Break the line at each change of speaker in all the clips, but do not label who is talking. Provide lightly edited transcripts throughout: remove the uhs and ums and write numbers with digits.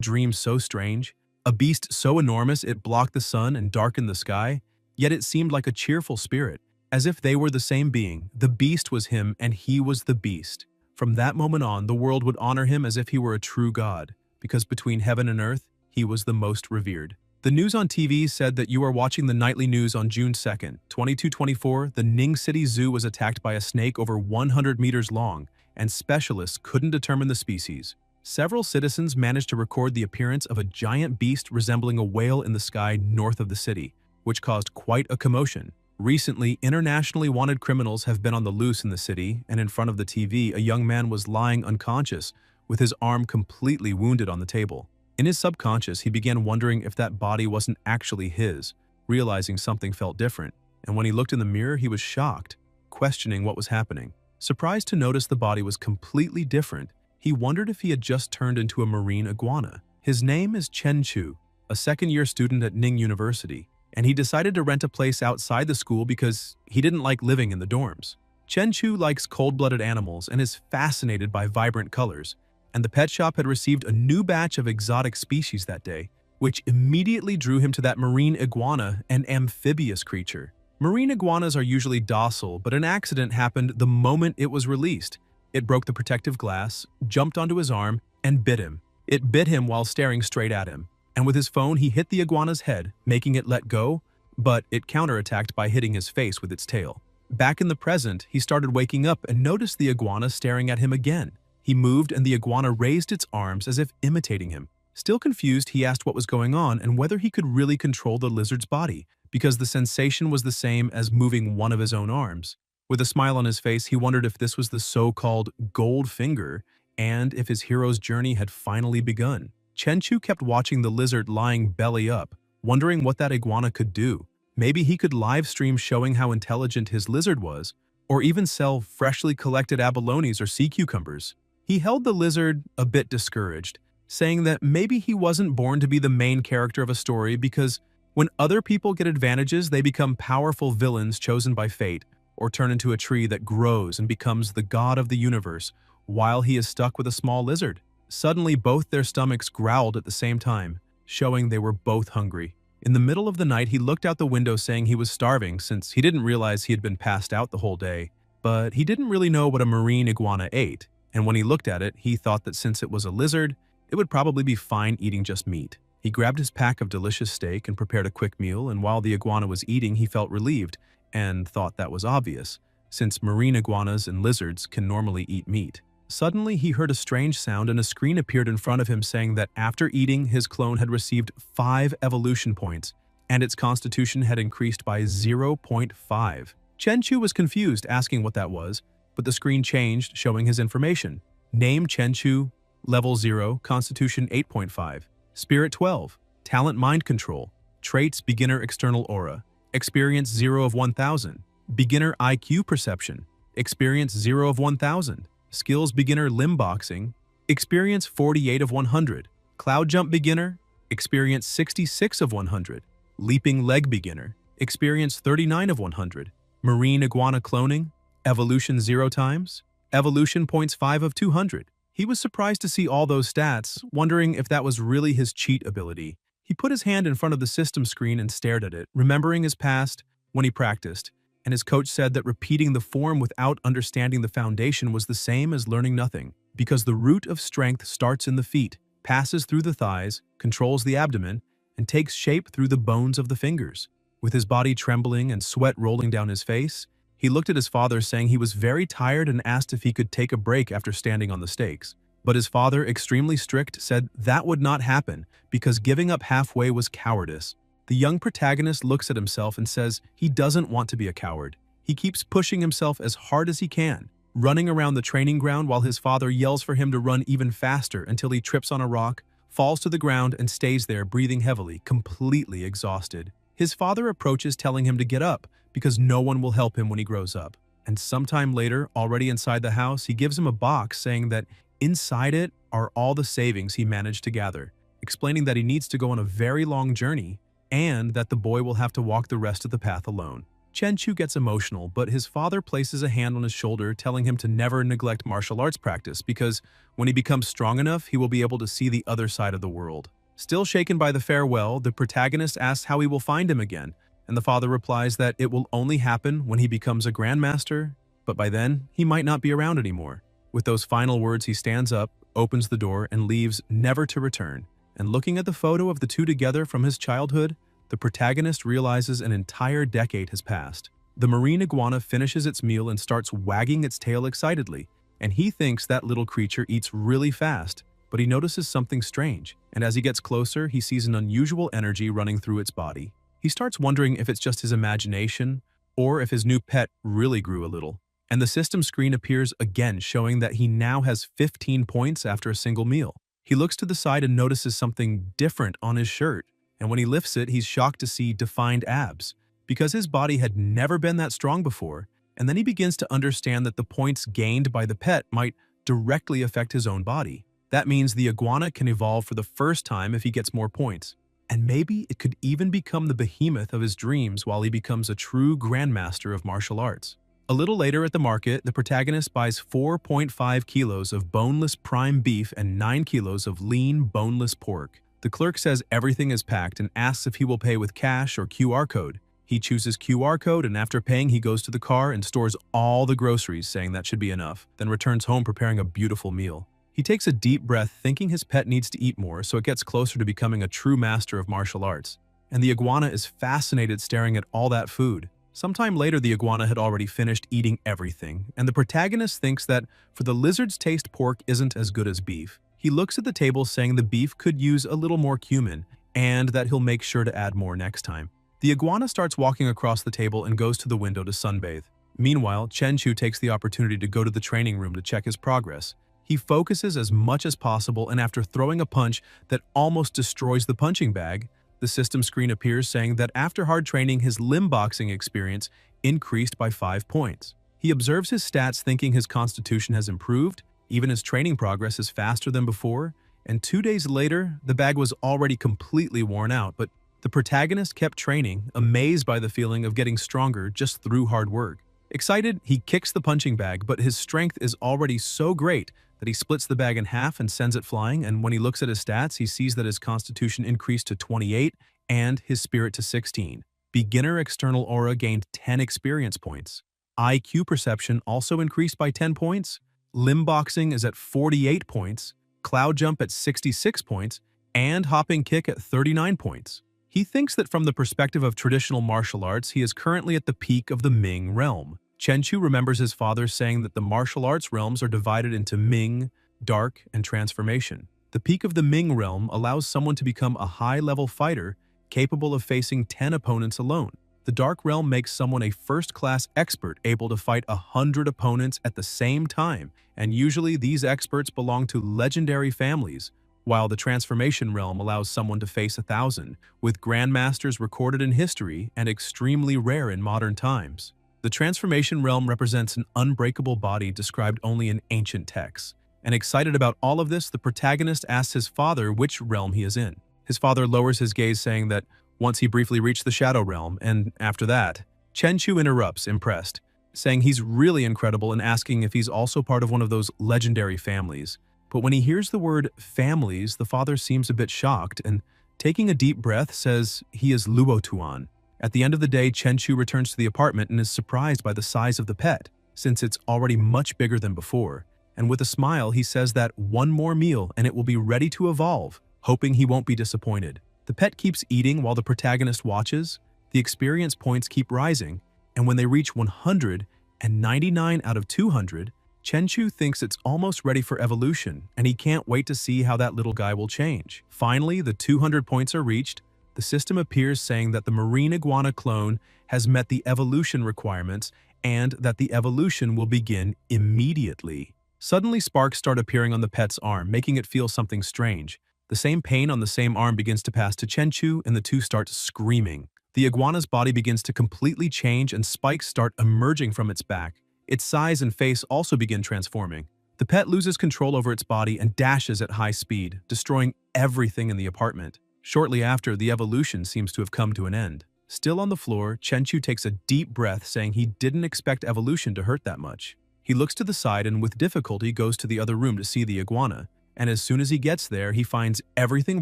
dream so strange, a beast so enormous it blocked the sun and darkened the sky, yet it seemed like a cheerful spirit, as if they were the same being. The beast was him and he was the beast. From that moment on, the world would honor him as if he were a true god, because between heaven and earth, he was the most revered. The news on TV said that you are watching the nightly news on June 2nd, 2224, the Ning City Zoo was attacked by a snake over 100 meters long, and specialists couldn't determine the species. Several citizens managed to record the appearance of a giant beast resembling a whale in the sky north of the city, which caused quite a commotion. Recently, internationally wanted criminals have been on the loose in the city, and in front of the TV, a young man was lying unconscious, with his arm completely wounded on the table. In his subconscious, he began wondering if that body wasn't actually his, realizing something felt different, and when he looked in the mirror, he was shocked, questioning what was happening. Surprised to notice the body was completely different, he wondered if he had just turned into a marine iguana. His name is Chen Chu, a second-year student at Ning University, and he decided to rent a place outside the school because he didn't like living in the dorms. Chen Chu likes cold-blooded animals and is fascinated by vibrant colors, and the pet shop had received a new batch of exotic species that day, which immediately drew him to that marine iguana, an amphibious creature. Marine iguanas are usually docile, but an accident happened the moment it was released. It broke the protective glass, jumped onto his arm, and bit him. It bit him while staring straight at him, and with his phone he hit the iguana's head, making it let go, but it counterattacked by hitting his face with its tail. Back in the present, he started waking up and noticed the iguana staring at him again. He moved and the iguana raised its arms as if imitating him. Still confused, he asked what was going on and whether he could really control the lizard's body, because the sensation was the same as moving one of his own arms. With a smile on his face, he wondered if this was the so-called gold finger and if his hero's journey had finally begun. Chen Chu kept watching the lizard lying belly up, wondering what that iguana could do. Maybe he could live stream showing how intelligent his lizard was, or even sell freshly collected abalones or sea cucumbers. He held the lizard a bit discouraged, saying that maybe he wasn't born to be the main character of a story because when other people get advantages, they become powerful villains chosen by fate, or turn into a tree that grows and becomes the god of the universe, while he is stuck with a small lizard. Suddenly, both their stomachs growled at the same time, showing they were both hungry. In the middle of the night, he looked out the window saying he was starving since he didn't realize he had been passed out the whole day, but he didn't really know what a marine iguana ate. And when he looked at it, he thought that since it was a lizard, it would probably be fine eating just meat. He grabbed his pack of delicious steak and prepared a quick meal, and while the iguana was eating, he felt relieved and thought that was obvious, since marine iguanas and lizards can normally eat meat. Suddenly, he heard a strange sound and a screen appeared in front of him saying that after eating, his clone had received 5 evolution points, and its constitution had increased by 0.5. Chen Chu was confused, asking what that was, but the screen changed, showing his information. Name Chen Chu, Level 0, Constitution 8.5. Spirit 12, Talent Mind Control. Traits Beginner External Aura. Experience 0 of 1000. Beginner IQ Perception. Experience 0 of 1000. Skills Beginner Limb Boxing. Experience 48 of 100. Cloud Jump Beginner. Experience 66 of 100. Leaping Leg Beginner. Experience 39 of 100. Marine Iguana Cloning. Evolution 0 times. Evolution points 5 of 200. He was surprised to see all those stats, wondering if that was really his cheat ability. He put his hand in front of the system screen and stared at it, remembering his past when he practiced, and his coach said that repeating the form without understanding the foundation was the same as learning nothing, because the root of strength starts in the feet, passes through the thighs, controls the abdomen, and takes shape through the bones of the fingers. With his body trembling and sweat rolling down his face, he looked at his father saying he was very tired and asked if he could take a break after standing on the stakes. But his father, extremely strict, said that would not happen because giving up halfway was cowardice. The young protagonist looks at himself and says he doesn't want to be a coward. He keeps pushing himself as hard as he can, running around the training ground while his father yells for him to run even faster until he trips on a rock, falls to the ground, and stays there breathing heavily, completely exhausted. His father approaches telling him to get up because no one will help him when he grows up. And sometime later, already inside the house, he gives him a box saying that inside it are all the savings he managed to gather, explaining that he needs to go on a very long journey and that the boy will have to walk the rest of the path alone. Chu gets emotional, but his father places a hand on his shoulder, telling him to never neglect martial arts practice because when he becomes strong enough, he will be able to see the other side of the world. Still shaken by the farewell, the protagonist asks how he will find him again, and the father replies that it will only happen when he becomes a grandmaster, but by then, he might not be around anymore. With those final words, he stands up, opens the door, and leaves, never to return. And looking at the photo of the two together from his childhood, the protagonist realizes an entire decade has passed. The marine iguana finishes its meal and starts wagging its tail excitedly, and he thinks that little creature eats really fast, but he notices something strange, and as he gets closer, he sees an unusual energy running through its body. He starts wondering if it's just his imagination, or if his new pet really grew a little. And the system screen appears again, showing that he now has 15 points after a single meal. He looks to the side and notices something different on his shirt, and when he lifts it, he's shocked to see defined abs, because his body had never been that strong before, and then he begins to understand that the points gained by the pet might directly affect his own body. That means the iguana can evolve for the first time if he gets more points, and maybe it could even become the behemoth of his dreams while he becomes a true grandmaster of martial arts. A little later at the market, the protagonist buys 4.5 kilos of boneless prime beef and 9 kilos of lean, boneless pork. The clerk says everything is packed and asks if he will pay with cash or QR code. He chooses QR code, and after paying, he goes to the car and stores all the groceries, saying that should be enough, then returns home preparing a beautiful meal. He takes a deep breath, thinking his pet needs to eat more, so it gets closer to becoming a true master of martial arts. And the iguana is fascinated staring at all that food. Sometime later, the iguana had already finished eating everything, and the protagonist thinks that for the lizard's taste, pork isn't as good as beef. He looks at the table saying the beef could use a little more cumin, and that he'll make sure to add more next time. The iguana starts walking across the table and goes to the window to sunbathe. Meanwhile, Chu takes the opportunity to go to the training room to check his progress. He focuses as much as possible, and after throwing a punch that almost destroys the punching bag, the system screen appears saying that after hard training, his limb boxing experience increased by 5 points. He observes his stats thinking his constitution has improved, even his training progress is faster than before, and 2 days later, the bag was already completely worn out, but the protagonist kept training, amazed by the feeling of getting stronger just through hard work. Excited, he kicks the punching bag, but his strength is already so great that he splits the bag in half and sends it flying, and when he looks at his stats, he sees that his constitution increased to 28 and his spirit to 16. Beginner external aura gained 10 experience points. IQ perception also increased by 10 points. Limb boxing is at 48 points, cloud jump at 66 points, and hopping kick at 39 points. He thinks that from the perspective of traditional martial arts, he is currently at the peak of the Ming realm. Chu remembers his father saying that the martial arts realms are divided into Ming, Dark, and Transformation. The peak of the Ming realm allows someone to become a high-level fighter capable of facing 10 opponents alone. The Dark realm makes someone a first-class expert able to fight 100 opponents at the same time, and usually these experts belong to legendary families, while the Transformation realm allows someone to face 1,000, with grandmasters recorded in history and extremely rare in modern times. The Transformation realm represents an unbreakable body described only in ancient texts. And excited about all of this, the protagonist asks his father which realm he is in. His father lowers his gaze, saying that once he briefly reached the Shadow realm, and after that, Chu interrupts, impressed, saying he's really incredible and asking if he's also part of one of those legendary families. But when he hears the word families, the father seems a bit shocked and, taking a deep breath, says he is Luo Tuan. At the end of the day, Chu returns to the apartment and is surprised by the size of the pet, since it's already much bigger than before. And with a smile, he says that one more meal and it will be ready to evolve, hoping he won't be disappointed. The pet keeps eating while the protagonist watches. The experience points keep rising, and when they reach 199 out of 200, Chu thinks it's almost ready for evolution, and he can't wait to see how that little guy will change. Finally, the 200 points are reached. The system appears saying that the marine iguana clone has met the evolution requirements and that the evolution will begin immediately. Suddenly, sparks start appearing on the pet's arm, making it feel something strange. The same pain on the same arm begins to pass to Chu, and the two start screaming. The iguana's body begins to completely change, and spikes start emerging from its back. Its size and face also begin transforming. The pet loses control over its body and dashes at high speed, destroying everything in the apartment. Shortly after, the evolution seems to have come to an end. Still on the floor, Chenchu takes a deep breath, saying he didn't expect evolution to hurt that much. He looks to the side and with difficulty goes to the other room to see the iguana, and as soon as he gets there, he finds everything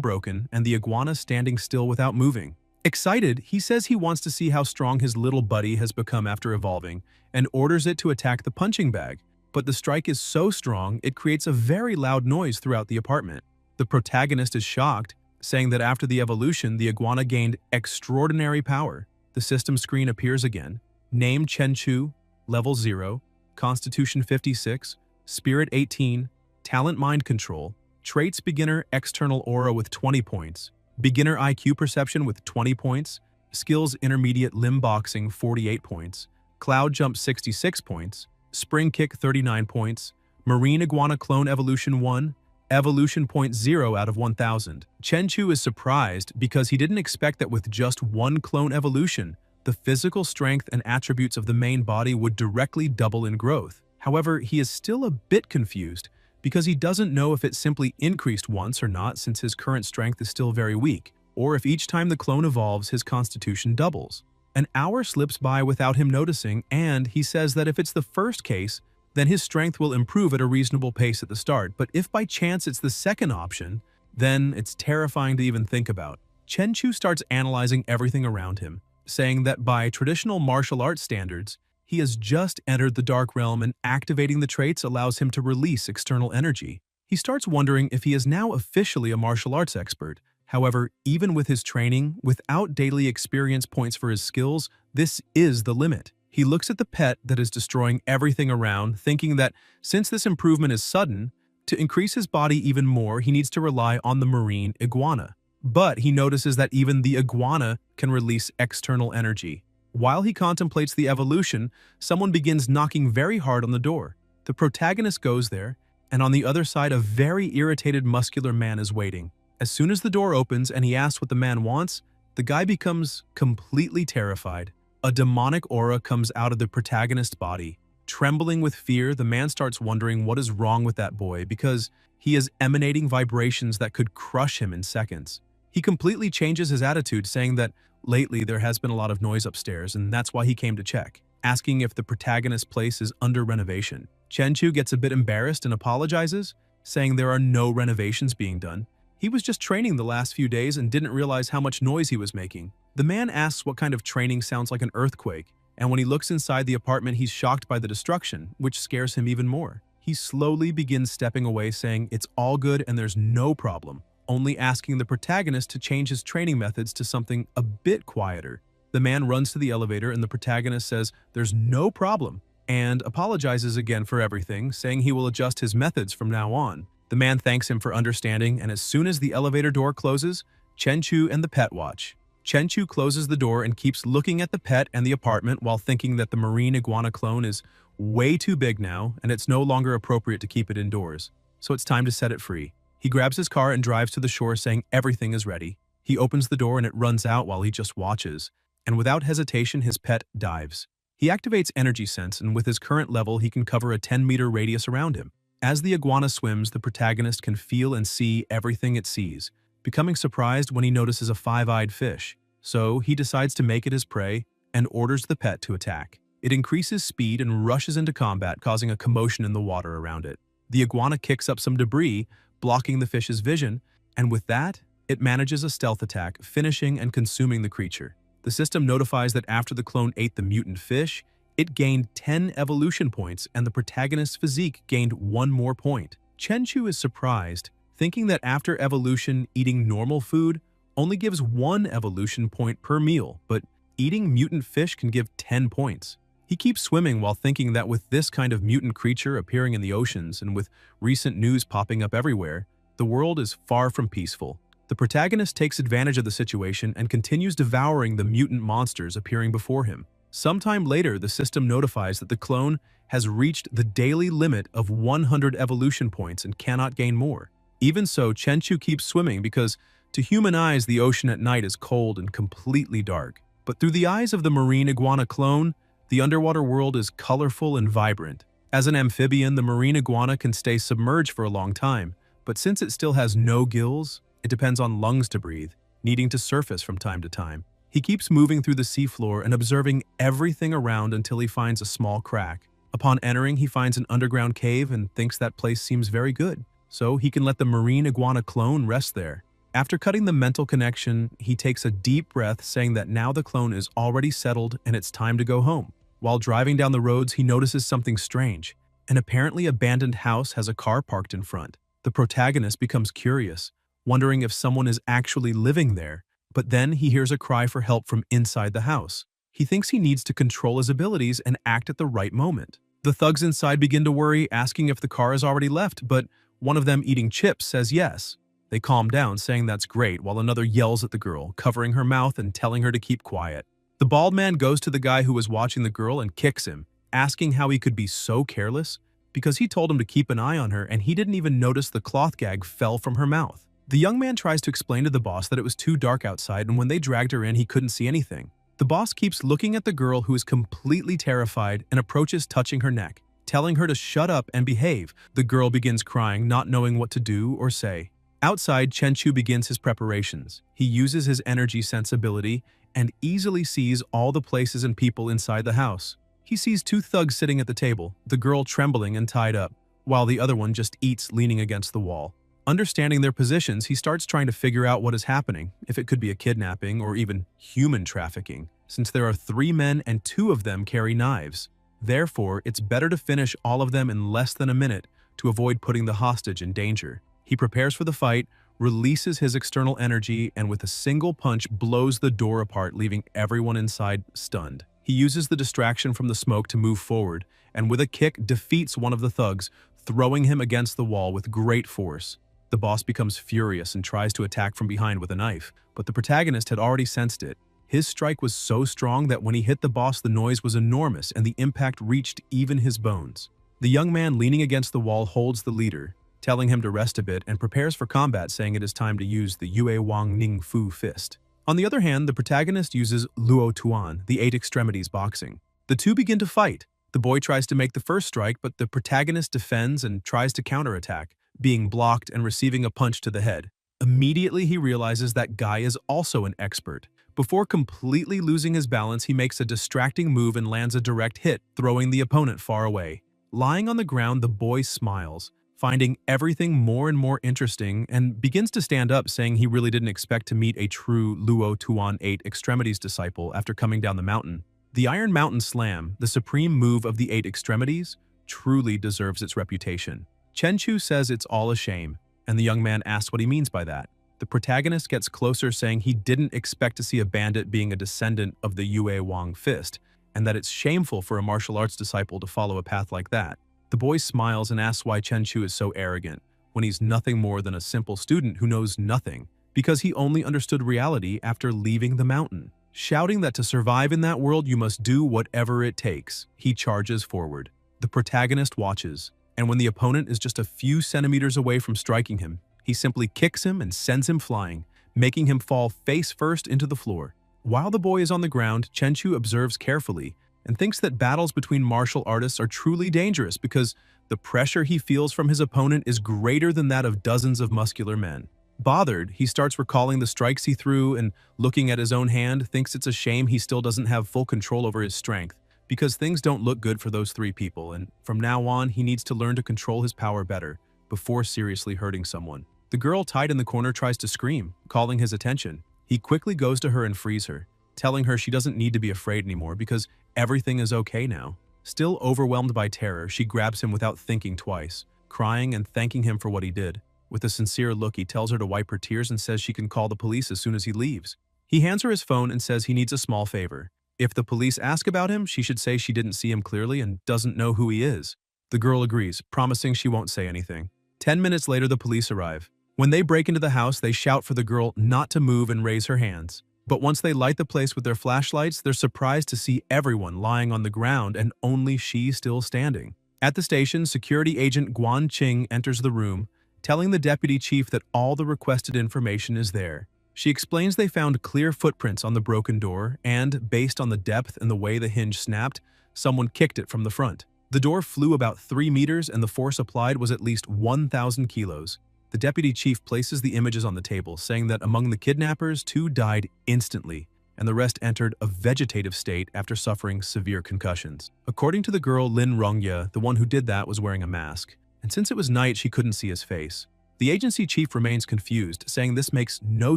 broken and the iguana standing still without moving. Excited, he says he wants to see how strong his little buddy has become after evolving and orders it to attack the punching bag, but the strike is so strong it creates a very loud noise throughout the apartment. The protagonist is shocked, saying that after the evolution, the iguana gained extraordinary power. The system screen appears again. Name Chenchu, Level 0, Constitution 56, Spirit 18, Talent Mind Control, Traits Beginner External Aura with 20 points, Beginner IQ Perception with 20 points, Skills Intermediate Limb Boxing 48 points, Cloud Jump 66 points, Spring Kick 39 points, Marine Iguana Clone Evolution 1, Evolution Point 0 out of 1000. Chenchu is surprised because he didn't expect that with just one clone evolution, the physical strength and attributes of the main body would directly double in growth. However, he is still a bit confused because he doesn't know if it simply increased once or not since his current strength is still very weak, or if each time the clone evolves, his constitution doubles. An hour slips by without him noticing, and he says that if it's the first case, then his strength will improve at a reasonable pace at the start, but if by chance it's the second option, then it's terrifying to even think about. Chenchu starts analyzing everything around him, saying that by traditional martial arts standards, he has just entered the Dark Realm and activating the traits allows him to release external energy. He starts wondering if he is now officially a martial arts expert. However, even with his training, without daily experience points for his skills, this is the limit. He looks at the pet that is destroying everything around, thinking that since this improvement is sudden, to increase his body even more, he needs to rely on the marine iguana. But he notices that even the iguana can release external energy. While he contemplates the evolution, someone begins knocking very hard on the door. The protagonist goes there, and on the other side a very irritated muscular man is waiting. As soon as the door opens and he asks what the man wants, the guy becomes completely terrified. A demonic aura comes out of the protagonist's body. Trembling with fear, the man starts wondering what is wrong with that boy because he is emanating vibrations that could crush him in seconds. He completely changes his attitude, saying that lately there has been a lot of noise upstairs and that's why he came to check, asking if the protagonist's place is under renovation. Chenchu gets a bit embarrassed and apologizes, saying there are no renovations being done. He was just training the last few days and didn't realize how much noise he was making. The man asks what kind of training sounds like an earthquake, and when he looks inside the apartment, he's shocked by the destruction, which scares him even more. He slowly begins stepping away, saying it's all good and there's no problem, only asking the protagonist to change his training methods to something a bit quieter. The man runs to the elevator and the protagonist says there's no problem and apologizes again for everything, saying he will adjust his methods from now on. The man thanks him for understanding, and as soon as the elevator door closes, Chenchu and the pet watch. Chenchu closes the door and keeps looking at the pet and the apartment while thinking that the marine iguana clone is way too big now and it's no longer appropriate to keep it indoors. So it's time to set it free. He grabs his car and drives to the shore, saying everything is ready. He opens the door and it runs out while he just watches, and without hesitation his pet dives. He activates Energy Sense, and with his current level he can cover a 10-meter radius around him. As the iguana swims, the protagonist can feel and see everything it sees, becoming surprised when he notices a five-eyed fish. So he decides to make it his prey and orders the pet to attack. It increases speed and rushes into combat, causing a commotion in the water around it. The iguana kicks up some debris, blocking the fish's vision, and with that, it manages a stealth attack, finishing and consuming the creature. The system notifies that after the clone ate the mutant fish, it gained 10 evolution points and the protagonist's physique gained 1 more point. Chenchu is surprised, thinking that after evolution, eating normal food only gives 1 evolution point per meal, but eating mutant fish can give 10 points. He keeps swimming while thinking that with this kind of mutant creature appearing in the oceans and with recent news popping up everywhere, the world is far from peaceful. The protagonist takes advantage of the situation and continues devouring the mutant monsters appearing before him. Sometime later, the system notifies that the clone has reached the daily limit of 100 evolution points and cannot gain more. Even so, Chenchu keeps swimming because, to human eyes, the ocean at night is cold and completely dark. But through the eyes of the marine iguana clone, the underwater world is colorful and vibrant. As an amphibian, the marine iguana can stay submerged for a long time, but since it still has no gills, it depends on lungs to breathe, needing to surface from time to time. He keeps moving through the seafloor and observing everything around until he finds a small crack. Upon entering, he finds an underground cave and thinks that place seems very good, so he can let the marine iguana clone rest there. After cutting the mental connection, he takes a deep breath, saying that now the clone is already settled and it's time to go home. While driving down the roads, he notices something strange. An apparently abandoned house has a car parked in front. The protagonist becomes curious, wondering if someone is actually living there, but then he hears a cry for help from inside the house. He thinks he needs to control his abilities and act at the right moment. The thugs inside begin to worry, asking if the car has already left, but one of them, eating chips, says yes. They calm down, saying that's great, while another yells at the girl, covering her mouth and telling her to keep quiet. The bald man goes to the guy who was watching the girl and kicks him, asking how he could be so careless, because he told him to keep an eye on her and he didn't even notice the cloth gag fell from her mouth. The young man tries to explain to the boss that it was too dark outside and when they dragged her in he couldn't see anything. The boss keeps looking at the girl, who is completely terrified, and approaches, touching her neck, telling her to shut up and behave. The girl begins crying, not knowing what to do or say. Outside, Chenchu begins his preparations. He uses his energy sensibility and easily sees all the places and people inside the house. He sees two thugs sitting at the table, the girl trembling and tied up, while the other one just eats, leaning against the wall. Understanding their positions, he starts trying to figure out what is happening, if it could be a kidnapping or even human trafficking, since there are 3 men and 2 of them carry knives. Therefore, it's better to finish all of them in less than a minute to avoid putting the hostage in danger. He prepares for the fight, releases his external energy, and with a single punch blows the door apart, leaving everyone inside stunned. He uses the distraction from the smoke to move forward, and with a kick defeats one of the thugs, throwing him against the wall with great force. The boss becomes furious and tries to attack from behind with a knife, but the protagonist had already sensed it. His strike was so strong that when he hit the boss, the noise was enormous and the impact reached even his bones. The young man leaning against the wall holds the leader, telling him to rest a bit, and prepares for combat, saying it is time to use the Yue Wang Ning Fu fist. On the other hand, the protagonist uses Luo Tuan, the 8 extremities boxing. The two begin to fight. The boy tries to make the first strike, but the protagonist defends and tries to counterattack, being blocked and receiving a punch to the head. Immediately, he realizes that Guy is also an expert. Before completely losing his balance, he makes a distracting move and lands a direct hit, throwing the opponent far away. Lying on the ground, the boy smiles, finding everything more and more interesting, and begins to stand up, saying he really didn't expect to meet a true Luo Tuan 8 extremities disciple after coming down the mountain. The Iron Mountain Slam, the supreme move of the 8 extremities, truly deserves its reputation. Chenchu says it's all a shame, and the young man asks what he means by that. The protagonist gets closer, saying he didn't expect to see a bandit being a descendant of the Yue Wang fist, and that it's shameful for a martial arts disciple to follow a path like that. The boy smiles and asks why Chenchu is so arrogant, when he's nothing more than a simple student who knows nothing, because he only understood reality after leaving the mountain. Shouting that to survive in that world you must do whatever it takes, he charges forward. The protagonist watches, and when the opponent is just a few centimeters away from striking him, he simply kicks him and sends him flying, making him fall face first into the floor. While the boy is on the ground, Chenchu observes carefully and thinks that battles between martial artists are truly dangerous because the pressure he feels from his opponent is greater than that of dozens of muscular men. Bothered, he starts recalling the strikes he threw and, looking at his own hand, thinks it's a shame he still doesn't have full control over his strength, because things don't look good for those 3 people, and from now on he needs to learn to control his power better before seriously hurting someone. The girl tied in the corner tries to scream, calling his attention. He quickly goes to her and frees her, telling her she doesn't need to be afraid anymore because everything is okay now. Still overwhelmed by terror, she grabs him without thinking twice, crying and thanking him for what he did. With a sincere look, he tells her to wipe her tears and says she can call the police as soon as he leaves. He hands her his phone and says he needs a small favor. If the police ask about him, she should say she didn't see him clearly and doesn't know who he is. The girl agrees, promising she won't say anything. 10 minutes later, the police arrive. When they break into the house, they shout for the girl not to move and raise her hands. But once they light the place with their flashlights, they're surprised to see everyone lying on the ground and only she still standing. At the station, security agent Guan Qing enters the room, telling the deputy chief that all the requested information is there. She explains they found clear footprints on the broken door and, based on the depth and the way the hinge snapped, someone kicked it from the front. The door flew about 3 meters and the force applied was at least 1,000 kilos. The deputy chief places the images on the table, saying that among the kidnappers, 2 died instantly, and the rest entered a vegetative state after suffering severe concussions. According to the girl Lin Rongye, the one who did that was wearing a mask, and since it was night, she couldn't see his face. The agency chief remains confused, saying this makes no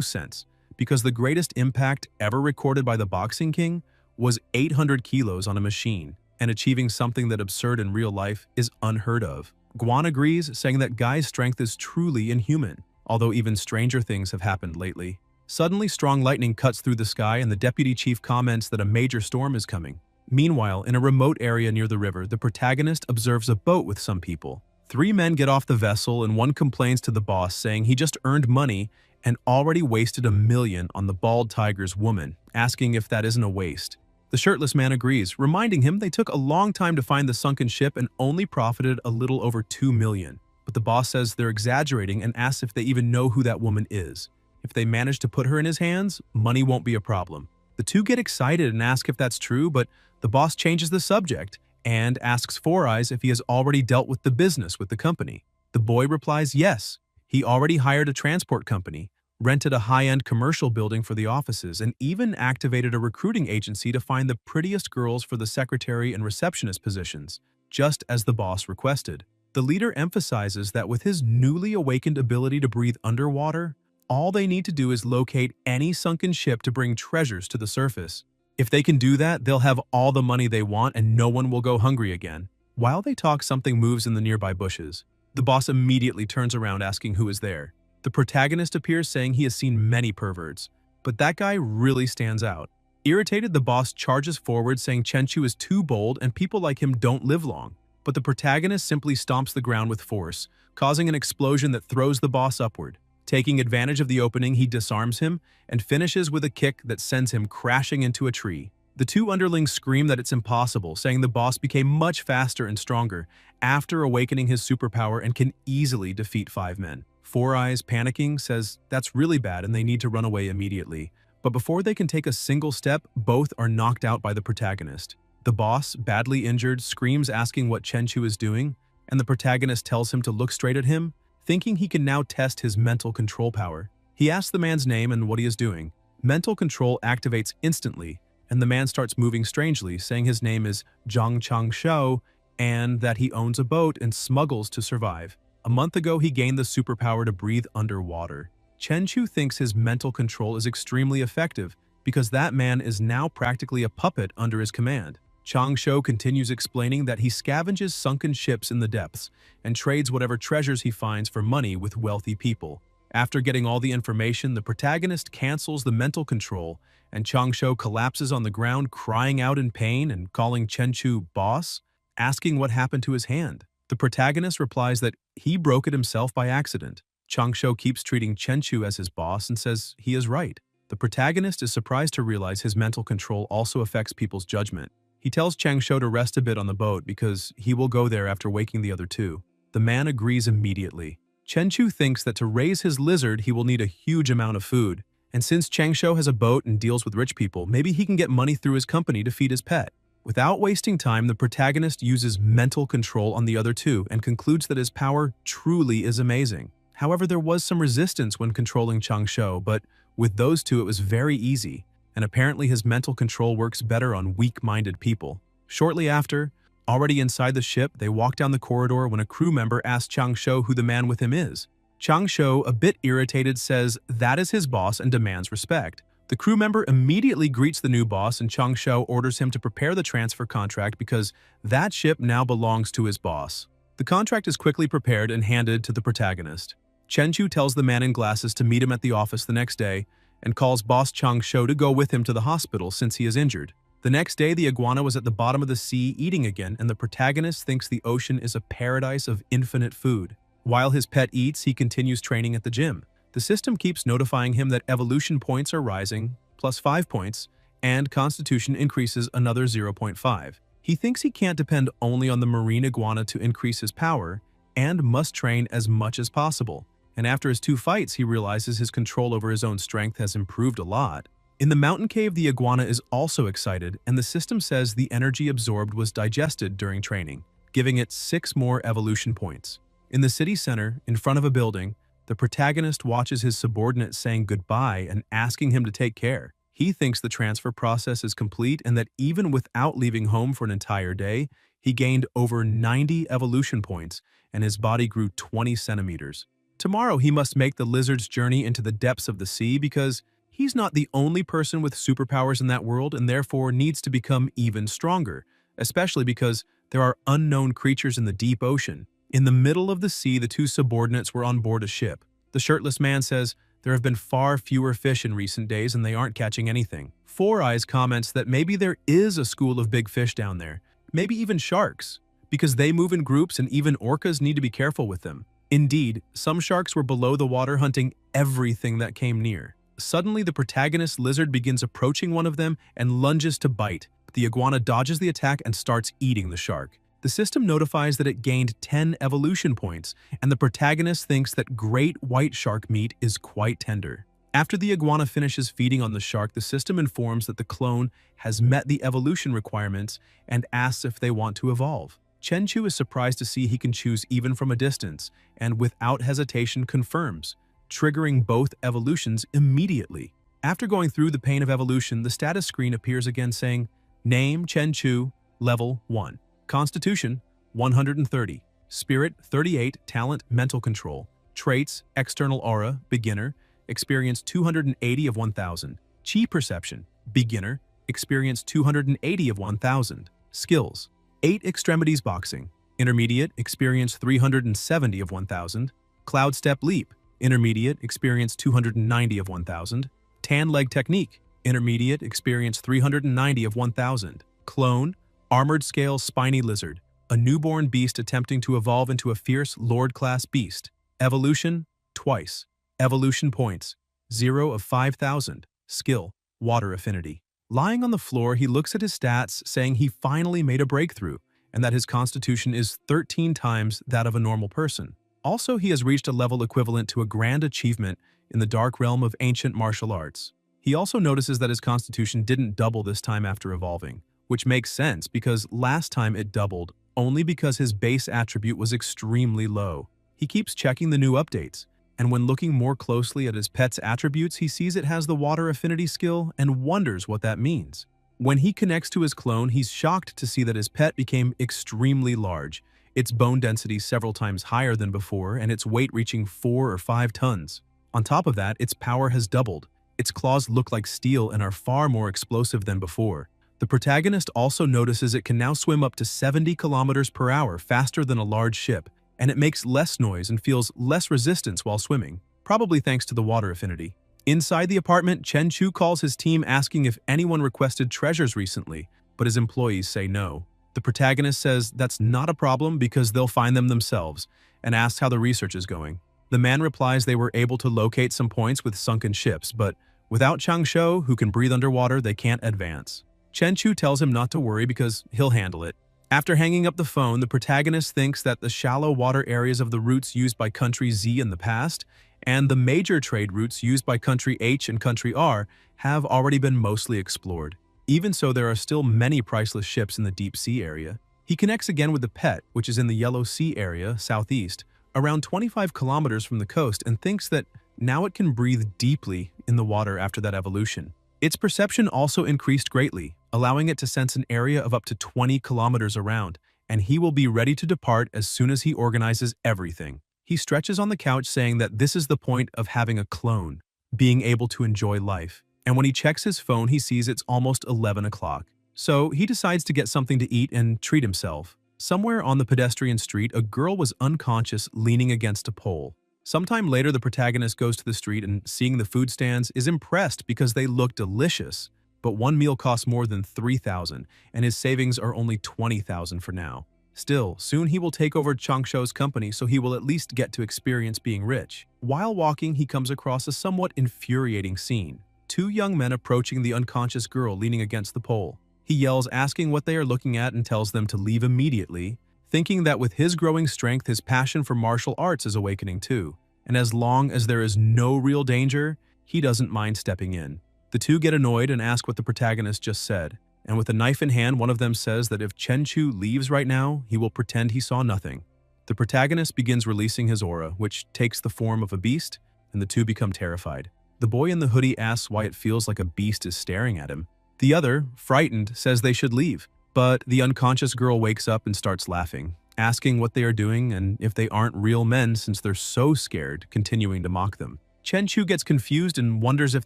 sense, because the greatest impact ever recorded by the Boxing King was 800 kilos on a machine, and achieving something that absurd in real life is unheard of. Guan agrees, saying that Guy's strength is truly inhuman, although even stranger things have happened lately. Suddenly, strong lightning cuts through the sky and the deputy chief comments that a major storm is coming. Meanwhile, in a remote area near the river, the protagonist observes a boat with some people. 3 men get off the vessel and one complains to the boss, saying he just earned money and already wasted $1 million on the bald tiger's woman, asking if that isn't a waste. The shirtless man agrees, reminding him they took a long time to find the sunken ship and only profited a little over $2 million. But the boss says they're exaggerating and asks if they even know who that woman is. If they manage to put her in his hands, money won't be a problem. The two get excited and ask if that's true, but the boss changes the subject and asks Four Eyes if he has already dealt with the business with the company. The boy replies yes. He already hired a transport company, rented a high-end commercial building for the offices, and even activated a recruiting agency to find the prettiest girls for the secretary and receptionist positions, just as the boss requested. The leader emphasizes that with his newly awakened ability to breathe underwater, all they need to do is locate any sunken ship to bring treasures to the surface. If they can do that, they'll have all the money they want and no one will go hungry again. While they talk, something moves in the nearby bushes. The boss immediately turns around asking who is there. The protagonist appears, saying he has seen many perverts, but that guy really stands out. Irritated, the boss charges forward, saying Chenchu is too bold and people like him don't live long. But the protagonist simply stomps the ground with force, causing an explosion that throws the boss upward. Taking advantage of the opening, he disarms him and finishes with a kick that sends him crashing into a tree. The two underlings scream that it's impossible, saying the boss became much faster and stronger after awakening his superpower and can easily defeat 5 men. Four Eyes, panicking, says that's really bad and they need to run away immediately. But before they can take a single step, both are knocked out by the protagonist. The boss, badly injured, screams asking what Chenchu is doing, and the protagonist tells him to look straight at him, thinking he can now test his mental control power. He asks the man's name and what he is doing. Mental control activates instantly, and the man starts moving strangely, saying his name is Zhang Changshou and that he owns a boat and smuggles to survive. A month ago, he gained the superpower to breathe underwater. Chenchu thinks his mental control is extremely effective because that man is now practically a puppet under his command. Changshou continues explaining that he scavenges sunken ships in the depths and trades whatever treasures he finds for money with wealthy people. After getting all the information, the protagonist cancels the mental control and Changshou collapses on the ground, crying out in pain and calling Chenchu boss, asking what happened to his hand. The protagonist replies that he broke it himself by accident. Changshou keeps treating Chenchu as his boss and says he is right. The protagonist is surprised to realize his mental control also affects people's judgment. He tells Changshou to rest a bit on the boat because he will go there after waking the other two. The man agrees immediately. Chenchu thinks that to raise his lizard, he will need a huge amount of food. And since Changshou has a boat and deals with rich people, maybe he can get money through his company to feed his pet. Without wasting time, the protagonist uses mental control on the other two and concludes that his power truly is amazing. However, there was some resistance when controlling Changshou, but with those two it was very easy, and apparently his mental control works better on weak-minded people. Shortly after, already inside the ship, they walk down the corridor when a crew member asks Changshou who the man with him is. Changshou, a bit irritated, says that is his boss and demands respect. The crew member immediately greets the new boss and Changshou orders him to prepare the transfer contract because that ship now belongs to his boss. The contract is quickly prepared and handed to the protagonist. Chenchu tells the man in glasses to meet him at the office the next day and calls boss Changshou to go with him to the hospital since he is injured. The next day, the iguana was at the bottom of the sea eating again, and the protagonist thinks the ocean is a paradise of infinite food. While his pet eats, he continues training at the gym. The system keeps notifying him that evolution points are rising, plus 5 points, and constitution increases another 0.5. He thinks he can't depend only on the marine iguana to increase his power, and must train as much as possible. And after his 2 fights, he realizes his control over his own strength has improved a lot. In the mountain cave, the iguana is also excited, and the system says the energy absorbed was digested during training, giving it 6 more evolution points. In the city center, in front of a building, the protagonist watches his subordinate saying goodbye and asking him to take care. He thinks the transfer process is complete and that even without leaving home for an entire day, he gained over 90 evolution points and his body grew 20 centimeters. Tomorrow he must make the lizard's journey into the depths of the sea because he's not the only person with superpowers in that world and therefore needs to become even stronger, especially because there are unknown creatures in the deep ocean. In the middle of the sea, the two subordinates were on board a ship. The shirtless man says, "There have been far fewer fish in recent days and they aren't catching anything." Four Eyes comments that maybe there is a school of big fish down there, maybe even sharks, because they move in groups and even orcas need to be careful with them. Indeed, some sharks were below the water hunting everything that came near. Suddenly, the protagonist lizard begins approaching one of them and lunges to bite. The iguana dodges the attack and starts eating the shark. The system notifies that it gained 10 evolution points, and the protagonist thinks that great white shark meat is quite tender. After the iguana finishes feeding on the shark, the system informs that the clone has met the evolution requirements and asks if they want to evolve. Chenchu is surprised to see he can choose even from a distance, and without hesitation confirms, triggering both evolutions immediately. After going through the pain of evolution, the status screen appears again saying, Name Chenchu, Level 1. Constitution, 130. Spirit, 38. Talent, Mental Control. Traits, External Aura, Beginner. Experience 280 of 1000. Chi Perception, Beginner. Experience 280 of 1000. Skills, 8 Extremities Boxing. Intermediate, experience 370 of 1000. Cloud Step Leap. Intermediate, experience 290 of 1000. Tan Leg Technique. Intermediate, experience 390 of 1000. Clone, Armored Scale Spiny Lizard, a newborn beast attempting to evolve into a fierce Lord-class beast. Evolution, twice. Evolution points, 0 of 5000. Skill, Water Affinity. Lying on the floor, he looks at his stats, saying he finally made a breakthrough, and that his constitution is 13 times that of a normal person. Also, he has reached a level equivalent to a grand achievement in the dark realm of ancient martial arts. He also notices that his constitution didn't double this time after evolving, which makes sense because last time it doubled only because his base attribute was extremely low. He keeps checking the new updates, and when looking more closely at his pet's attributes, he sees it has the Water Affinity skill and wonders what that means. When he connects to his clone, he's shocked to see that his pet became extremely large, its bone density several times higher than before, and its weight reaching 4 or 5 tons. On top of that, its power has doubled. Its claws look like steel and are far more explosive than before. The protagonist also notices it can now swim up to 70 kilometers per hour faster than a large ship, and it makes less noise and feels less resistance while swimming, probably thanks to the water affinity. Inside the apartment, Chenchu calls his team asking if anyone requested treasures recently, but his employees say no. The protagonist says that's not a problem because they'll find them themselves, and asks how the research is going. The man replies they were able to locate some points with sunken ships, but without Changsho, who can breathe underwater, they can't advance. Chenchu tells him not to worry because he'll handle it. After hanging up the phone, the protagonist thinks that the shallow water areas of the routes used by Country Z in the past and the major trade routes used by Country H and Country R have already been mostly explored. Even so, there are still many priceless ships in the deep sea area. He connects again with the pet, which is in the Yellow Sea area, southeast, around 25 kilometers from the coast, and thinks that now it can breathe deeply in the water after that evolution. Its perception also increased greatly, allowing it to sense an area of up to 20 kilometers around, and he will be ready to depart as soon as he organizes everything. He stretches on the couch saying that this is the point of having a clone, being able to enjoy life. And when he checks his phone, he sees it's almost 11 o'clock. So he decides to get something to eat and treat himself. Somewhere on the pedestrian street, a girl was unconscious leaning against a pole. Sometime later, the protagonist goes to the street and, seeing the food stands, is impressed because they look delicious. But one meal costs more than 3,000, and his savings are only 20,000 for now. Still, soon he will take over Changsho's company, so he will at least get to experience being rich. While walking, he comes across a somewhat infuriating scene. 2 young men approaching the unconscious girl leaning against the pole. He yells, asking what they are looking at, and tells them to leave immediately, thinking that with his growing strength, his passion for martial arts is awakening too. And as long as there is no real danger, he doesn't mind stepping in. The 2 get annoyed and ask what the protagonist just said. And with a knife in hand, one of them says that if Chenchu leaves right now, he will pretend he saw nothing. The protagonist begins releasing his aura, which takes the form of a beast, and the 2 become terrified. The boy in the hoodie asks why it feels like a beast is staring at him. The other, frightened, says they should leave. But the unconscious girl wakes up and starts laughing, asking what they are doing and if they aren't real men since they're so scared, continuing to mock them. Chen-Chu gets confused and wonders if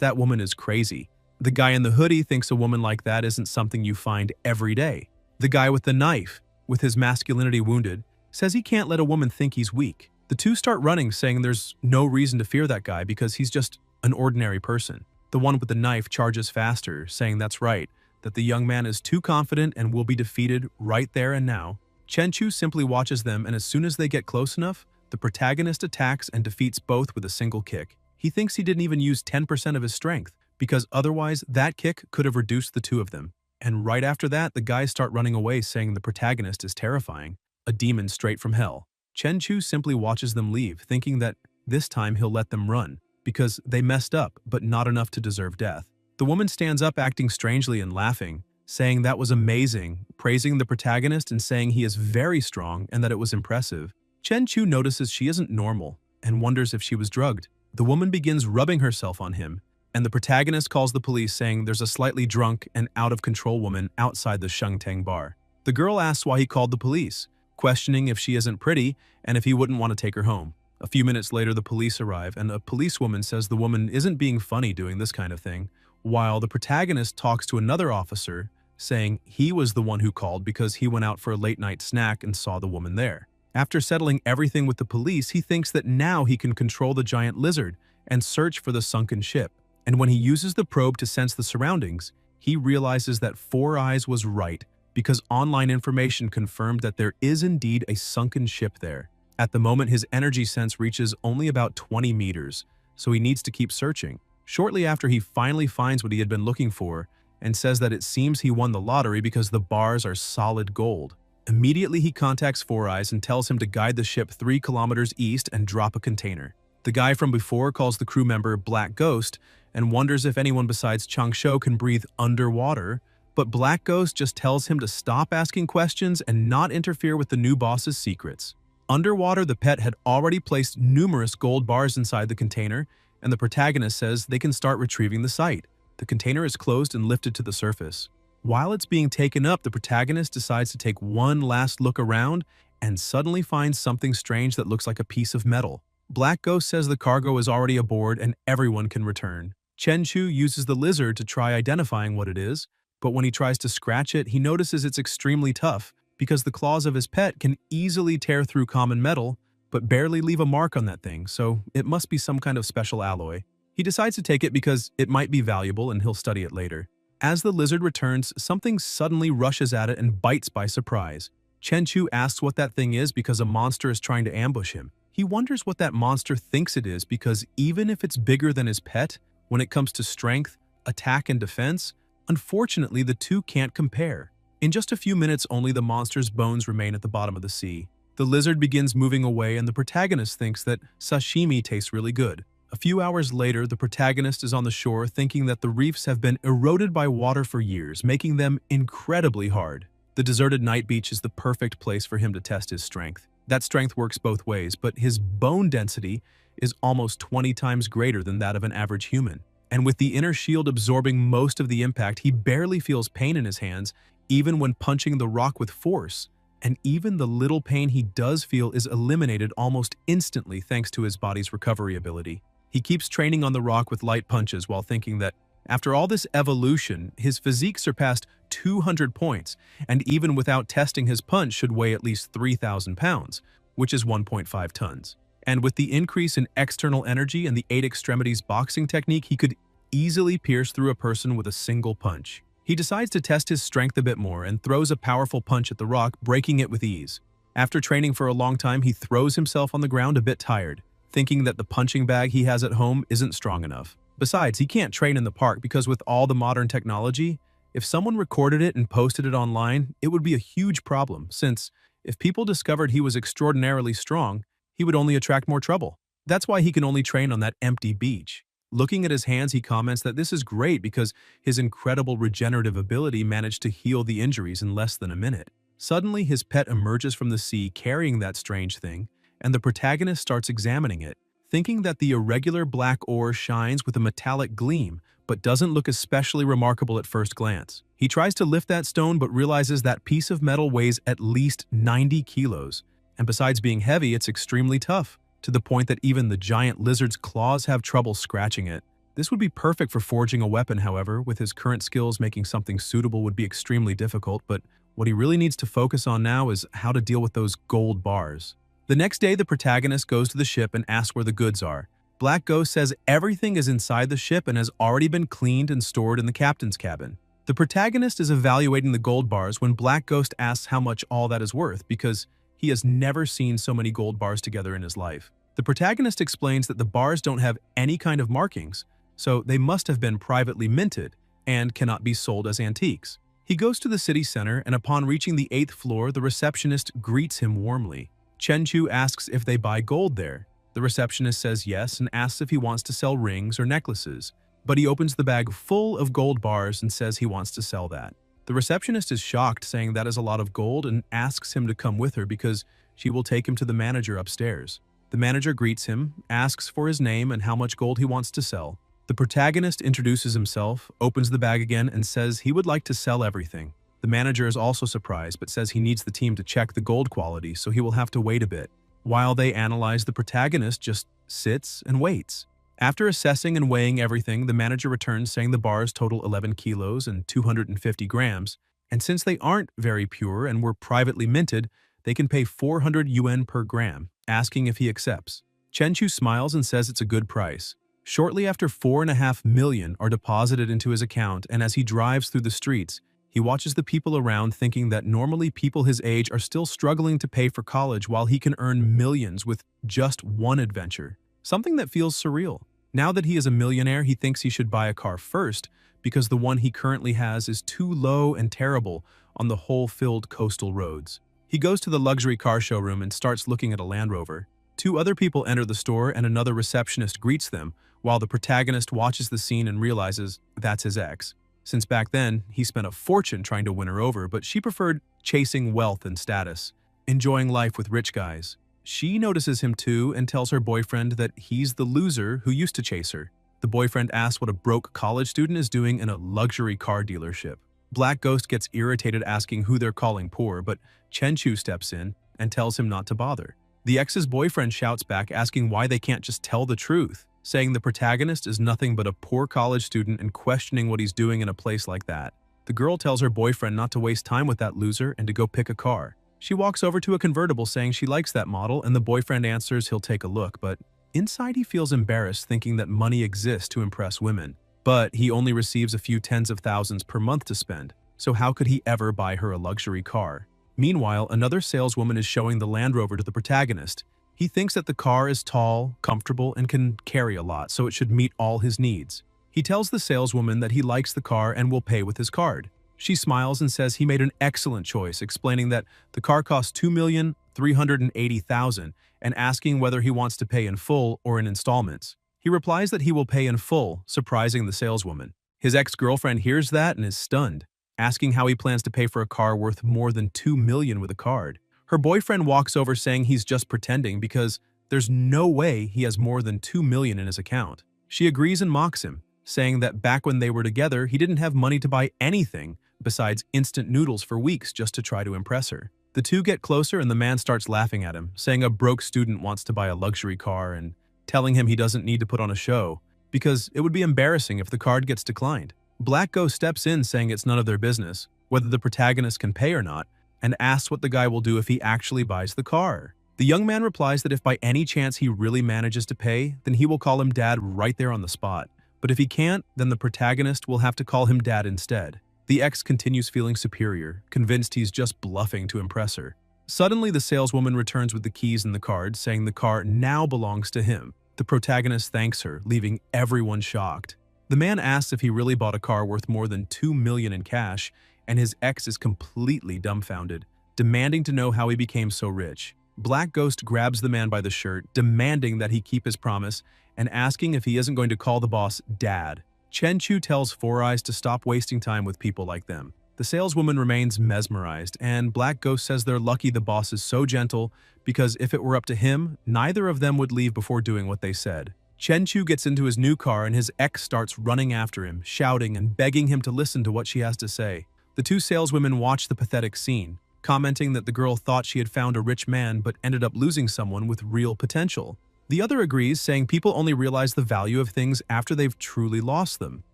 that woman is crazy. The guy in the hoodie thinks a woman like that isn't something you find every day. The guy with the knife, with his masculinity wounded, says he can't let a woman think he's weak. The two start running, saying there's no reason to fear that guy because he's just an ordinary person. The one with the knife charges faster, saying that's right, that the young man is too confident and will be defeated right there and now. Chen-Chu simply watches them, and as soon as they get close enough, the protagonist attacks and defeats both with a single kick. He thinks he didn't even use 10% of his strength, because otherwise that kick could have reduced the two of them. And right after that, the guys start running away, saying the protagonist is terrifying, a demon straight from hell. Chen-Chu simply watches them leave, thinking that this time he'll let them run, because they messed up, but not enough to deserve death. The woman stands up acting strangely and laughing, saying that was amazing, praising the protagonist and saying he is very strong and that it was impressive. Chen-Chu notices she isn't normal and wonders if she was drugged. The woman begins rubbing herself on him, and the protagonist calls the police saying there's a slightly drunk and out-of-control woman outside the Shengtang bar. The girl asks why he called the police, questioning if she isn't pretty and if he wouldn't want to take her home. A few minutes later, the police arrive, and a policewoman says the woman isn't being funny doing this kind of thing, while the protagonist talks to another officer, saying he was the one who called because he went out for a late-night snack and saw the woman there. After settling everything with the police, he thinks that now he can control the giant lizard and search for the sunken ship. And when he uses the probe to sense the surroundings, he realizes that Four Eyes was right because online information confirmed that there is indeed a sunken ship there. At the moment, his energy sense reaches only about 20 meters, so he needs to keep searching. Shortly after, he finally finds what he had been looking for and says that it seems he won the lottery because the bars are solid gold. Immediately, he contacts Four Eyes and tells him to guide the ship 3 kilometers east and drop a container. The guy from before calls the crew member Black Ghost and wonders if anyone besides Changsho can breathe underwater, but Black Ghost just tells him to stop asking questions and not interfere with the new boss's secrets. Underwater, the pet had already placed numerous gold bars inside the container, and the protagonist says they can start retrieving the site. The container is closed and lifted to the surface. While it's being taken up, the protagonist decides to take one last look around and suddenly finds something strange that looks like a piece of metal. Black Ghost says the cargo is already aboard and everyone can return. Chen-Chu uses the lizard to try identifying what it is, but when he tries to scratch it, he notices it's extremely tough because the claws of his pet can easily tear through common metal, but barely leave a mark on that thing, so it must be some kind of special alloy. He decides to take it because it might be valuable and he'll study it later. As the lizard returns, something suddenly rushes at it and bites by surprise. Chen-Chu asks what that thing is because a monster is trying to ambush him. He wonders what that monster thinks it is because even if it's bigger than his pet, when it comes to strength, attack, and defense, unfortunately the two can't compare. In just a few minutes only, the monster's bones remain at the bottom of the sea. The lizard begins moving away and the protagonist thinks that sashimi tastes really good. A few hours later, the protagonist is on the shore thinking that the reefs have been eroded by water for years, making them incredibly hard. The deserted night beach is the perfect place for him to test his strength. That strength works both ways, but his bone density is almost 20 times greater than that of an average human. And with the inner shield absorbing most of the impact, he barely feels pain in his hands, even when punching the rock with force. And even the little pain he does feel is eliminated almost instantly thanks to his body's recovery ability. He keeps training on the rock with light punches while thinking that, after all this evolution, his physique surpassed 200 points, and even without testing, his punch should weigh at least 3,000 pounds, which is 1.5 tons. And with the increase in external energy and the 8 extremities boxing technique, he could easily pierce through a person with a single punch. He decides to test his strength a bit more and throws a powerful punch at the rock, breaking it with ease. After training for a long time, he throws himself on the ground a bit tired, thinking that the punching bag he has at home isn't strong enough. Besides, he can't train in the park because with all the modern technology, if someone recorded it and posted it online, it would be a huge problem, since if people discovered he was extraordinarily strong, he would only attract more trouble. That's why he can only train on that empty beach. Looking at his hands, he comments that this is great because his incredible regenerative ability managed to heal the injuries in less than a minute. Suddenly, his pet emerges from the sea carrying that strange thing, and the protagonist starts examining it, thinking that the irregular black ore shines with a metallic gleam, but doesn't look especially remarkable at first glance. He tries to lift that stone but realizes that piece of metal weighs at least 90 kilos, and besides being heavy, it's extremely tough, to the point that even the giant lizard's claws have trouble scratching it. This would be perfect for forging a weapon, however. With his current skills, making something suitable would be extremely difficult, but what he really needs to focus on now is how to deal with those gold bars. The next day, the protagonist goes to the ship and asks where the goods are. Black Ghost says everything is inside the ship and has already been cleaned and stored in the captain's cabin. The protagonist is evaluating the gold bars when Black Ghost asks how much all that is worth because he has never seen so many gold bars together in his life. The protagonist explains that the bars don't have any kind of markings, so they must have been privately minted and cannot be sold as antiques. He goes to the city center, and upon reaching the 8th floor, the receptionist greets him warmly. Chenchu asks if they buy gold there. The receptionist says yes and asks if he wants to sell rings or necklaces, but he opens the bag full of gold bars and says he wants to sell that. The receptionist is shocked, saying that is a lot of gold, and asks him to come with her because she will take him to the manager upstairs. The manager greets him, asks for his name and how much gold he wants to sell. The protagonist introduces himself, opens the bag again, and says he would like to sell everything. The manager is also surprised, but says he needs the team to check the gold quality, so he will have to wait a bit. While they analyze, the protagonist just sits and waits. After assessing and weighing everything, the manager returns saying the bars total 11 kilos and 250 grams, and since they aren't very pure and were privately minted, they can pay 400 yuan per gram, asking if he accepts. Chenchu smiles and says it's a good price. Shortly after, 4.5 million are deposited into his account, and as he drives through the streets, he watches the people around, thinking that normally people his age are still struggling to pay for college while he can earn millions with just one adventure. Something that feels surreal. Now that he is a millionaire, he thinks he should buy a car first because the one he currently has is too low and terrible on the hole-filled coastal roads. He goes to the luxury car showroom and starts looking at a Land Rover. 2 other people enter the store and another receptionist greets them, while the protagonist watches the scene and realizes that's his ex. Since back then, he spent a fortune trying to win her over, but she preferred chasing wealth and status, enjoying life with rich guys. She notices him too and tells her boyfriend that he's the loser who used to chase her. The boyfriend asks what a broke college student is doing in a luxury car dealership. Black Ghost gets irritated asking who they're calling poor, but Chenchu steps in and tells him not to bother. The ex's boyfriend shouts back asking why they can't just tell the truth, saying the protagonist is nothing but a poor college student and questioning what he's doing in a place like that. The girl tells her boyfriend not to waste time with that loser and to go pick a car. She walks over to a convertible saying she likes that model, and the boyfriend answers he'll take a look, but inside he feels embarrassed thinking that money exists to impress women. But he only receives a few tens of thousands per month to spend, so how could he ever buy her a luxury car? Meanwhile, another saleswoman is showing the Land Rover to the protagonist. He thinks that the car is tall, comfortable, and can carry a lot, so it should meet all his needs. He tells the saleswoman that he likes the car and will pay with his card. She smiles and says he made an excellent choice, explaining that the car costs 2,380,000 and asking whether he wants to pay in full or in installments. He replies that he will pay in full, surprising the saleswoman. His ex-girlfriend hears that and is stunned, asking how he plans to pay for a car worth more than 2 million with a card. Her boyfriend walks over saying he's just pretending because there's no way he has more than 2 million in his account. She agrees and mocks him, saying that back when they were together, he didn't have money to buy anything besides instant noodles for weeks just to try to impress her. The two get closer and the man starts laughing at him, saying a broke student wants to buy a luxury car and telling him he doesn't need to put on a show because it would be embarrassing if the card gets declined. Black Ghost steps in saying it's none of their business, whether the protagonist can pay or not, and asks what the guy will do if he actually buys the car. The young man replies that if by any chance he really manages to pay, then he will call him dad right there on the spot. But if he can't, then the protagonist will have to call him dad instead. The ex continues feeling superior, convinced he's just bluffing to impress her. Suddenly, the saleswoman returns with the keys and the card, saying the car now belongs to him. The protagonist thanks her, leaving everyone shocked. The man asks if he really bought a car worth more than 2 million in cash, and his ex is completely dumbfounded, demanding to know how he became so rich. Black Ghost grabs the man by the shirt, demanding that he keep his promise, and asking if he isn't going to call the boss Dad. Chenchu tells Four Eyes to stop wasting time with people like them. The saleswoman remains mesmerized, and Black Ghost says they're lucky the boss is so gentle because if it were up to him, neither of them would leave before doing what they said. Chenchu gets into his new car and his ex starts running after him, shouting and begging him to listen to what she has to say. The two saleswomen watch the pathetic scene, commenting that the girl thought she had found a rich man but ended up losing someone with real potential. The other agrees, saying people only realize the value of things after they've truly lost them.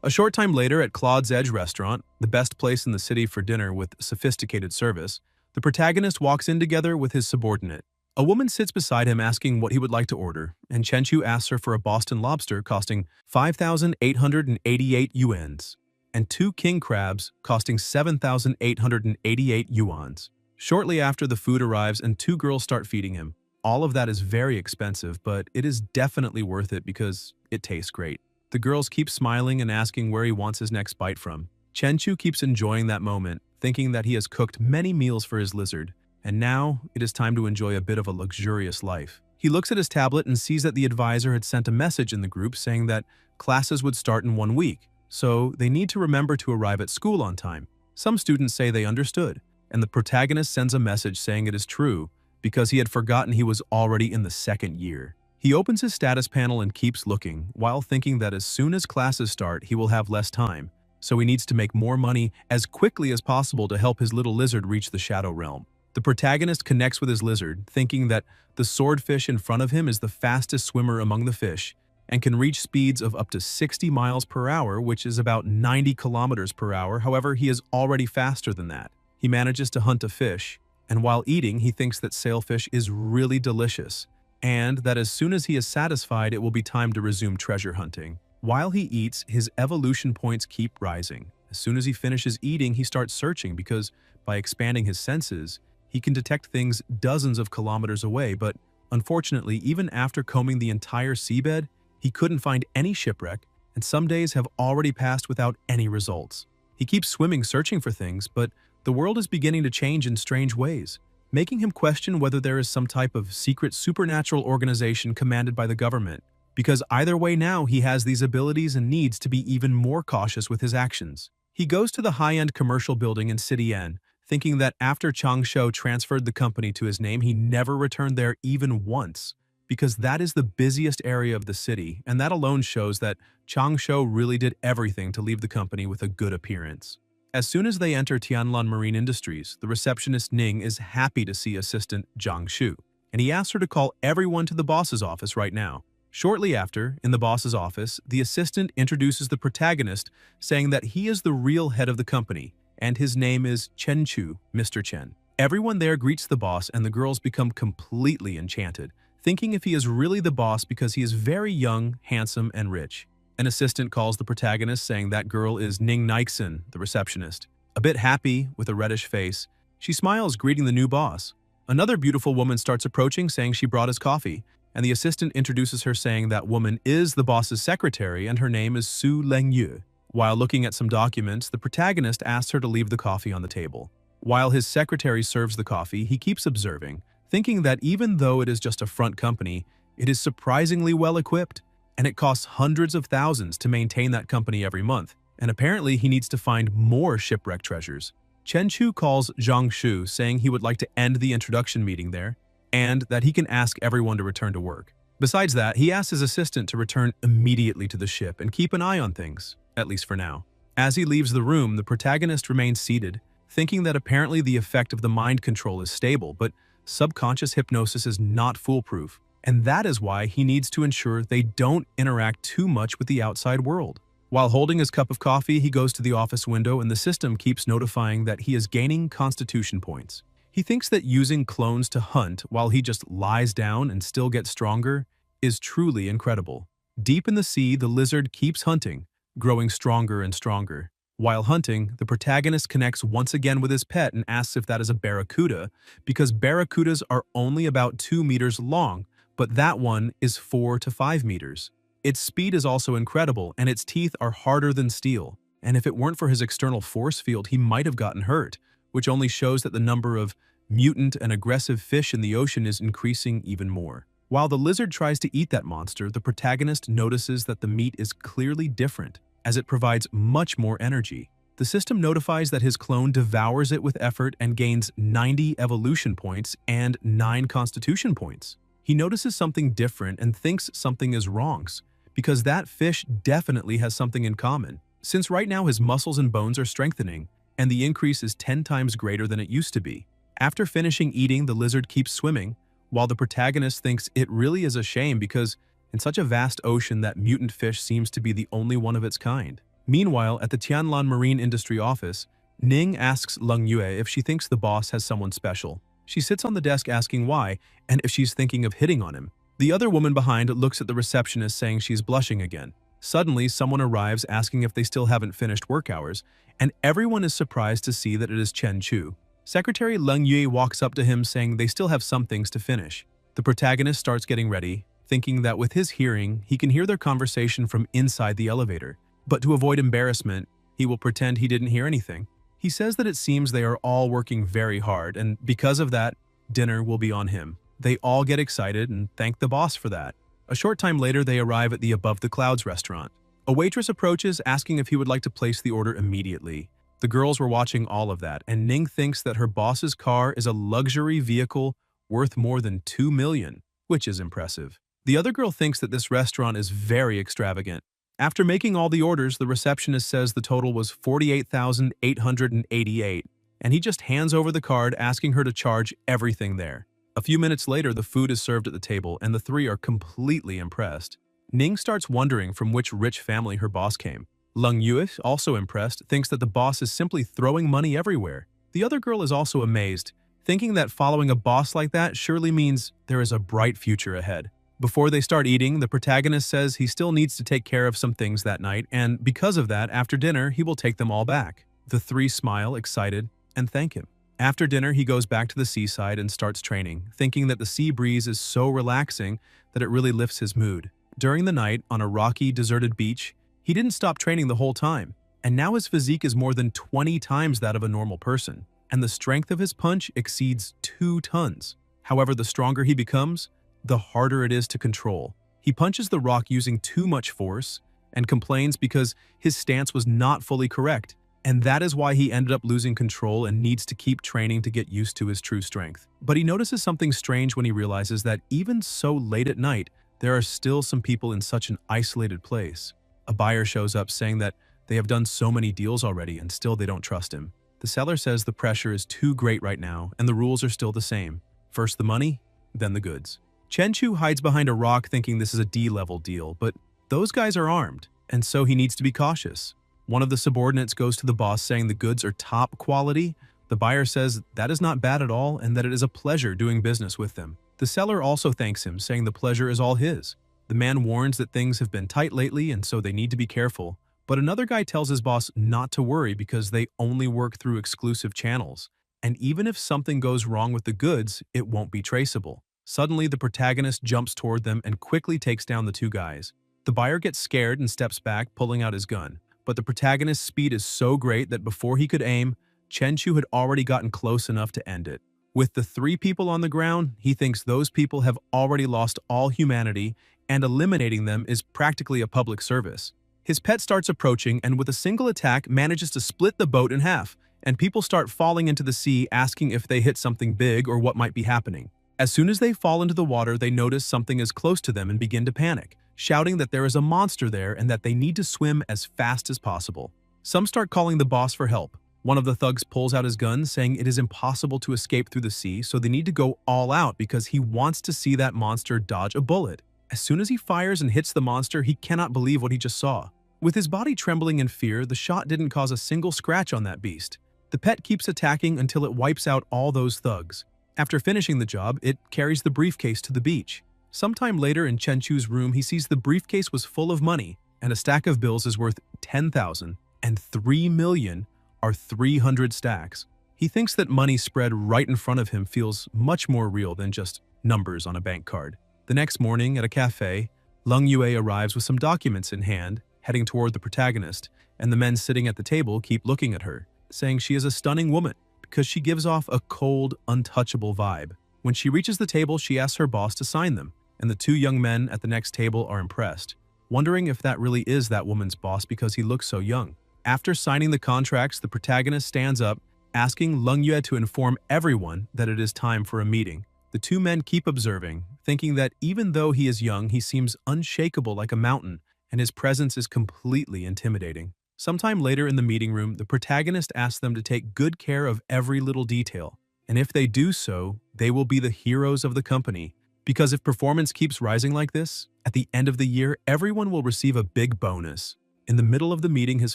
A short time later at Claude's Edge restaurant, the best place in the city for dinner with sophisticated service, the protagonist walks in together with his subordinate. A woman sits beside him asking what he would like to order, and Chenchu asks her for a Boston lobster costing 5,888 yuans and 2 king crabs costing 7,888 yuans. Shortly after, the food arrives and 2 girls start feeding him. All of that is very expensive, but it is definitely worth it because it tastes great. The girls keep smiling and asking where he wants his next bite from. Chenchu keeps enjoying that moment, thinking that he has cooked many meals for his lizard, and now it is time to enjoy a bit of a luxurious life. He looks at his tablet and sees that the advisor had sent a message in the group saying that classes would start in 1 week, so they need to remember to arrive at school on time. Some students say they understood, and the protagonist sends a message saying it is true because he had forgotten he was already in the 2nd year. He opens his status panel and keeps looking, while thinking that as soon as classes start, he will have less time, so he needs to make more money as quickly as possible to help his little lizard reach the Shadow Realm. The protagonist connects with his lizard, thinking that the swordfish in front of him is the fastest swimmer among the fish and can reach speeds of up to 60 miles per hour, which is about 90 kilometers per hour. However, he is already faster than that. He manages to hunt a fish, and while eating, he thinks that sailfish is really delicious, and that as soon as he is satisfied, it will be time to resume treasure hunting. While he eats, his evolution points keep rising. As soon as he finishes eating, he starts searching because, by expanding his senses, he can detect things dozens of kilometers away, but unfortunately, even after combing the entire seabed, he couldn't find any shipwreck, and some days have already passed without any results. He keeps swimming searching for things, but the world is beginning to change in strange ways, making him question whether there is some type of secret supernatural organization commanded by the government, because either way now he has these abilities and needs to be even more cautious with his actions. He goes to the high-end commercial building in City N, thinking that after Changsho transferred the company to his name, he never returned there even once, because that is the busiest area of the city, and that alone shows that Changsho really did everything to leave the company with a good appearance. As soon as they enter Tianlan Marine Industries, the receptionist Ning is happy to see assistant Zhang Shu, and he asks her to call everyone to the boss's office right now. Shortly after, in the boss's office, the assistant introduces the protagonist, saying that he is the real head of the company, and his name is Chen Chu, Mr. Chen. Everyone there greets the boss, and the girls become completely enchanted, thinking if he is really the boss because he is very young, handsome, and rich. An assistant calls the protagonist, saying that girl is Ning Nixon, the receptionist. A bit happy, with a reddish face, she smiles, greeting the new boss. Another beautiful woman starts approaching, saying she brought his coffee, and the assistant introduces her, saying that woman is the boss's secretary and her name is Su Lengyu. While looking at some documents, the protagonist asks her to leave the coffee on the table. While his secretary serves the coffee, he keeps observing, thinking that even though it is just a front company, it is surprisingly well equipped, and it costs hundreds of thousands to maintain that company every month, and apparently he needs to find more shipwreck treasures. Chen Chu calls Zhang Shu, saying he would like to end the introduction meeting there, and that he can ask everyone to return to work. Besides that, he asks his assistant to return immediately to the ship and keep an eye on things, at least for now. As he leaves the room, the protagonist remains seated, thinking that apparently the effect of the mind control is stable, but subconscious hypnosis is not foolproof, and that is why he needs to ensure they don't interact too much with the outside world. While holding his cup of coffee, he goes to the office window and the system keeps notifying that he is gaining constitution points. He thinks that using clones to hunt while he just lies down and still gets stronger is truly incredible. Deep in the sea, the lizard keeps hunting, growing stronger and stronger. While hunting, the protagonist connects once again with his pet and asks if that is a barracuda, because barracudas are only about 2 meters long, but that one is 4 to 5 meters. Its speed is also incredible, and its teeth are harder than steel, and if it weren't for his external force field, he might have gotten hurt, which only shows that the number of mutant and aggressive fish in the ocean is increasing even more. While the lizard tries to eat that monster, the protagonist notices that the meat is clearly different, as it provides much more energy. The system notifies that his clone devours it with effort and gains 90 evolution points and 9 constitution points. He notices something different and thinks something is wrong, because that fish definitely has something in common, since right now his muscles and bones are strengthening, and the increase is 10 times greater than it used to be. After finishing eating, the lizard keeps swimming, while the protagonist thinks it really is a shame because in such a vast ocean that mutant fish seems to be the only one of its kind. Meanwhile, at the Tianlan Marine Industry office, Ning asks Leng Yue if she thinks the boss has someone special. She sits on the desk asking why and if she's thinking of hitting on him. The other woman behind looks at the receptionist saying she's blushing again. Suddenly, someone arrives asking if they still haven't finished work hours, and everyone is surprised to see that it is Chen Chu. Secretary Leng Yue walks up to him saying they still have some things to finish. The protagonist starts getting ready, thinking that with his hearing, he can hear their conversation from inside the elevator. But to avoid embarrassment, he will pretend he didn't hear anything. He says that it seems they are all working very hard, and because of that, dinner will be on him. They all get excited and thank the boss for that. A short time later, they arrive at the Above the Clouds restaurant. A waitress approaches, asking if he would like to place the order immediately. The girls were watching all of that, and Ning thinks that her boss's car is a luxury vehicle worth more than 2 million, which is impressive. The other girl thinks that this restaurant is very extravagant. After making all the orders, the receptionist says the total was 48,888, and he just hands over the card asking her to charge everything there. A few minutes later, the food is served at the table, and the three are completely impressed. Ning starts wondering from which rich family her boss came. Leng Yue, also impressed, thinks that the boss is simply throwing money everywhere. The other girl is also amazed, thinking that following a boss like that surely means there is a bright future ahead. Before they start eating, the protagonist says he still needs to take care of some things that night, and because of that, after dinner, he will take them all back. The three smile, excited, and thank him. After dinner, he goes back to the seaside and starts training, thinking that the sea breeze is so relaxing that it really lifts his mood. During the night, on a rocky, deserted beach, he didn't stop training the whole time, and now his physique is more than 20 times that of a normal person, and the strength of his punch exceeds 2 tons. However, the stronger he becomes, the harder it is to control. He punches the rock using too much force and complains because his stance was not fully correct, and that is why he ended up losing control and needs to keep training to get used to his true strength. But he notices something strange when he realizes that even so late at night, there are still some people in such an isolated place. A buyer shows up saying that they have done so many deals already and still they don't trust him. The seller says the pressure is too great right now and the rules are still the same. First the money, then the goods. Chen Chu hides behind a rock thinking this is a D-level deal, but those guys are armed, and so he needs to be cautious. One of the subordinates goes to the boss saying the goods are top quality. The buyer says that is not bad at all and that it is a pleasure doing business with them. The seller also thanks him, saying the pleasure is all his. The man warns that things have been tight lately and so they need to be careful, but another guy tells his boss not to worry because they only work through exclusive channels, and even if something goes wrong with the goods, it won't be traceable. Suddenly, the protagonist jumps toward them and quickly takes down the two guys. The buyer gets scared and steps back, pulling out his gun. But the protagonist's speed is so great that before he could aim, Chen Chu had already gotten close enough to end it. With the 3 people on the ground, he thinks those people have already lost all humanity, and eliminating them is practically a public service. His pet starts approaching and with a single attack manages to split the boat in half, and people start falling into the sea asking if they hit something big or what might be happening. As soon as they fall into the water, they notice something is close to them and begin to panic, shouting that there is a monster there and that they need to swim as fast as possible. Some start calling the boss for help. One of the thugs pulls out his gun, saying it is impossible to escape through the sea, so they need to go all out because he wants to see that monster dodge a bullet. As soon as he fires and hits the monster, he cannot believe what he just saw. With his body trembling in fear, the shot didn't cause a single scratch on that beast. The pet keeps attacking until it wipes out all those thugs. After finishing the job, it carries the briefcase to the beach. Sometime later in Chen Chu's room, he sees the briefcase was full of money, and a stack of bills is worth 10,000, and 3 million are 300 stacks. He thinks that money spread right in front of him feels much more real than just numbers on a bank card. The next morning, at a cafe, Leng Yue arrives with some documents in hand, heading toward the protagonist, and the men sitting at the table keep looking at her, saying she is a stunning woman because she gives off a cold, untouchable vibe. When she reaches the table, she asks her boss to sign them, and the 2 young men at the next table are impressed, wondering if that really is that woman's boss because he looks so young. After signing the contracts, the protagonist stands up, asking Lung Yue to inform everyone that it is time for a meeting. The two men keep observing, thinking that even though he is young, he seems unshakable like a mountain, and his presence is completely intimidating. Sometime later in the meeting room, the protagonist asks them to take good care of every little detail, and if they do so, they will be the heroes of the company. Because if performance keeps rising like this, at the end of the year, everyone will receive a big bonus. In the middle of the meeting, his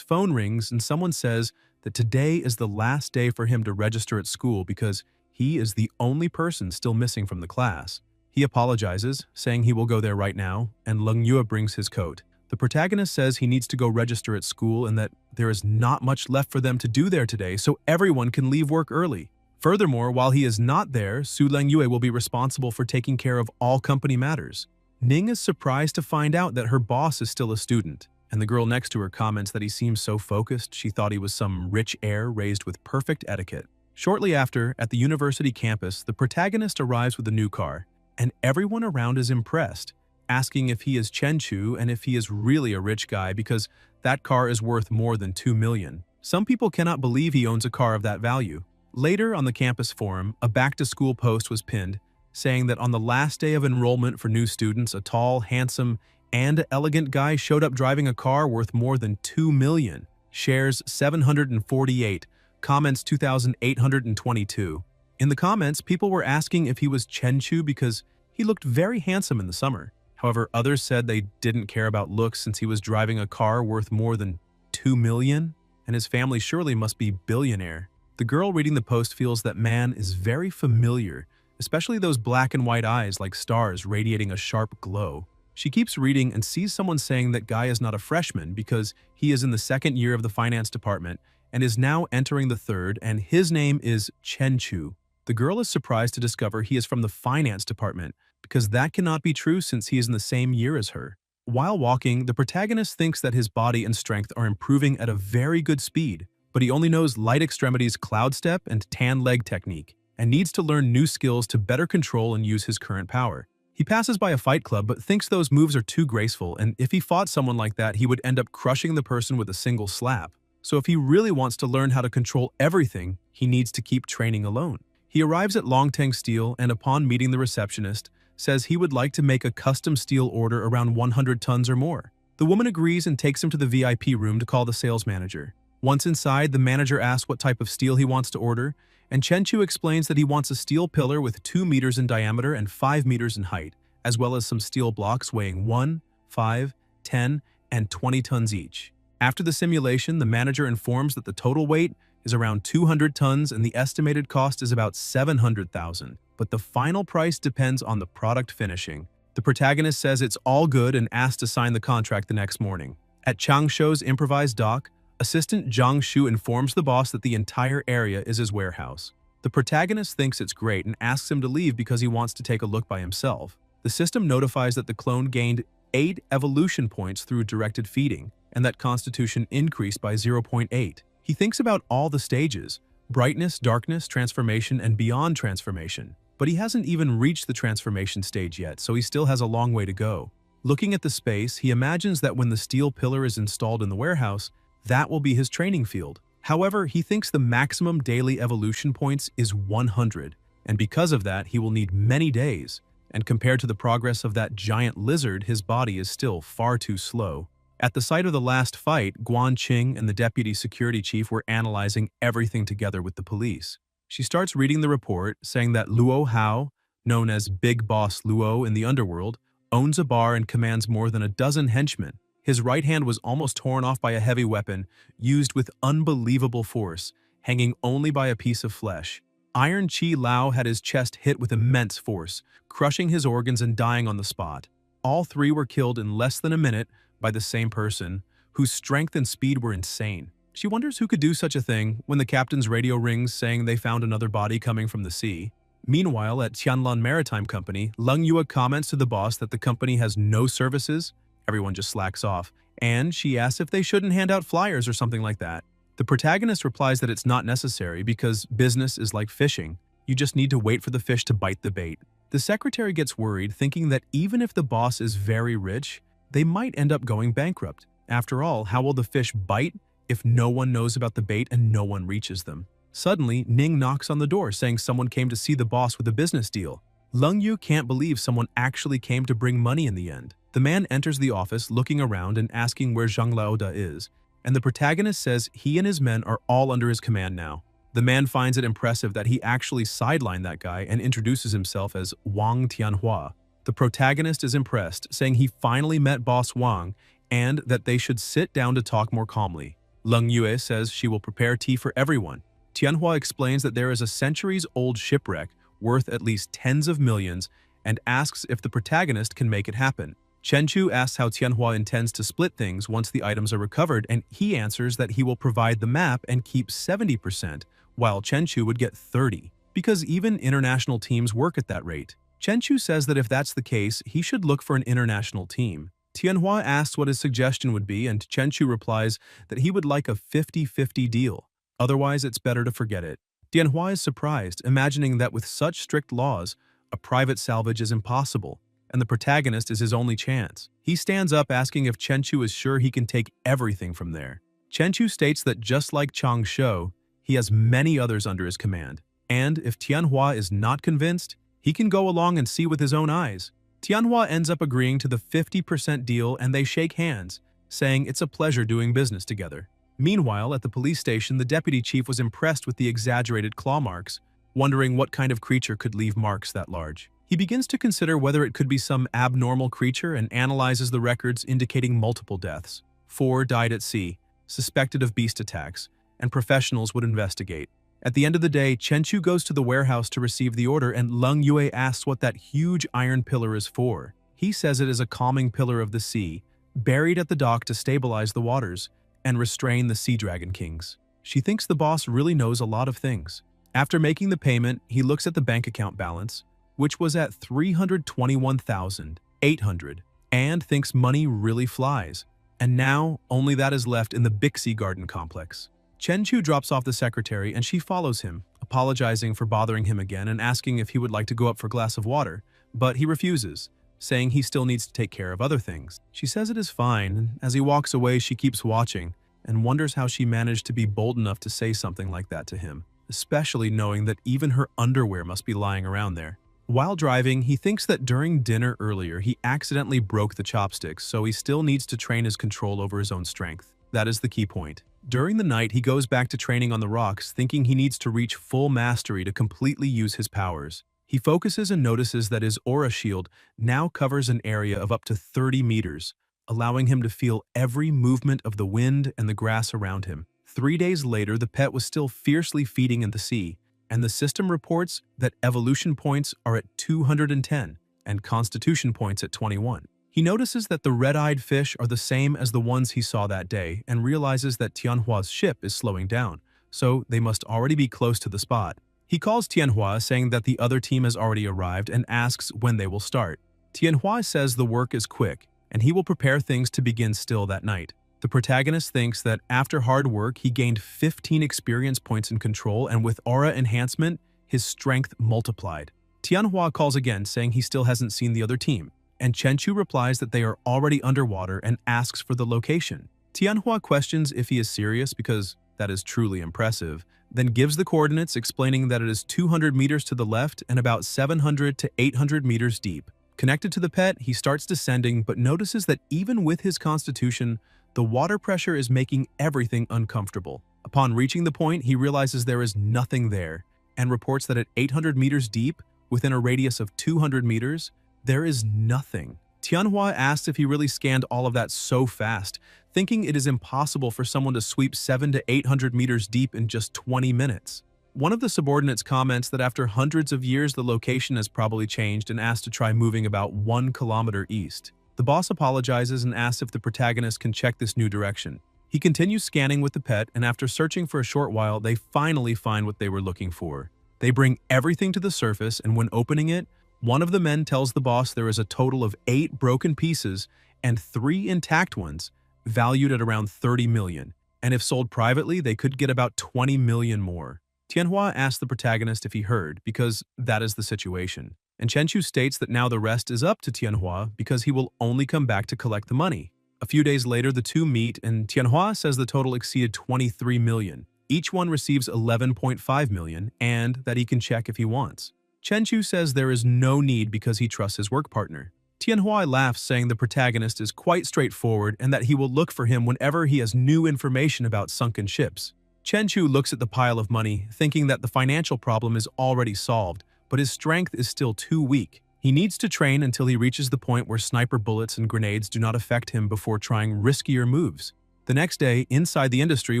phone rings and someone says that today is the last day for him to register at school because he is the only person still missing from the class. He apologizes, saying he will go there right now, and Lung Yue brings his coat. The protagonist says he needs to go register at school and that there is not much left for them to do there today, so everyone can leave work early. Furthermore, while he is not there, Su Lengyue will be responsible for taking care of all company matters. Ning is surprised to find out that her boss is still a student, and the girl next to her comments that he seems so focused she thought he was some rich heir raised with perfect etiquette. Shortly after, at the university campus, the protagonist arrives with a new car, and everyone around is impressed, asking if he is Chen Chu and if he is really a rich guy because that car is worth more than 2 million. Some people cannot believe he owns a car of that value. Later on the campus forum, a back-to-school post was pinned, saying that on the last day of enrollment for new students, a tall, handsome, and elegant guy showed up driving a car worth more than 2 million. Shares 748, comments 2,822. In the comments, people were asking if he was Chen Chu because he looked very handsome in the summer. However, others said they didn't care about looks since he was driving a car worth more than 2 million, and his family surely must be billionaire. The girl reading the post feels that man is very familiar, especially those black and white eyes like stars radiating a sharp glow. She keeps reading and sees someone saying that guy is not a freshman because he is in the second year of the finance department and is now entering the third, and his name is Chen Chu. The girl is surprised to discover he is from the finance department because that cannot be true since he is in the same year as her. While walking, the protagonist thinks that his body and strength are improving at a very good speed, but he only knows light extremities cloud step and tan leg technique, and needs to learn new skills to better control and use his current power. He passes by a fight club but thinks those moves are too graceful, and if he fought someone like that, he would end up crushing the person with a single slap. So if he really wants to learn how to control everything, he needs to keep training alone. He arrives at Longteng Steel and upon meeting the receptionist, says he would like to make a custom steel order around 100 tons or more. The woman agrees and takes him to the VIP room to call the sales manager. Once inside, the manager asks what type of steel he wants to order, and Chen Chu explains that he wants a steel pillar with 2 meters in diameter and 5 meters in height, as well as some steel blocks weighing 1, 5, 10, and 20 tons each. After the simulation, the manager informs that the total weight is around 200 tons and the estimated cost is about 700,000, but the final price depends on the product finishing. The protagonist says it's all good and asks to sign the contract the next morning. At Changshou's improvised dock, Assistant Zhang Shu informs the boss that the entire area is his warehouse. The protagonist thinks it's great and asks him to leave because he wants to take a look by himself. The system notifies that the clone gained 8 evolution points through directed feeding, and that constitution increased by 0.8. He thinks about all the stages: brightness, darkness, transformation, and beyond transformation. But he hasn't even reached the transformation stage yet, so he still has a long way to go. Looking at the space, he imagines that when the steel pillar is installed in the warehouse, that will be his training field. However, he thinks the maximum daily evolution points is 100, and because of that, he will need many days. And compared to the progress of that giant lizard, his body is still far too slow. At the site of the last fight, Guan Qing and the deputy security chief were analyzing everything together with the police. She starts reading the report, saying that Luo Hao, known as Big Boss Luo in the underworld, owns a bar and commands more than a dozen henchmen. His right hand was almost torn off by a heavy weapon, used with unbelievable force, hanging only by a piece of flesh. Iron Chi Lao had his chest hit with immense force, crushing his organs and dying on the spot. All three were killed in less than a minute by the same person, whose strength and speed were insane. She wonders who could do such a thing when the captain's radio rings saying they found another body coming from the sea. Meanwhile, at Tianlan Maritime Company, Lung Yue comments to the boss that the company has no services. Everyone just slacks off, and she asks if they shouldn't hand out flyers or something like that. The protagonist replies that it's not necessary because business is like fishing. You just need to wait for the fish to bite the bait. The secretary gets worried, thinking that even if the boss is very rich, they might end up going bankrupt. After all, how will the fish bite if no one knows about the bait and no one reaches them. Suddenly, Ning knocks on the door saying someone came to see the boss with a business deal. Lung Yu can't believe someone actually came to bring money in the end. The man enters the office looking around and asking where Zhang Laoda is, and the protagonist says he and his men are all under his command now. The man finds it impressive that he actually sidelined that guy and introduces himself as Wang Tianhua. The protagonist is impressed, saying he finally met Boss Wang and that they should sit down to talk more calmly. Lung Yue says she will prepare tea for everyone. Tianhua explains that there is a centuries-old shipwreck worth at least tens of millions and asks if the protagonist can make it happen. Chen Chu asks how Tianhua intends to split things once the items are recovered, and he answers that he will provide the map and keep 70%, while Chen Chu would get 30%, because even international teams work at that rate. Chen Chu says that if that's the case, he should look for an international team. Tianhua asks what his suggestion would be, and Chen Chu replies that he would like a 50-50 deal. Otherwise, it's better to forget it. Tianhua is surprised, imagining that with such strict laws, a private salvage is impossible, and the protagonist is his only chance. He stands up asking if Chen Chu is sure he can take everything from there. Chen Chu states that just like Chang Shou, he has many others under his command, and if Tianhua is not convinced, he can go along and see with his own eyes. Tianhua ends up agreeing to the 50% deal and they shake hands, saying it's a pleasure doing business together. Meanwhile, at the police station, the deputy chief was impressed with the exaggerated claw marks, wondering what kind of creature could leave marks that large. He begins to consider whether it could be some abnormal creature and analyzes the records indicating multiple deaths. 4 died at sea, suspected of beast attacks, and professionals would investigate. At the end of the day, Chen Chu goes to the warehouse to receive the order, and Lung Yue asks what that huge iron pillar is for. He says it is a calming pillar of the sea, buried at the dock to stabilize the waters and restrain the sea dragon kings. She thinks the boss really knows a lot of things. After making the payment, he looks at the bank account balance, which was at 321,800, and thinks money really flies. And now, only that is left in the Bixi Garden complex. Chen Chu drops off the secretary and she follows him, apologizing for bothering him again and asking if he would like to go up for a glass of water, but he refuses, saying he still needs to take care of other things. She says it is fine, and as he walks away she keeps watching and wonders how she managed to be bold enough to say something like that to him, especially knowing that even her underwear must be lying around there. While driving, he thinks that during dinner earlier he accidentally broke the chopsticks, so he still needs to train his control over his own strength. That is the key point. During the night, he goes back to training on the rocks, thinking he needs to reach full mastery to completely use his powers. He focuses and notices that his aura shield now covers an area of up to 30 meters, allowing him to feel every movement of the wind and the grass around him. 3 days later, the pet was still fiercely feeding in the sea, and the system reports that evolution points are at 210 and constitution points at 21. He notices that the red-eyed fish are the same as the ones he saw that day and realizes that Tianhua's ship is slowing down, so they must already be close to the spot. He calls Tianhua, saying that the other team has already arrived and asks when they will start. Tianhua says the work is quick and he will prepare things to begin still that night. The protagonist thinks that after hard work, he gained 15 experience points in control, and with aura enhancement, his strength multiplied. Tianhua calls again, saying he still hasn't seen the other team, and Chen Chu replies that they are already underwater and asks for the location. Tianhua questions if he is serious because that is truly impressive, then gives the coordinates, explaining that it is 200 meters to the left and about 700 to 800 meters deep. Connected to the pet, he starts descending but notices that even with his constitution, the water pressure is making everything uncomfortable. Upon reaching the point, he realizes there is nothing there and reports that at 800 meters deep, within a radius of 200 meters, there is nothing. Tianhua asks if he really scanned all of that so fast, thinking it is impossible for someone to sweep 700 to 800 meters deep in just 20 minutes. One of the subordinates comments that after hundreds of years the location has probably changed and asks to try moving about 1 kilometer east. The boss apologizes and asks if the protagonist can check this new direction. He continues scanning with the pet, and after searching for a short while, they finally find what they were looking for. They bring everything to the surface, and when opening it, one of the men tells the boss there is a total of 8 broken pieces and 3 intact ones, valued at around 30 million, and if sold privately, they could get about 20 million more. Tianhua asks the protagonist if he heard, because that is the situation, and Chen Chu states that now the rest is up to Tianhua because he will only come back to collect the money. A few days later, the two meet, and Tianhua says the total exceeded 23 million. Each one receives 11.5 million, and that he can check if he wants. Chenchu says there is no need because he trusts his work partner. Tianhua laughs, saying the protagonist is quite straightforward and that he will look for him whenever he has new information about sunken ships. Chenchu looks at the pile of money, thinking that the financial problem is already solved, but his strength is still too weak. He needs to train until he reaches the point where sniper bullets and grenades do not affect him before trying riskier moves. The next day, inside the industry,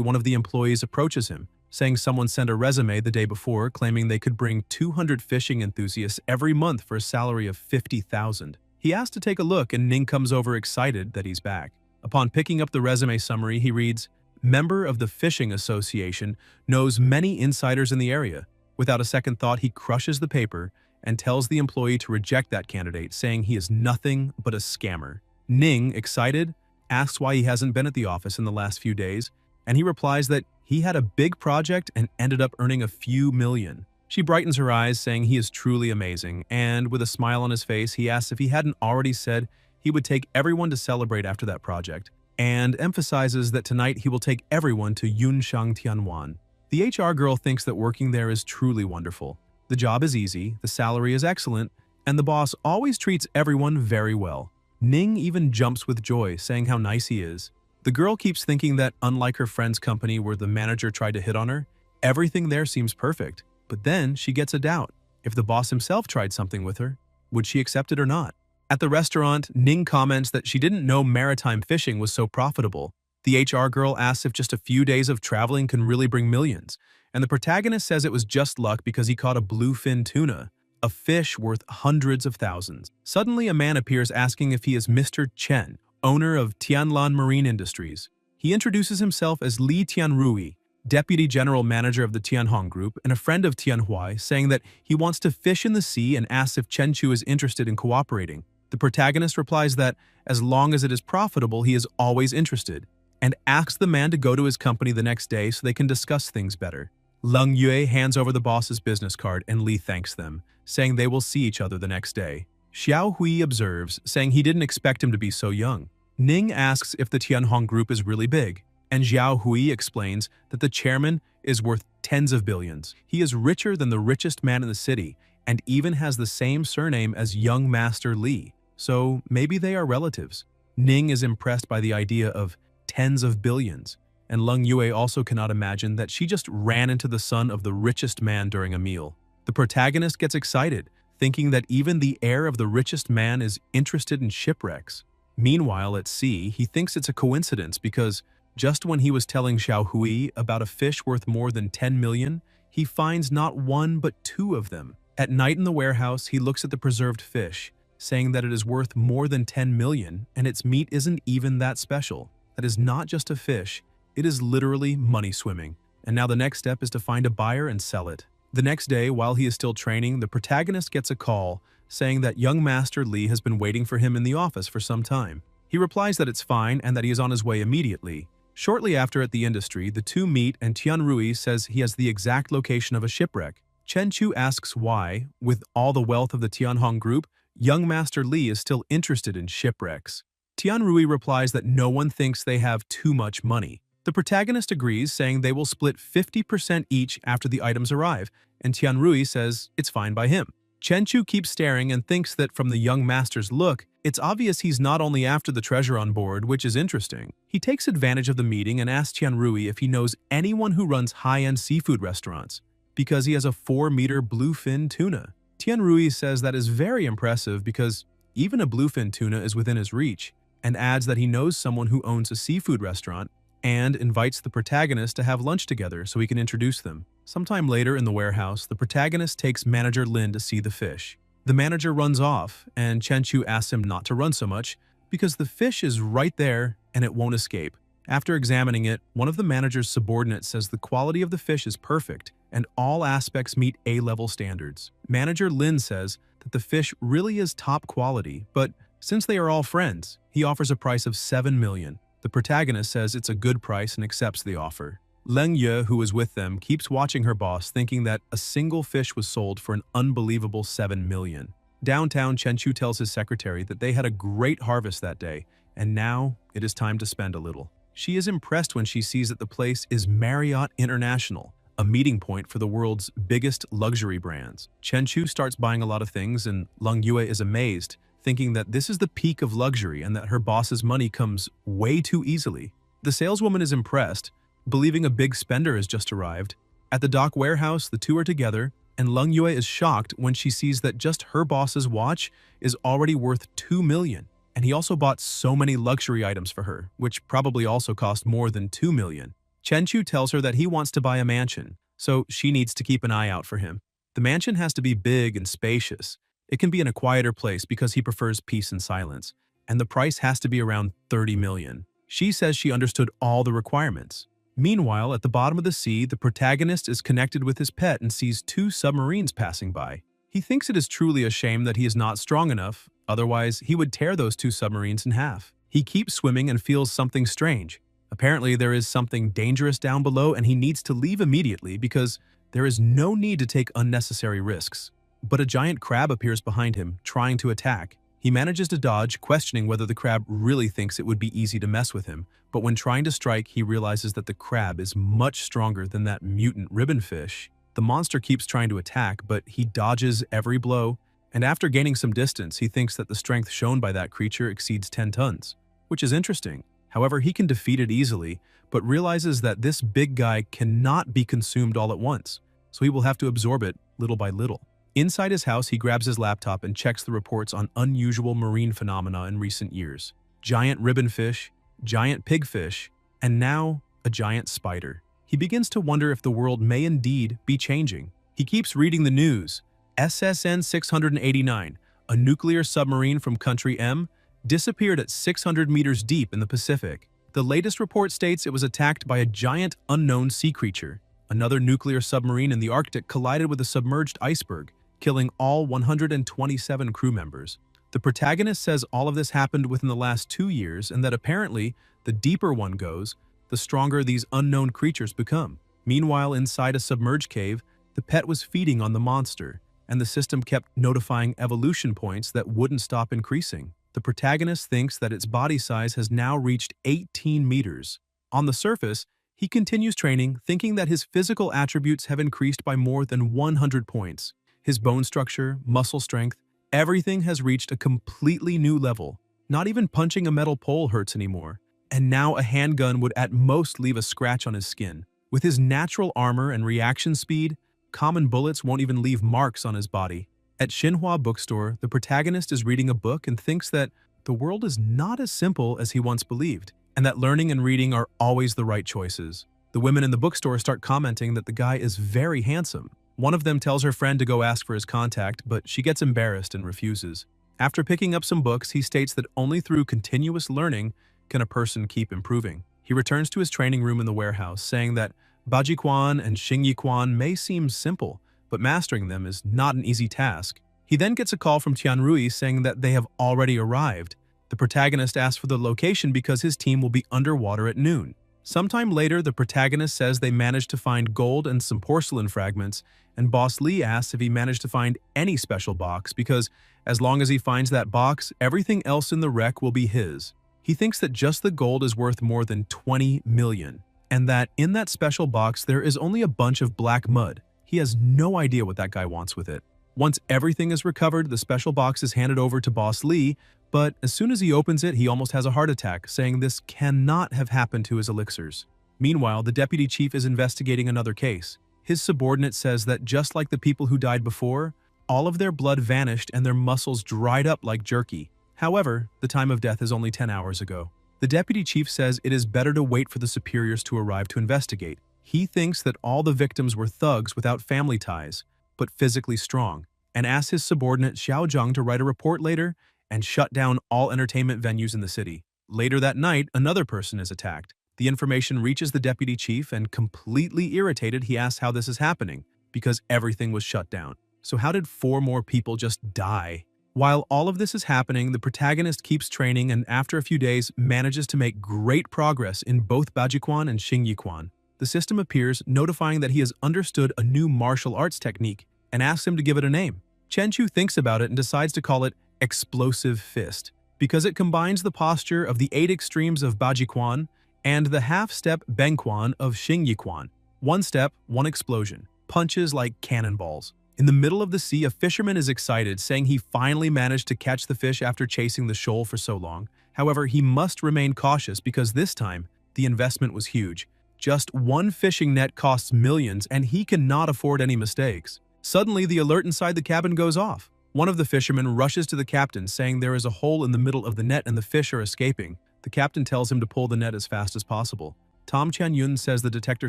one of the employees approaches him, saying someone sent a resume the day before claiming they could bring 200 fishing enthusiasts every month for a salary of 50,000. He asks to take a look, and Ning comes over excited that he's back. Upon picking up the resume summary, he reads, "Member of the Fishing Association, knows many insiders in the area." Without a second thought, he crushes the paper and tells the employee to reject that candidate, saying he is nothing but a scammer. Ning, excited, asks why he hasn't been at the office in the last few days, and he replies that he had a big project and ended up earning a few million. She brightens her eyes, saying he is truly amazing, and with a smile on his face, he asks if he hadn't already said he would take everyone to celebrate after that project, and emphasizes that tonight he will take everyone to Yunshang Tianwan. The HR girl thinks that working there is truly wonderful. The job is easy, the salary is excellent, and the boss always treats everyone very well. Ning even jumps with joy, saying how nice he is. The girl keeps thinking that, unlike her friend's company where the manager tried to hit on her, everything there seems perfect. But then she gets a doubt. If the boss himself tried something with her, would she accept it or not? At the restaurant, Ning comments that she didn't know maritime fishing was so profitable. The HR girl asks if just a few days of traveling can really bring millions, and the protagonist says it was just luck because he caught a bluefin tuna, a fish worth hundreds of thousands. Suddenly, a man appears asking if he is Mr. Chen, owner of Tianlan Marine Industries. He introduces himself as Li Tianrui, deputy general manager of the Tianhong Group and a friend of Tianhui, saying that he wants to fish in the sea and asks if Chenchu is interested in cooperating. The protagonist replies that as long as it is profitable, he is always interested, and asks the man to go to his company the next day so they can discuss things better. Leng Yue hands over the boss's business card and Li thanks them, saying they will see each other the next day. Xiao Hui observes, saying he didn't expect him to be so young. Ning asks if the Tianhong Group is really big, and Xiao Hui explains that the chairman is worth tens of billions. He is richer than the richest man in the city and even has the same surname as young Master Li, so maybe they are relatives. Ning is impressed by the idea of tens of billions, and Leng Yue also cannot imagine that she just ran into the son of the richest man during a meal. The protagonist gets excited, thinking that even the heir of the richest man is interested in shipwrecks. Meanwhile, at sea, he thinks it's a coincidence because just when he was telling Xiao Hui about a fish worth more than 10 million, he finds not one but two of them. At night in the warehouse, he looks at the preserved fish, saying that it is worth more than 10 million and its meat isn't even that special. That is not just a fish, it is literally money swimming. And now the next step is to find a buyer and sell it. The next day, while he is still training, the protagonist gets a call saying that young Master Li has been waiting for him in the office for some time. He replies that it's fine and that he is on his way immediately. Shortly after at the industry, the two meet and Tianrui says he has the exact location of a shipwreck. Chenchu asks why, with all the wealth of the Tianhong Group, young Master Li is still interested in shipwrecks. Tianrui replies that no one thinks they have too much money. The protagonist agrees, saying they will split 50% each after the items arrive, and Tianrui says it's fine by him. Chenchu keeps staring and thinks that from the young master's look, it's obvious he's not only after the treasure on board, which is interesting. He takes advantage of the meeting and asks Tianrui if he knows anyone who runs high-end seafood restaurants, because he has a 4-meter bluefin tuna. Tianrui says that is very impressive because even a bluefin tuna is within his reach, and adds that he knows someone who owns a seafood restaurant and invites the protagonist to have lunch together so he can introduce them. Sometime later in the warehouse, the protagonist takes manager Lin to see the fish. The manager runs off, and Chenchu asks him not to run so much because the fish is right there and it won't escape. After examining it, one of the manager's subordinates says the quality of the fish is perfect and all aspects meet A-level standards. Manager Lin says that the fish really is top quality, but since they are all friends, he offers a price of 7 million. The protagonist says it's a good price and accepts the offer. Leng Ye, who is with them, keeps watching her boss, thinking that a single fish was sold for an unbelievable 7 million. Downtown, Chenchu tells his secretary that they had a great harvest that day, and now it is time to spend a little. She is impressed when she sees that the place is Marriott International, a meeting point for the world's biggest luxury brands. Chen Chu starts buying a lot of things, and Lung Yue is amazed, thinking that this is the peak of luxury and that her boss's money comes way too easily. The saleswoman is impressed, believing a big spender has just arrived. At the dock warehouse, the two are together, and Lung Yue is shocked when she sees that just her boss's watch is already worth 2 million. And he also bought so many luxury items for her, which probably also cost more than 2 million. Chen Chu tells her that he wants to buy a mansion, so she needs to keep an eye out for him. The mansion has to be big and spacious. It can be in a quieter place because he prefers peace and silence, and the price has to be around 30 million. She says she understood all the requirements. Meanwhile, at the bottom of the sea, the protagonist is connected with his pet and sees 2 submarines passing by. He thinks it is truly a shame that he is not strong enough, otherwise he would tear those 2 submarines in half. He keeps swimming and feels something strange. Apparently there is something dangerous down below and he needs to leave immediately because there is no need to take unnecessary risks. But a giant crab appears behind him, trying to attack. He manages to dodge, questioning whether the crab really thinks it would be easy to mess with him. But when trying to strike, he realizes that the crab is much stronger than that mutant ribbonfish. The monster keeps trying to attack, but he dodges every blow, and after gaining some distance, he thinks that the strength shown by that creature exceeds 10 tons, which is interesting. However, he can defeat it easily, but realizes that this big guy cannot be consumed all at once, so he will have to absorb it little by little. Inside his house, he grabs his laptop and checks the reports on unusual marine phenomena in recent years. Giant ribbonfish, giant pigfish, and now a giant spider. He begins to wonder if the world may indeed be changing. He keeps reading the news. SSN 689, a nuclear submarine from country M, disappeared at 600 meters deep in the Pacific. The latest report states it was attacked by a giant unknown sea creature. Another nuclear submarine in the Arctic collided with a submerged iceberg, killing all 127 crew members. The protagonist says all of this happened within the last 2 years and that apparently, the deeper one goes, the stronger these unknown creatures become. Meanwhile, inside a submerged cave, the pet was feeding on the monster, and the system kept notifying evolution points that wouldn't stop increasing. The protagonist thinks that its body size has now reached 18 meters. On the surface, he continues training, thinking that his physical attributes have increased by more than 100 points. His bone structure, muscle strength, everything has reached a completely new level. Not even punching a metal pole hurts anymore. And now a handgun would at most leave a scratch on his skin. With his natural armor and reaction speed, common bullets won't even leave marks on his body. At Xinhua bookstore, the protagonist is reading a book and thinks that the world is not as simple as he once believed, and that learning and reading are always the right choices. The women in the bookstore start commenting that the guy is very handsome. One of them tells her friend to go ask for his contact, but she gets embarrassed and refuses. After picking up some books, he states that only through continuous learning can a person keep improving. He returns to his training room in the warehouse, saying that Bajiquan and Xingyiquan may seem simple, but mastering them is not an easy task. He then gets a call from Tianrui saying that they have already arrived. The protagonist asks for the location because his team will be underwater at noon. Sometime later, the protagonist says they managed to find gold and some porcelain fragments, and Boss Lee asks if he managed to find any special box because as long as he finds that box, everything else in the wreck will be his. He thinks that just the gold is worth more than 20 million, and that in that special box there is only a bunch of black mud. He has no idea what that guy wants with it. Once everything is recovered, the special box is handed over to Boss Lee, but as soon as he opens it, he almost has a heart attack, saying this cannot have happened to his elixirs. Meanwhile, the deputy chief is investigating another case. His subordinate says that just like the people who died before, all of their blood vanished and their muscles dried up like jerky. However, the time of death is only 10 hours ago. The deputy chief says it is better to wait for the superiors to arrive to investigate. He thinks that all the victims were thugs without family ties, but physically strong, and asks his subordinate Xiao Zhang to write a report later and shut down all entertainment venues in the city. Later that night, another person is attacked. The information reaches the deputy chief, and completely irritated, he asks how this is happening, because everything was shut down. So how did 4 more people just die? While all of this is happening, the protagonist keeps training and after a few days manages to make great progress in both Bajiquan and Xingyiquan. The system appears, notifying that he has understood a new martial arts technique and asks him to give it a name. Chen Chu thinks about it and decides to call it Explosive Fist. because it combines the posture of the 8 extremes of Bajikwan and the half-step Bengkwan of Xingyikwan. One step, one explosion. Punches like cannonballs. In the middle of the sea, a fisherman is excited, saying he finally managed to catch the fish after chasing the shoal for so long. However, he must remain cautious because this time, the investment was huge. Just one fishing net costs millions, and he cannot afford any mistakes. Suddenly, the alert inside the cabin goes off. One of the fishermen rushes to the captain, saying there is a hole in the middle of the net and the fish are escaping. The captain tells him to pull the net as fast as possible. Tom Chan-yun says the detector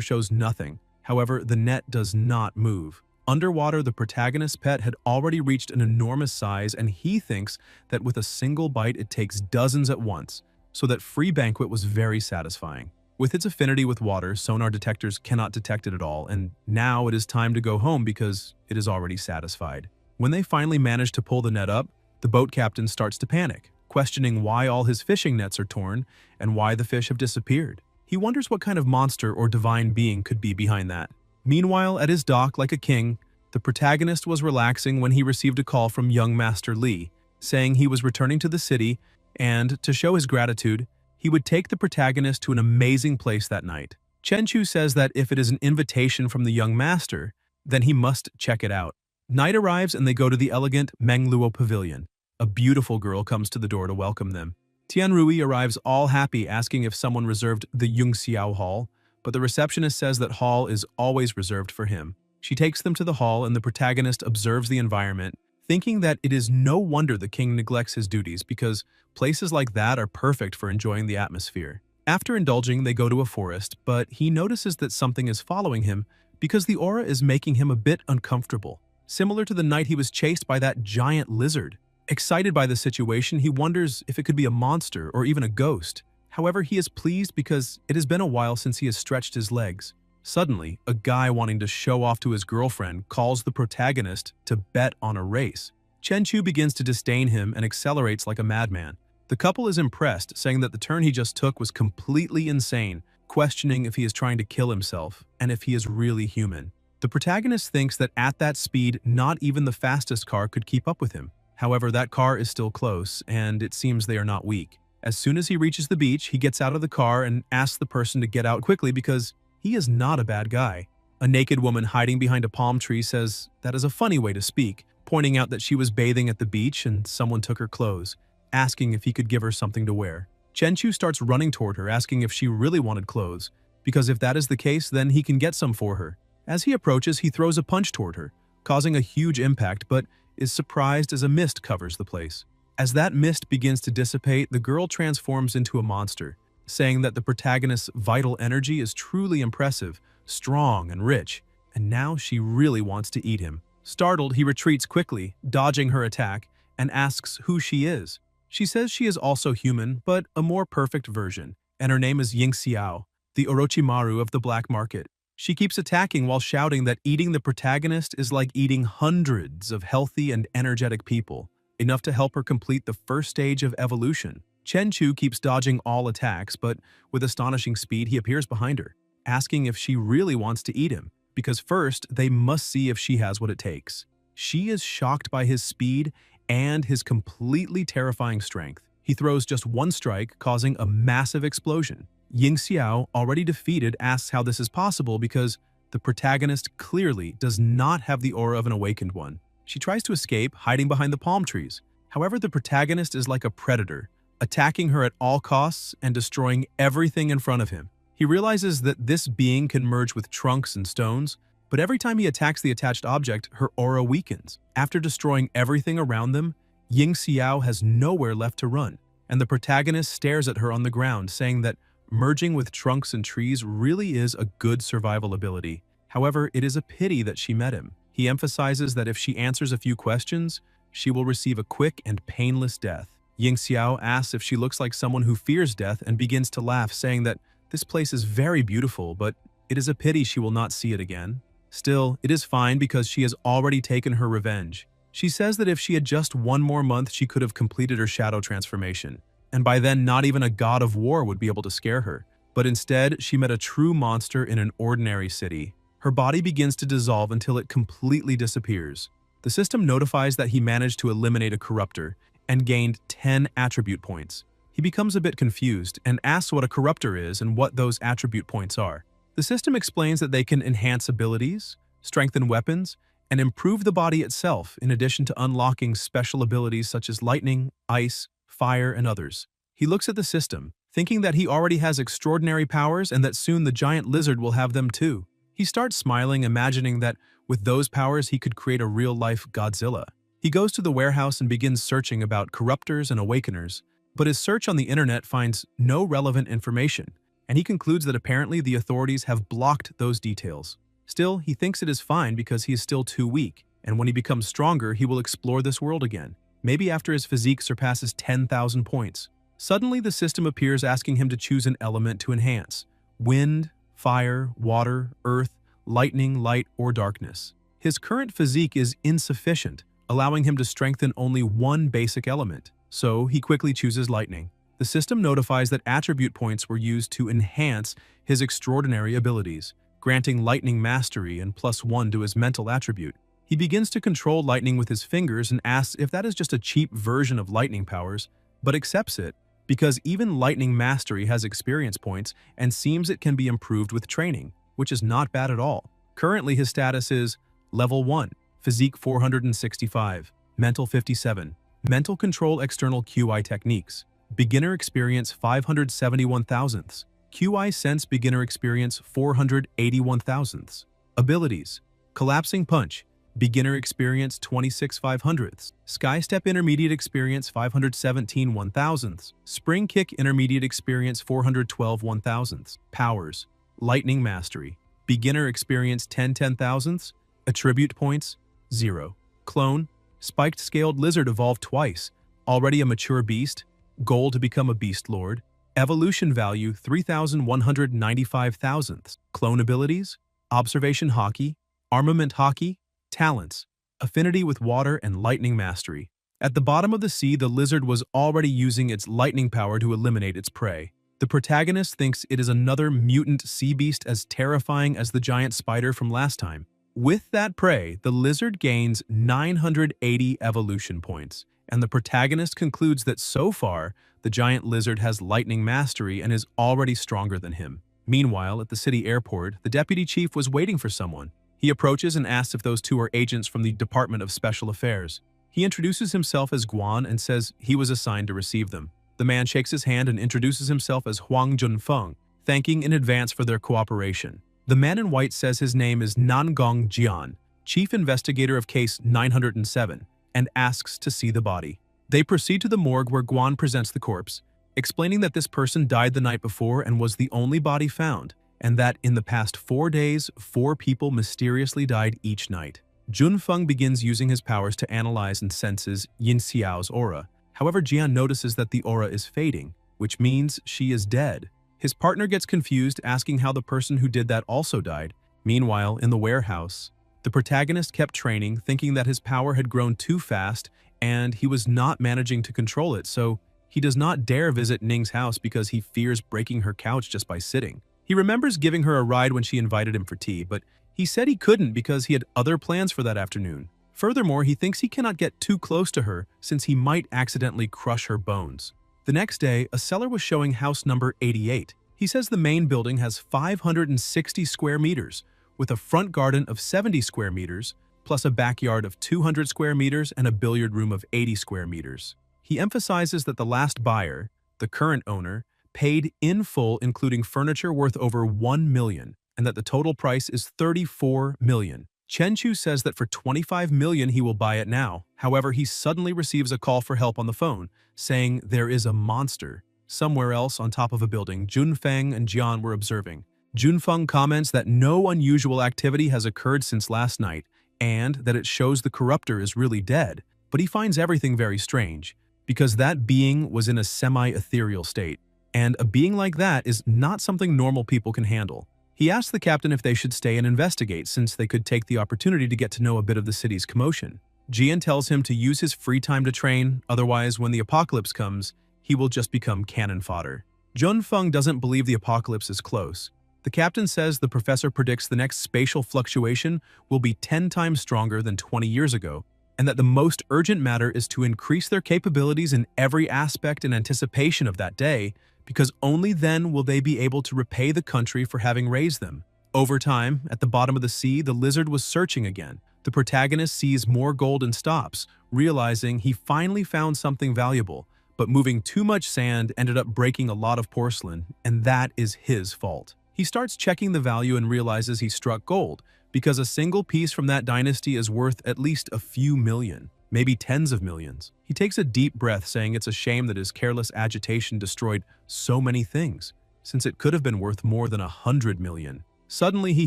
shows nothing. However, the net does not move. Underwater, the protagonist's pet had already reached an enormous size, and he thinks that with a single bite it takes dozens at once, so that free banquet was very satisfying. With its affinity with water, sonar detectors cannot detect it at all, and now it is time to go home because it is already satisfied. When they finally manage to pull the net up, the boat captain starts to panic, questioning why all his fishing nets are torn and why the fish have disappeared. He wonders what kind of monster or divine being could be behind that. Meanwhile, at his dock like a king, the protagonist was relaxing when he received a call from young Master Lee, saying he was returning to the city and, to show his gratitude, he would take the protagonist to an amazing place that night. Chen Chu says that if it is an invitation from the young master, then he must check it out. Night arrives and they go to the elegant Mengluo Pavilion. A beautiful girl comes to the door to welcome them. Tian Rui arrives all happy, asking if someone reserved the Yung Xiao Hall, but the receptionist says that hall is always reserved for him. She takes them to the hall and the protagonist observes the environment, thinking that it is no wonder the king neglects his duties because places like that are perfect for enjoying the atmosphere. After indulging, they go to a forest, but he notices that something is following him because the aura is making him a bit uncomfortable, similar to the night he was chased by that giant lizard. Excited by the situation, he wonders if it could be a monster or even a ghost. However, he is pleased because it has been a while since he has stretched his legs. Suddenly, a guy wanting to show off to his girlfriend calls the protagonist to bet on a race. Chen Chu begins to disdain him and accelerates like a madman. The couple is impressed, saying that the turn he just took was completely insane, questioning if he is trying to kill himself and if he is really human. The protagonist thinks that at that speed, not even the fastest car could keep up with him. However, that car is still close, and it seems they are not weak. As soon as he reaches the beach, he gets out of the car and asks the person to get out quickly because he is not a bad guy. A naked woman hiding behind a palm tree says that is a funny way to speak, pointing out that she was bathing at the beach and someone took her clothes, asking if he could give her something to wear. Chen Chu starts running toward her, asking if she really wanted clothes, because if that is the case, then he can get some for her. As he approaches, he throws a punch toward her, causing a huge impact, but is surprised as a mist covers the place. As that mist begins to dissipate, the girl transforms into a monster, saying that the protagonist's vital energy is truly impressive, strong, and rich, and now she really wants to eat him. Startled, he retreats quickly, dodging her attack, and asks who she is. She says she is also human, but a more perfect version, and her name is Ying Xiao, the Orochimaru of the black market. She keeps attacking while shouting that eating the protagonist is like eating hundreds of healthy and energetic people, enough to help her complete the first stage of evolution. Chen Chu keeps dodging all attacks, but with astonishing speed he appears behind her, asking if she really wants to eat him, because first they must see if she has what it takes. She is shocked by his speed and his completely terrifying strength. He throws just one strike, causing a massive explosion. Ying Xiao, already defeated, asks how this is possible because the protagonist clearly does not have the aura of an awakened one. She tries to escape, hiding behind the palm trees. However, the protagonist is like a predator, attacking her at all costs and destroying everything in front of him. He realizes that this being can merge with trunks and stones, but every time he attacks the attached object, her aura weakens. After destroying everything around them, Ying Xiao has nowhere left to run, and the protagonist stares at her on the ground, saying that merging with trunks and trees really is a good survival ability. However, it is a pity that she met him. He emphasizes that if she answers a few questions, she will receive a quick and painless death. Ying Xiao asks if she looks like someone who fears death and begins to laugh, saying that this place is very beautiful, but it is a pity she will not see it again. Still, it is fine because she has already taken her revenge. She says that if she had just one more month, she could have completed her shadow transformation, and by then not even a god of war would be able to scare her. But instead, she met a true monster in an ordinary city. Her body begins to dissolve until it completely disappears. The system notifies that he managed to eliminate a corruptor, and gained 10 attribute points. He becomes a bit confused and asks what a corruptor is and what those attribute points are. The system explains that they can enhance abilities, strengthen weapons, and improve the body itself in addition to unlocking special abilities such as lightning, ice, fire, and others. He looks at the system, thinking that he already has extraordinary powers and that soon the giant lizard will have them too. He starts smiling, imagining that with those powers he could create a real-life Godzilla. He goes to the warehouse and begins searching about corruptors and awakeners, but his search on the internet finds no relevant information, and he concludes that apparently the authorities have blocked those details. Still, he thinks it is fine because he is still too weak, and when he becomes stronger, he will explore this world again, maybe after his physique surpasses 10,000 points. Suddenly, the system appears asking him to choose an element to enhance: wind, fire, water, earth, lightning, light, or darkness. His current physique is insufficient, allowing him to strengthen only one basic element, so he quickly chooses lightning. The system notifies that attribute points were used to enhance his extraordinary abilities, granting lightning mastery and +1 to his mental attribute. He begins to control lightning with his fingers and asks if that is just a cheap version of lightning powers, but accepts it because even lightning mastery has experience points and seems it can be improved with training, which is not bad at all. Currently, his status is Level 1, Physique 465, Mental 57, Mental Control External QI Techniques, Beginner Experience 571 thousandths, QI Sense Beginner Experience 481 thousandths. Abilities: Collapsing Punch, Beginner Experience 26 500ths, Sky Step Intermediate Experience 517 1,000ths, Spring Kick Intermediate Experience 412 1,000ths. Powers: Lightning Mastery, Beginner Experience 10 10,000ths, Attribute Points 0. Clone: Spiked Scaled Lizard evolved twice, already a mature beast, goal to become a Beast Lord. Evolution value 3,195 thousandths. Clone abilities: Observation Hockey, Armament Hockey. Talents: Affinity with water and lightning mastery. At the bottom of the sea, the lizard was already using its lightning power to eliminate its prey. The protagonist thinks it is another mutant sea beast as terrifying as the giant spider from last time. With that prey, the lizard gains 980 evolution points, and the protagonist concludes that so far, the giant lizard has lightning mastery and is already stronger than him. Meanwhile, at the city airport, the deputy chief was waiting for someone. He approaches and asks if those two are agents from the Department of Special Affairs. He introduces himself as Guan and says he was assigned to receive them. The man shakes his hand and introduces himself as Huang Junfeng, thanking in advance for their cooperation. The man in white says his name is Nangong Jian, chief investigator of case 907, and asks to see the body. They proceed to the morgue where Guan presents the corpse, explaining that this person died the night before and was the only body found, and that in the past 4 days, 4 people mysteriously died each night. Junfeng begins using his powers to analyze and senses Yin Xiao's aura. However, Jian notices that the aura is fading, which means she is dead. His partner gets confused, asking how the person who did that also died. Meanwhile, in the warehouse, the protagonist kept training, thinking that his power had grown too fast and he was not managing to control it, so he does not dare visit Ning's house because he fears breaking her couch just by sitting. He remembers giving her a ride when she invited him for tea, but he said he couldn't because he had other plans for that afternoon. Furthermore, he thinks he cannot get too close to her since he might accidentally crush her bones. The next day, a seller was showing house number 88. He says the main building has 560 square meters, with a front garden of 70 square meters, plus a backyard of 200 square meters and a billiard room of 80 square meters. He emphasizes that the last buyer, the current owner, paid in full including furniture worth over 1 million, and that the total price is 34 million. Chen Chu says that for 25 million he will buy it now. However, he suddenly receives a call for help on the phone, saying there is a monster somewhere else on top of a building Junfeng and Jian were observing. Junfeng comments that no unusual activity has occurred since last night, and that it shows the corruptor is really dead, but he finds everything very strange, because that being was in a semi-ethereal state, and a being like that is not something normal people can handle. He asks the captain if they should stay and investigate since they could take the opportunity to get to know a bit of the city's commotion. Jian tells him to use his free time to train, otherwise when the apocalypse comes, he will just become cannon fodder. Junfeng doesn't believe the apocalypse is close. The captain says the professor predicts the next spatial fluctuation will be 10 times stronger than 20 years ago, and that the most urgent matter is to increase their capabilities in every aspect in anticipation of that day, because only then will they be able to repay the country for having raised them. Over time, at the bottom of the sea, the lizard was searching again. The protagonist sees more gold and stops, realizing he finally found something valuable, but moving too much sand ended up breaking a lot of porcelain, and that is his fault. He starts checking the value and realizes he struck gold, because a single piece from that dynasty is worth at least a few million, maybe tens of millions. He takes a deep breath, saying it's a shame that his careless agitation destroyed so many things, since it could have been worth more than 100 million. Suddenly he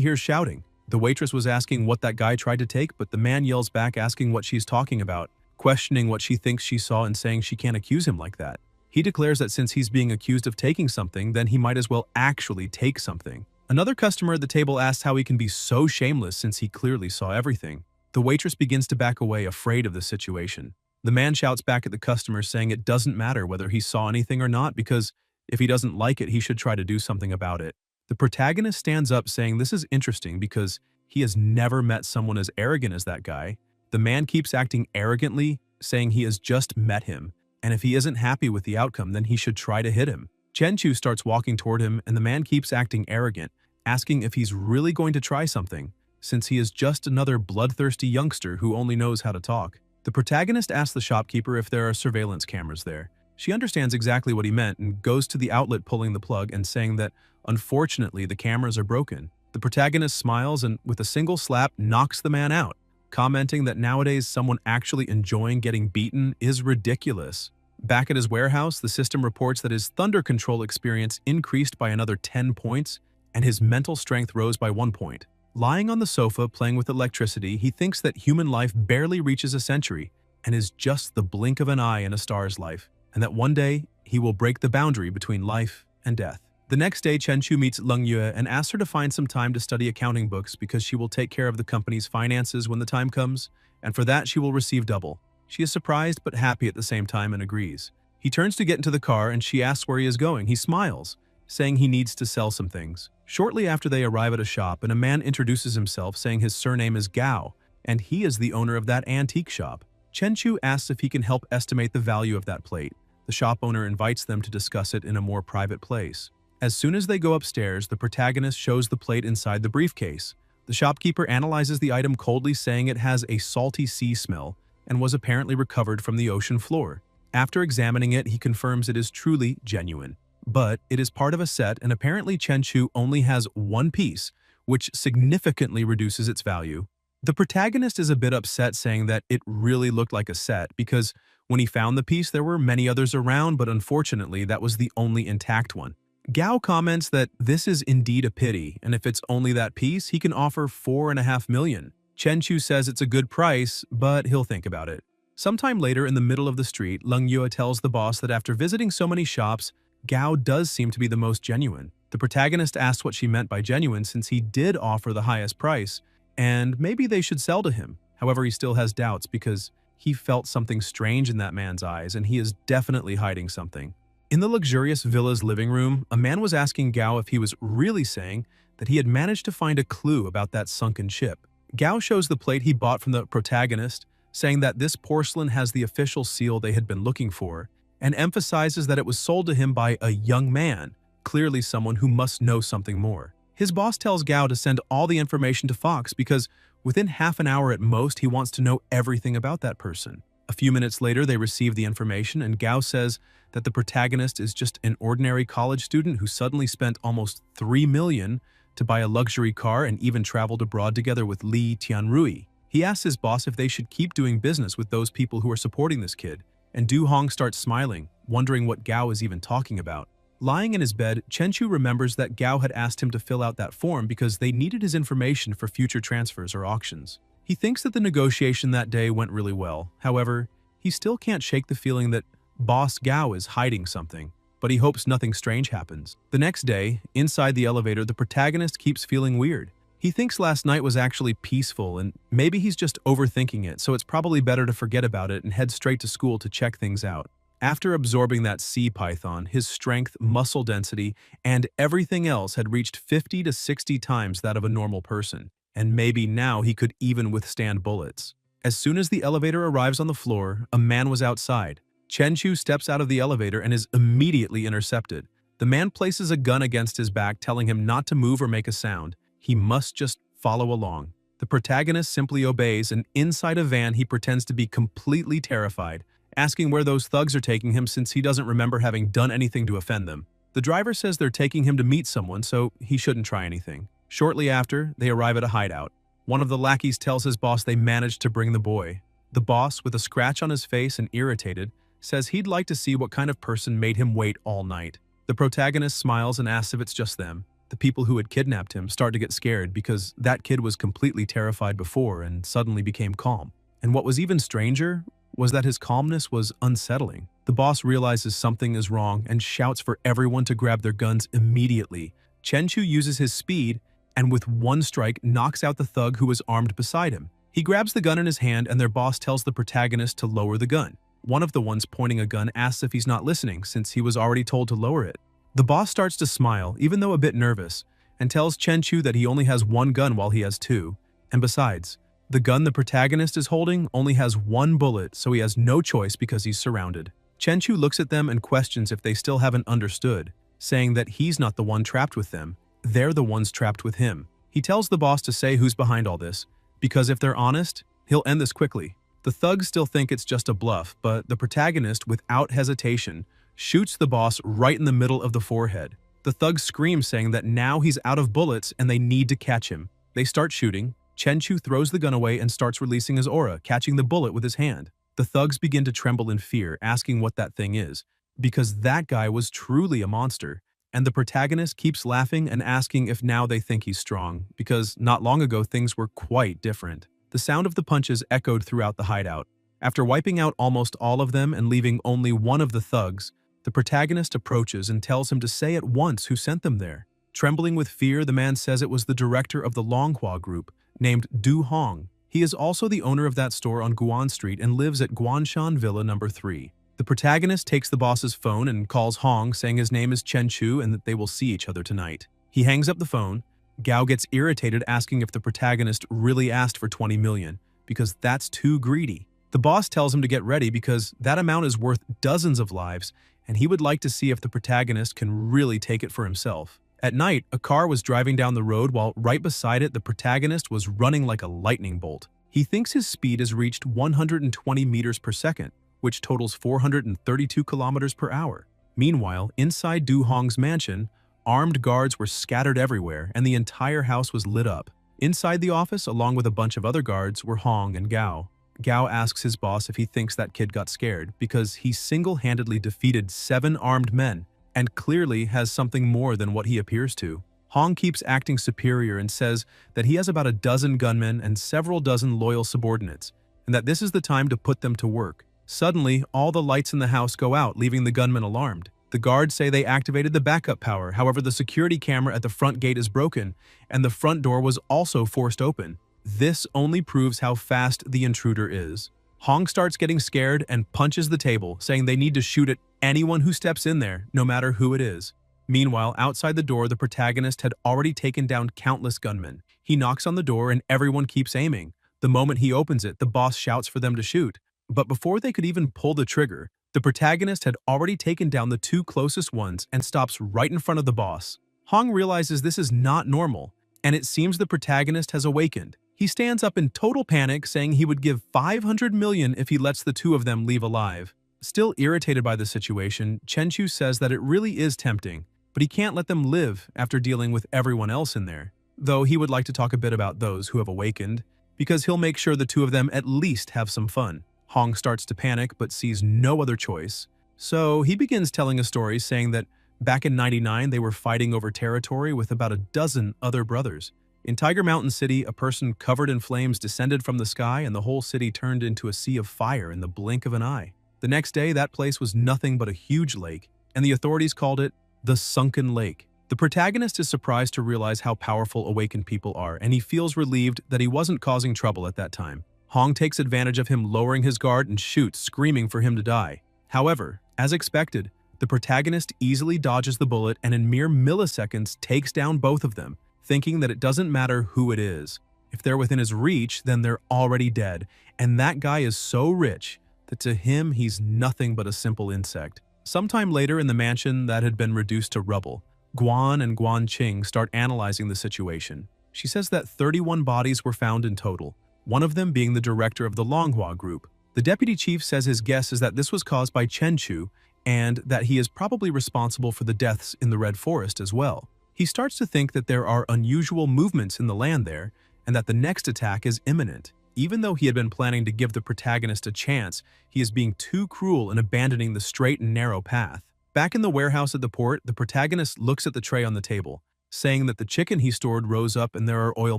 hears shouting. The waitress was asking what that guy tried to take, but the man yells back asking what she's talking about, questioning what she thinks she saw and saying she can't accuse him like that. He declares that since he's being accused of taking something, then he might as well actually take something. Another customer at the table asks how he can be so shameless since he clearly saw everything. The waitress begins to back away, afraid of the situation. The man shouts back at the customer, saying it doesn't matter whether he saw anything or not, because if he doesn't like it, he should try to do something about it. The protagonist stands up, saying this is interesting because he has never met someone as arrogant as that guy. The man keeps acting arrogantly, saying he has just met him, and if he isn't happy with the outcome, then he should try to hit him. Chenchu starts walking toward him, and the man keeps acting arrogant, asking if he's really going to try something, since he is just another bloodthirsty youngster who only knows how to talk. The protagonist asks the shopkeeper if there are surveillance cameras there. She understands exactly what he meant and goes to the outlet, pulling the plug and saying that, unfortunately, the cameras are broken. The protagonist smiles and, with a single slap, knocks the man out, commenting that nowadays someone actually enjoying getting beaten is ridiculous. Back at his warehouse, the system reports that his thunder control experience increased by another 10 points, and his mental strength rose by 1 point. Lying on the sofa playing with electricity, he thinks that human life barely reaches a century and is just the blink of an eye in a star's life, and that one day he will break the boundary between life and death. The next day, Chenchu meets Leng Yue and asks her to find some time to study accounting books because she will take care of the company's finances when the time comes, and for that she will receive double. She is surprised but happy at the same time and agrees. He turns to get into the car and she asks where he is going. He smiles, saying he needs to sell some things. Shortly after, they arrive at a shop and a man introduces himself, saying his surname is Gao, and he is the owner of that antique shop. Chenchu asks if he can help estimate the value of that plate. The shop owner invites them to discuss it in a more private place. As soon as they go upstairs, the protagonist shows the plate inside the briefcase. The shopkeeper analyzes the item coldly, saying it has a salty sea smell and was apparently recovered from the ocean floor. After examining it, he confirms it is truly genuine. But it is part of a set, and apparently Chenchu only has one piece, which significantly reduces its value. The protagonist is a bit upset, saying that it really looked like a set because when he found the piece, there were many others around, but unfortunately, that was the only intact one. Gao comments that this is indeed a pity, and if it's only that piece, he can offer 4.5 million. Chenchu says it's a good price, but he'll think about it. Sometime later, in the middle of the street, Leng Yue tells the boss that after visiting so many shops, Gao does seem to be the most genuine. The protagonist asks what she meant by genuine, since he did offer the highest price, and maybe they should sell to him. However, he still has doubts because he felt something strange in that man's eyes, and he is definitely hiding something. In the luxurious villa's living room, a man was asking Gao if he was really saying that he had managed to find a clue about that sunken ship. Gao shows the plate he bought from the protagonist, saying that this porcelain has the official seal they had been looking for, and emphasizes that it was sold to him by a young man, clearly someone who must know something more. His boss tells Gao to send all the information to Fox because within half an hour at most, he wants to know everything about that person. A few minutes later, they receive the information, and Gao says that the protagonist is just an ordinary college student who suddenly spent almost 3 million to buy a luxury car and even traveled abroad together with Li Tianrui. He asks his boss if they should keep doing business with those people who are supporting this kid, and Du Hong starts smiling, wondering what Gao is even talking about. Lying in his bed, Chenchu remembers that Gao had asked him to fill out that form because they needed his information for future transfers or auctions. He thinks that the negotiation that day went really well. However, he still can't shake the feeling that Boss Gao is hiding something, but he hopes nothing strange happens. The next day, inside the elevator, the protagonist keeps feeling weird. He thinks last night was actually peaceful, and maybe he's just overthinking it, so it's probably better to forget about it and head straight to school to check things out. After absorbing that sea python, his strength, muscle density, and everything else had reached 50 to 60 times that of a normal person, and maybe now he could even withstand bullets. As soon as the elevator arrives on the floor, a man was outside. Chenchu steps out of the elevator and is immediately intercepted. The man places a gun against his back, telling him not to move or make a sound. He must just follow along. The protagonist simply obeys, and inside a van he pretends to be completely terrified, asking where those thugs are taking him since he doesn't remember having done anything to offend them. The driver says they're taking him to meet someone, so he shouldn't try anything. Shortly after, they arrive at a hideout. One of the lackeys tells his boss they managed to bring the boy. The boss, with a scratch on his face and irritated, says he'd like to see what kind of person made him wait all night. The protagonist smiles and asks if it's just them. The people who had kidnapped him start to get scared because that kid was completely terrified before and suddenly became calm. And what was even stranger was that his calmness was unsettling. The boss realizes something is wrong and shouts for everyone to grab their guns immediately. Chenchu uses his speed and with one strike knocks out the thug who was armed beside him. He grabs the gun in his hand and their boss tells the protagonist to lower the gun. One of the ones pointing a gun asks if he's not listening since he was already told to lower it. The boss starts to smile, even though a bit nervous, and tells Chenchu that he only has one gun while he has two. And besides, the gun the protagonist is holding only has one bullet, so he has no choice because he's surrounded. Chenchu looks at them and questions if they still haven't understood, saying that he's not the one trapped with them, they're the ones trapped with him. He tells the boss to say who's behind all this, because if they're honest, he'll end this quickly. The thugs still think it's just a bluff, but the protagonist, without hesitation, shoots the boss right in the middle of the forehead. The thugs scream, saying that now he's out of bullets and they need to catch him. They start shooting. Chenchu throws the gun away and starts releasing his aura, catching the bullet with his hand. The thugs begin to tremble in fear, asking what that thing is, because that guy was truly a monster. And the protagonist keeps laughing and asking if now they think he's strong, because not long ago things were quite different. The sound of the punches echoed throughout the hideout. After wiping out almost all of them and leaving only one of the thugs, the protagonist approaches and tells him to say at once who sent them there. Trembling with fear, the man says it was the director of the Longhua group, named Du Hong. He is also the owner of that store on Guan Street and lives at Guanshan Villa number 3. The protagonist takes the boss's phone and calls Hong, saying his name is Chenchu and that they will see each other tonight. He hangs up the phone. Gao gets irritated, asking if the protagonist really asked for 20 million, because that's too greedy. The boss tells him to get ready because that amount is worth dozens of lives, and he would like to see if the protagonist can really take it for himself. At night, a car was driving down the road while right beside it the protagonist was running like a lightning bolt. He thinks his speed has reached 120 meters per second, which totals 432 kilometers per hour. Meanwhile, inside Du Hong's mansion, armed guards were scattered everywhere and the entire house was lit up. Inside the office, along with a bunch of other guards, were Hong and Gao. Gao asks his boss if he thinks that kid got scared because he single-handedly defeated 7 armed men and clearly has something more than what he appears to. Hong keeps acting superior and says that he has about a dozen gunmen and several dozen loyal subordinates, and that this is the time to put them to work. Suddenly, all the lights in the house go out, leaving the gunmen alarmed. The guards say they activated the backup power, however the security camera at the front gate is broken, and the front door was also forced open. This only proves how fast the intruder is. Hong starts getting scared and punches the table, saying they need to shoot at anyone who steps in there, no matter who it is. Meanwhile, outside the door, the protagonist had already taken down countless gunmen. He knocks on the door and everyone keeps aiming. The moment he opens it, the boss shouts for them to shoot. But before they could even pull the trigger, the protagonist had already taken down the 2 closest ones and stops right in front of the boss. Hong realizes this is not normal, and it seems the protagonist has awakened. He stands up in total panic, saying he would give 500 million if he lets the 2 of them leave alive. Still irritated by the situation, Chenchu says that it really is tempting, but he can't let them live after dealing with everyone else in there. Though he would like to talk a bit about those who have awakened, because he'll make sure the 2 of them at least have some fun. Hong starts to panic but sees no other choice, so he begins telling a story saying that back in '99 they were fighting over territory with about a dozen other brothers. In Tiger Mountain City, a person covered in flames descended from the sky and the whole city turned into a sea of fire in the blink of an eye. The next day, that place was nothing but a huge lake, and the authorities called it the Sunken Lake. The protagonist is surprised to realize how powerful awakened people are, and he feels relieved that he wasn't causing trouble at that time. Hong takes advantage of him lowering his guard and shoots, screaming for him to die. However, as expected, the protagonist easily dodges the bullet and in mere milliseconds takes down both of them, thinking that it doesn't matter who it is. If they're within his reach, then they're already dead. And that guy is so rich that to him, he's nothing but a simple insect. Sometime later in the mansion that had been reduced to rubble, Guan and Guan Qing start analyzing the situation. She says that 31 bodies were found in total, one of them being the director of the Longhua group. The deputy chief says his guess is that this was caused by Chen Chu and that he is probably responsible for the deaths in the Red Forest as well. He starts to think that there are unusual movements in the land there and that the next attack is imminent. Even though he had been planning to give the protagonist a chance, he is being too cruel in abandoning the straight and narrow path. Back in the warehouse at the port, the protagonist looks at the tray on the table, saying that the chicken he stored rose up and there are oil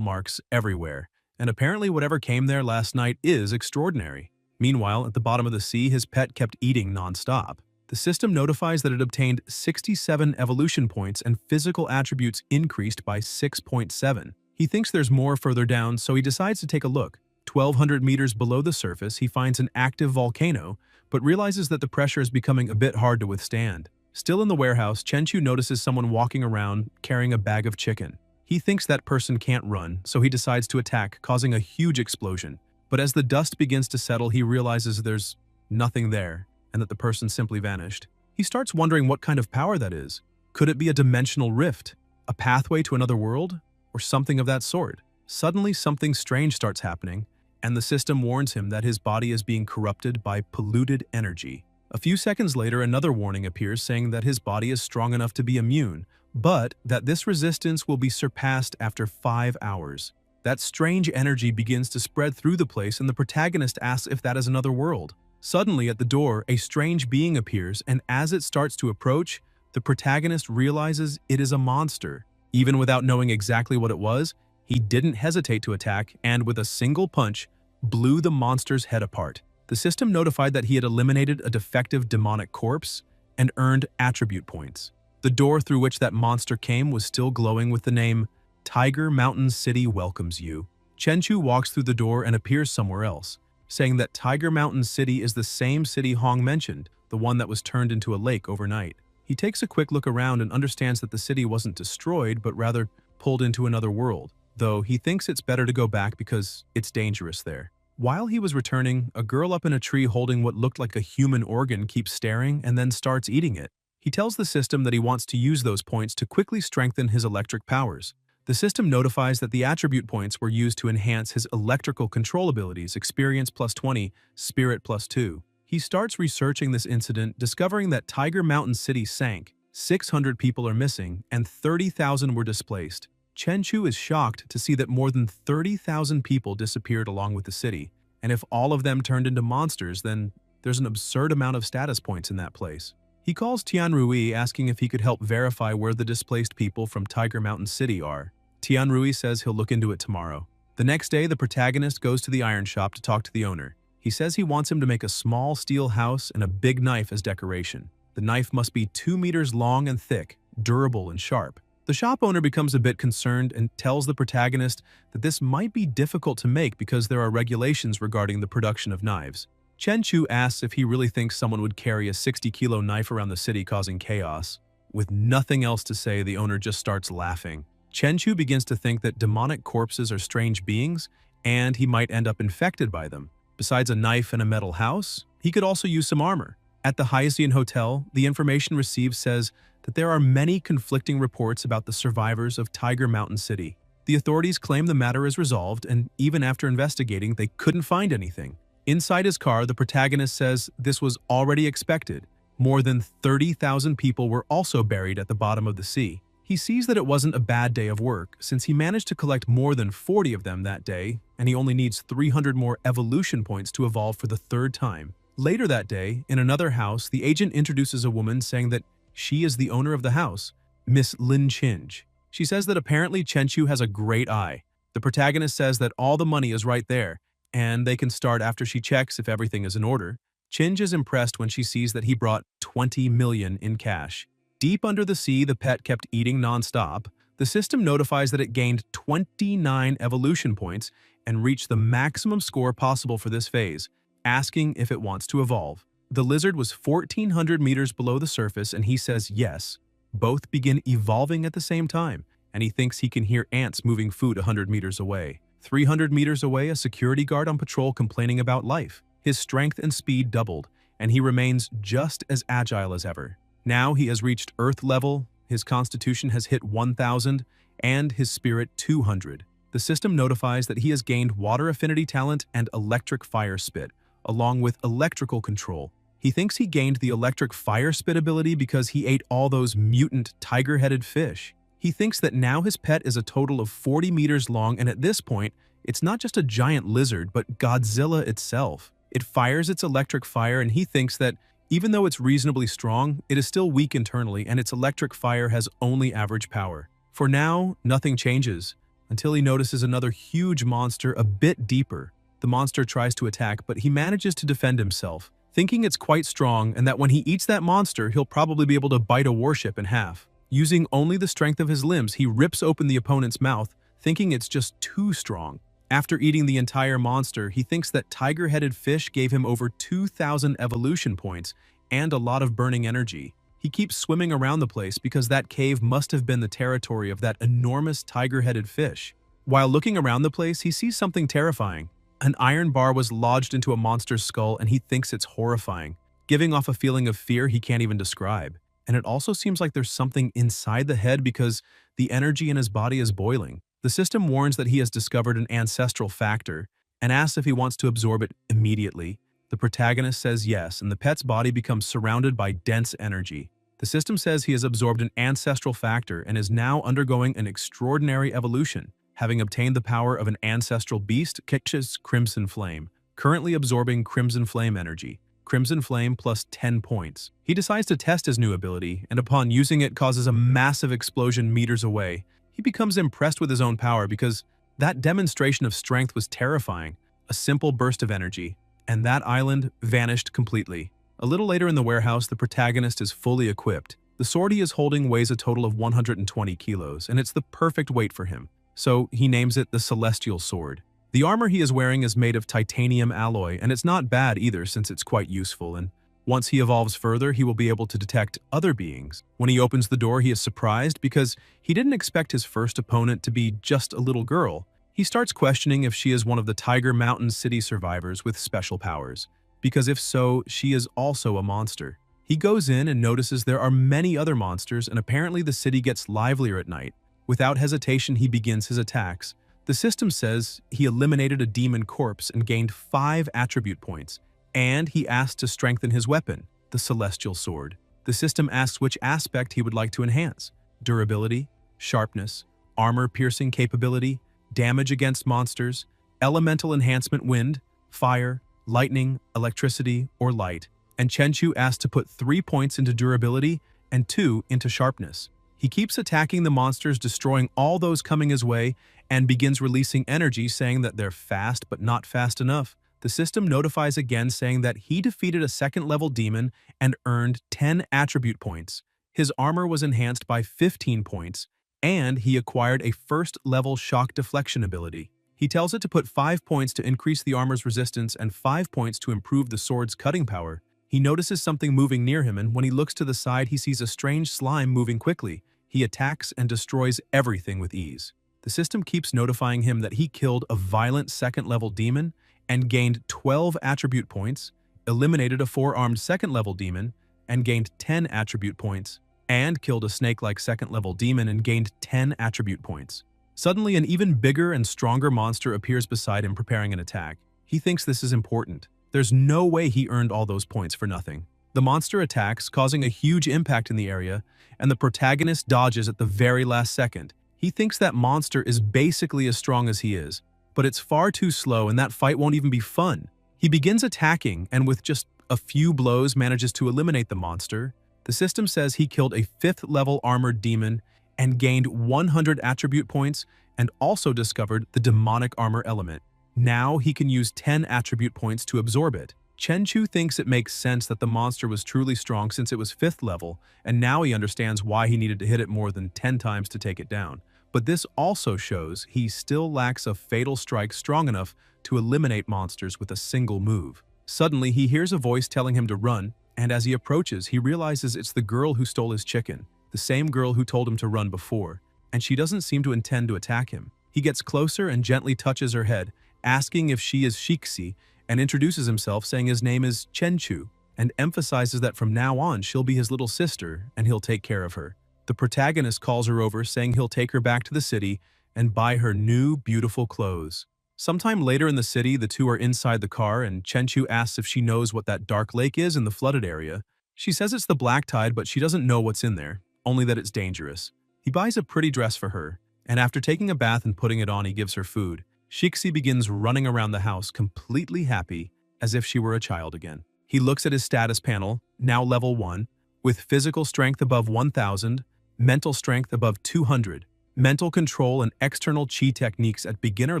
marks everywhere. And apparently whatever came there last night is extraordinary. Meanwhile, at the bottom of the sea, his pet kept eating non-stop. The system notifies that it obtained 67 evolution points and physical attributes increased by 6.7. He thinks there's more further down, so he decides to take a look. 1,200 meters below the surface, he finds an active volcano, but realizes that the pressure is becoming a bit hard to withstand. Still in the warehouse, Chen Chu notices someone walking around carrying a bag of chicken. He thinks that person can't run, so he decides to attack, causing a huge explosion. But as the dust begins to settle, he realizes there's nothing there, and that the person simply vanished. He starts wondering what kind of power that is. Could it be a dimensional rift, a pathway to another world, or something of that sort? Suddenly, something strange starts happening, and the system warns him that his body is being corrupted by polluted energy. A few seconds later, another warning appears saying that his body is strong enough to be immune, but that this resistance will be surpassed after 5 hours. That strange energy begins to spread through the place, and the protagonist asks if that is another world. Suddenly, at the door, a strange being appears, and as it starts to approach, the protagonist realizes it is a monster. Even without knowing exactly what it was, he didn't hesitate to attack and, with a single punch, blew the monster's head apart. The system notified that he had eliminated a defective demonic corpse and earned attribute points. The door through which that monster came was still glowing with the name, "Tiger Mountain City welcomes you." Chen Chu walks through the door and appears somewhere else, saying that Tiger Mountain City is the same city Hong mentioned, the one that was turned into a lake overnight. He takes a quick look around and understands that the city wasn't destroyed, but rather pulled into another world, though he thinks it's better to go back because it's dangerous there. While he was returning, a girl up in a tree holding what looked like a human organ keeps staring and then starts eating it. He tells the system that he wants to use those points to quickly strengthen his electric powers. The system notifies that the attribute points were used to enhance his electrical control abilities, experience +20, spirit +2. He starts researching this incident, discovering that Tiger Mountain City sank, 600 people are missing, and 30,000 were displaced. Chen Chu is shocked to see that more than 30,000 people disappeared along with the city, and if all of them turned into monsters, then there's an absurd amount of status points in that place. He calls Tian Rui asking if he could help verify where the displaced people from Tiger Mountain City are. Tian Rui says he'll look into it tomorrow. The next day, the protagonist goes to the iron shop to talk to the owner. He says he wants him to make a small steel house and a big knife as decoration. The knife must be 2 meters long and thick, durable and sharp. The shop owner becomes a bit concerned and tells the protagonist that this might be difficult to make because there are regulations regarding the production of knives. Chen Chu asks if he really thinks someone would carry a 60-kilo knife around the city causing chaos. With nothing else to say, the owner just starts laughing. Chen Chu begins to think that demonic corpses are strange beings, and he might end up infected by them. Besides a knife and a metal house, he could also use some armor. At the Hyacian Hotel, the information received says that there are many conflicting reports about the survivors of Tiger Mountain City. The authorities claim the matter is resolved, and even after investigating, they couldn't find anything. Inside his car, the protagonist says this was already expected. More than 30,000 people were also buried at the bottom of the sea. He sees that it wasn't a bad day of work, since he managed to collect more than 40 of them that day, and he only needs 300 more evolution points to evolve for the 3rd time. Later that day, in another house, the agent introduces a woman saying that she is the owner of the house, Miss Lin Chinj. She says that apparently Chen Chu has a great eye. The protagonist says that all the money is right there, and they can start after she checks if everything is in order. Chinj is impressed when she sees that he brought 20 million in cash. Deep under the sea, the pet kept eating non-stop. The system notifies that it gained 29 evolution points and reached the maximum score possible for this phase, asking if it wants to evolve. The lizard was 1,400 meters below the surface, and he says yes. Both begin evolving at the same time, and he thinks he can hear ants moving food 100 meters away. 300 meters away, a security guard on patrol complaining about life. His strength and speed doubled, and he remains just as agile as ever. Now he has reached Earth level, his constitution has hit 1,000, and his spirit 200. The system notifies that he has gained water affinity talent and electric fire spit, along with electrical control. He thinks he gained the electric fire spit ability because he ate all those mutant tiger-headed fish. He thinks that now his pet is a total of 40 meters long, and at this point, it's not just a giant lizard, but Godzilla itself. It fires its electric fire, and he thinks that even though it's reasonably strong, it is still weak internally, and its electric fire has only average power. For now, nothing changes, until he notices another huge monster a bit deeper. The monster tries to attack, but he manages to defend himself, thinking it's quite strong and that when he eats that monster, he'll probably be able to bite a warship in half. Using only the strength of his limbs, he rips open the opponent's mouth, thinking it's just too strong. After eating the entire monster, he thinks that tiger-headed fish gave him over 2,000 evolution points and a lot of burning energy. He keeps swimming around the place because that cave must have been the territory of that enormous tiger-headed fish. While looking around the place, he sees something terrifying. An iron bar was lodged into a monster's skull, and he thinks it's horrifying, giving off a feeling of fear he can't even describe. And it also seems like there's something inside the head because the energy in his body is boiling. The system warns that he has discovered an ancestral factor and asks if he wants to absorb it immediately. The protagonist says yes, and the pet's body becomes surrounded by dense energy. The system says he has absorbed an ancestral factor and is now undergoing an extraordinary evolution, having obtained the power of an ancestral beast, Kiksh's Crimson Flame, currently absorbing Crimson Flame energy. Crimson Flame plus 10 points. He decides to test his new ability, and upon using it causes a massive explosion meters away. He becomes impressed with his own power because that demonstration of strength was terrifying, a simple burst of energy, and that island vanished completely. A little later in the warehouse, the protagonist is fully equipped. The sword he is holding weighs a total of 120 kilos, and it's the perfect weight for him, so he names it the Celestial Sword. The armor he is wearing is made of titanium alloy, and it's not bad either since it's quite useful, and once he evolves further, he will be able to detect other beings. When he opens the door, he is surprised because he didn't expect his first opponent to be just a little girl. He starts questioning if she is one of the Tiger Mountain City survivors with special powers, because if so, she is also a monster. He goes in and notices there are many other monsters, and apparently the city gets livelier at night. Without hesitation, he begins his attacks. The system says he eliminated a demon corpse and gained 5 attribute points, and he asked to strengthen his weapon, the Celestial Sword. The system asks which aspect he would like to enhance: durability, sharpness, armor-piercing capability, damage against monsters, elemental enhancement wind, fire, lightning, electricity, or light. And Chenchu asked to put 3 points into durability and 2 into sharpness. He keeps attacking the monsters, destroying all those coming his way, and begins releasing energy, saying that they're fast but not fast enough. The system notifies again, saying that he defeated a second-level demon and earned 10 attribute points. His armor was enhanced by 15 points, and he acquired a first-level shock deflection ability. He tells it to put 5 points to increase the armor's resistance and 5 points to improve the sword's cutting power. He notices something moving near him, and when he looks to the side, he sees a strange slime moving quickly. He attacks and destroys everything with ease. The system keeps notifying him that he killed a violent second-level demon and gained 12 attribute points, eliminated a 4-armed second-level demon and gained 10 attribute points, and killed a snake-like second-level demon and gained 10 attribute points. Suddenly, an even bigger and stronger monster appears beside him, preparing an attack. He thinks this is important. There's no way he earned all those points for nothing. The monster attacks, causing a huge impact in the area, and the protagonist dodges at the very last second. He thinks that monster is basically as strong as he is, but it's far too slow and that fight won't even be fun. He begins attacking and with just a few blows manages to eliminate the monster. The system says he killed a 5th-level armored demon and gained 100 attribute points and also discovered the demonic armor element. Now he can use 10 attribute points to absorb it. Chenchu thinks it makes sense that the monster was truly strong since it was 5th level, and now he understands why he needed to hit it more than 10 times to take it down. But this also shows he still lacks a fatal strike strong enough to eliminate monsters with a single move. Suddenly, he hears a voice telling him to run, and as he approaches, he realizes it's the girl who stole his chicken, the same girl who told him to run before, and she doesn't seem to intend to attack him. He gets closer and gently touches her head, asking if she is Shixi, and introduces himself saying his name is Chenchu, and emphasizes that from now on she'll be his little sister and he'll take care of her. The protagonist calls her over saying he'll take her back to the city and buy her new, beautiful clothes. Sometime later in the city, the two are inside the car and Chenchu asks if she knows what that dark lake is in the flooded area. She says it's the black tide, but she doesn't know what's in there, only that it's dangerous. He buys a pretty dress for her, and after taking a bath and putting it on, he gives her food. Shixi begins running around the house completely happy, as if she were a child again. He looks at his status panel, now level 1, with physical strength above 1000, mental strength above 200, mental control and external chi techniques at beginner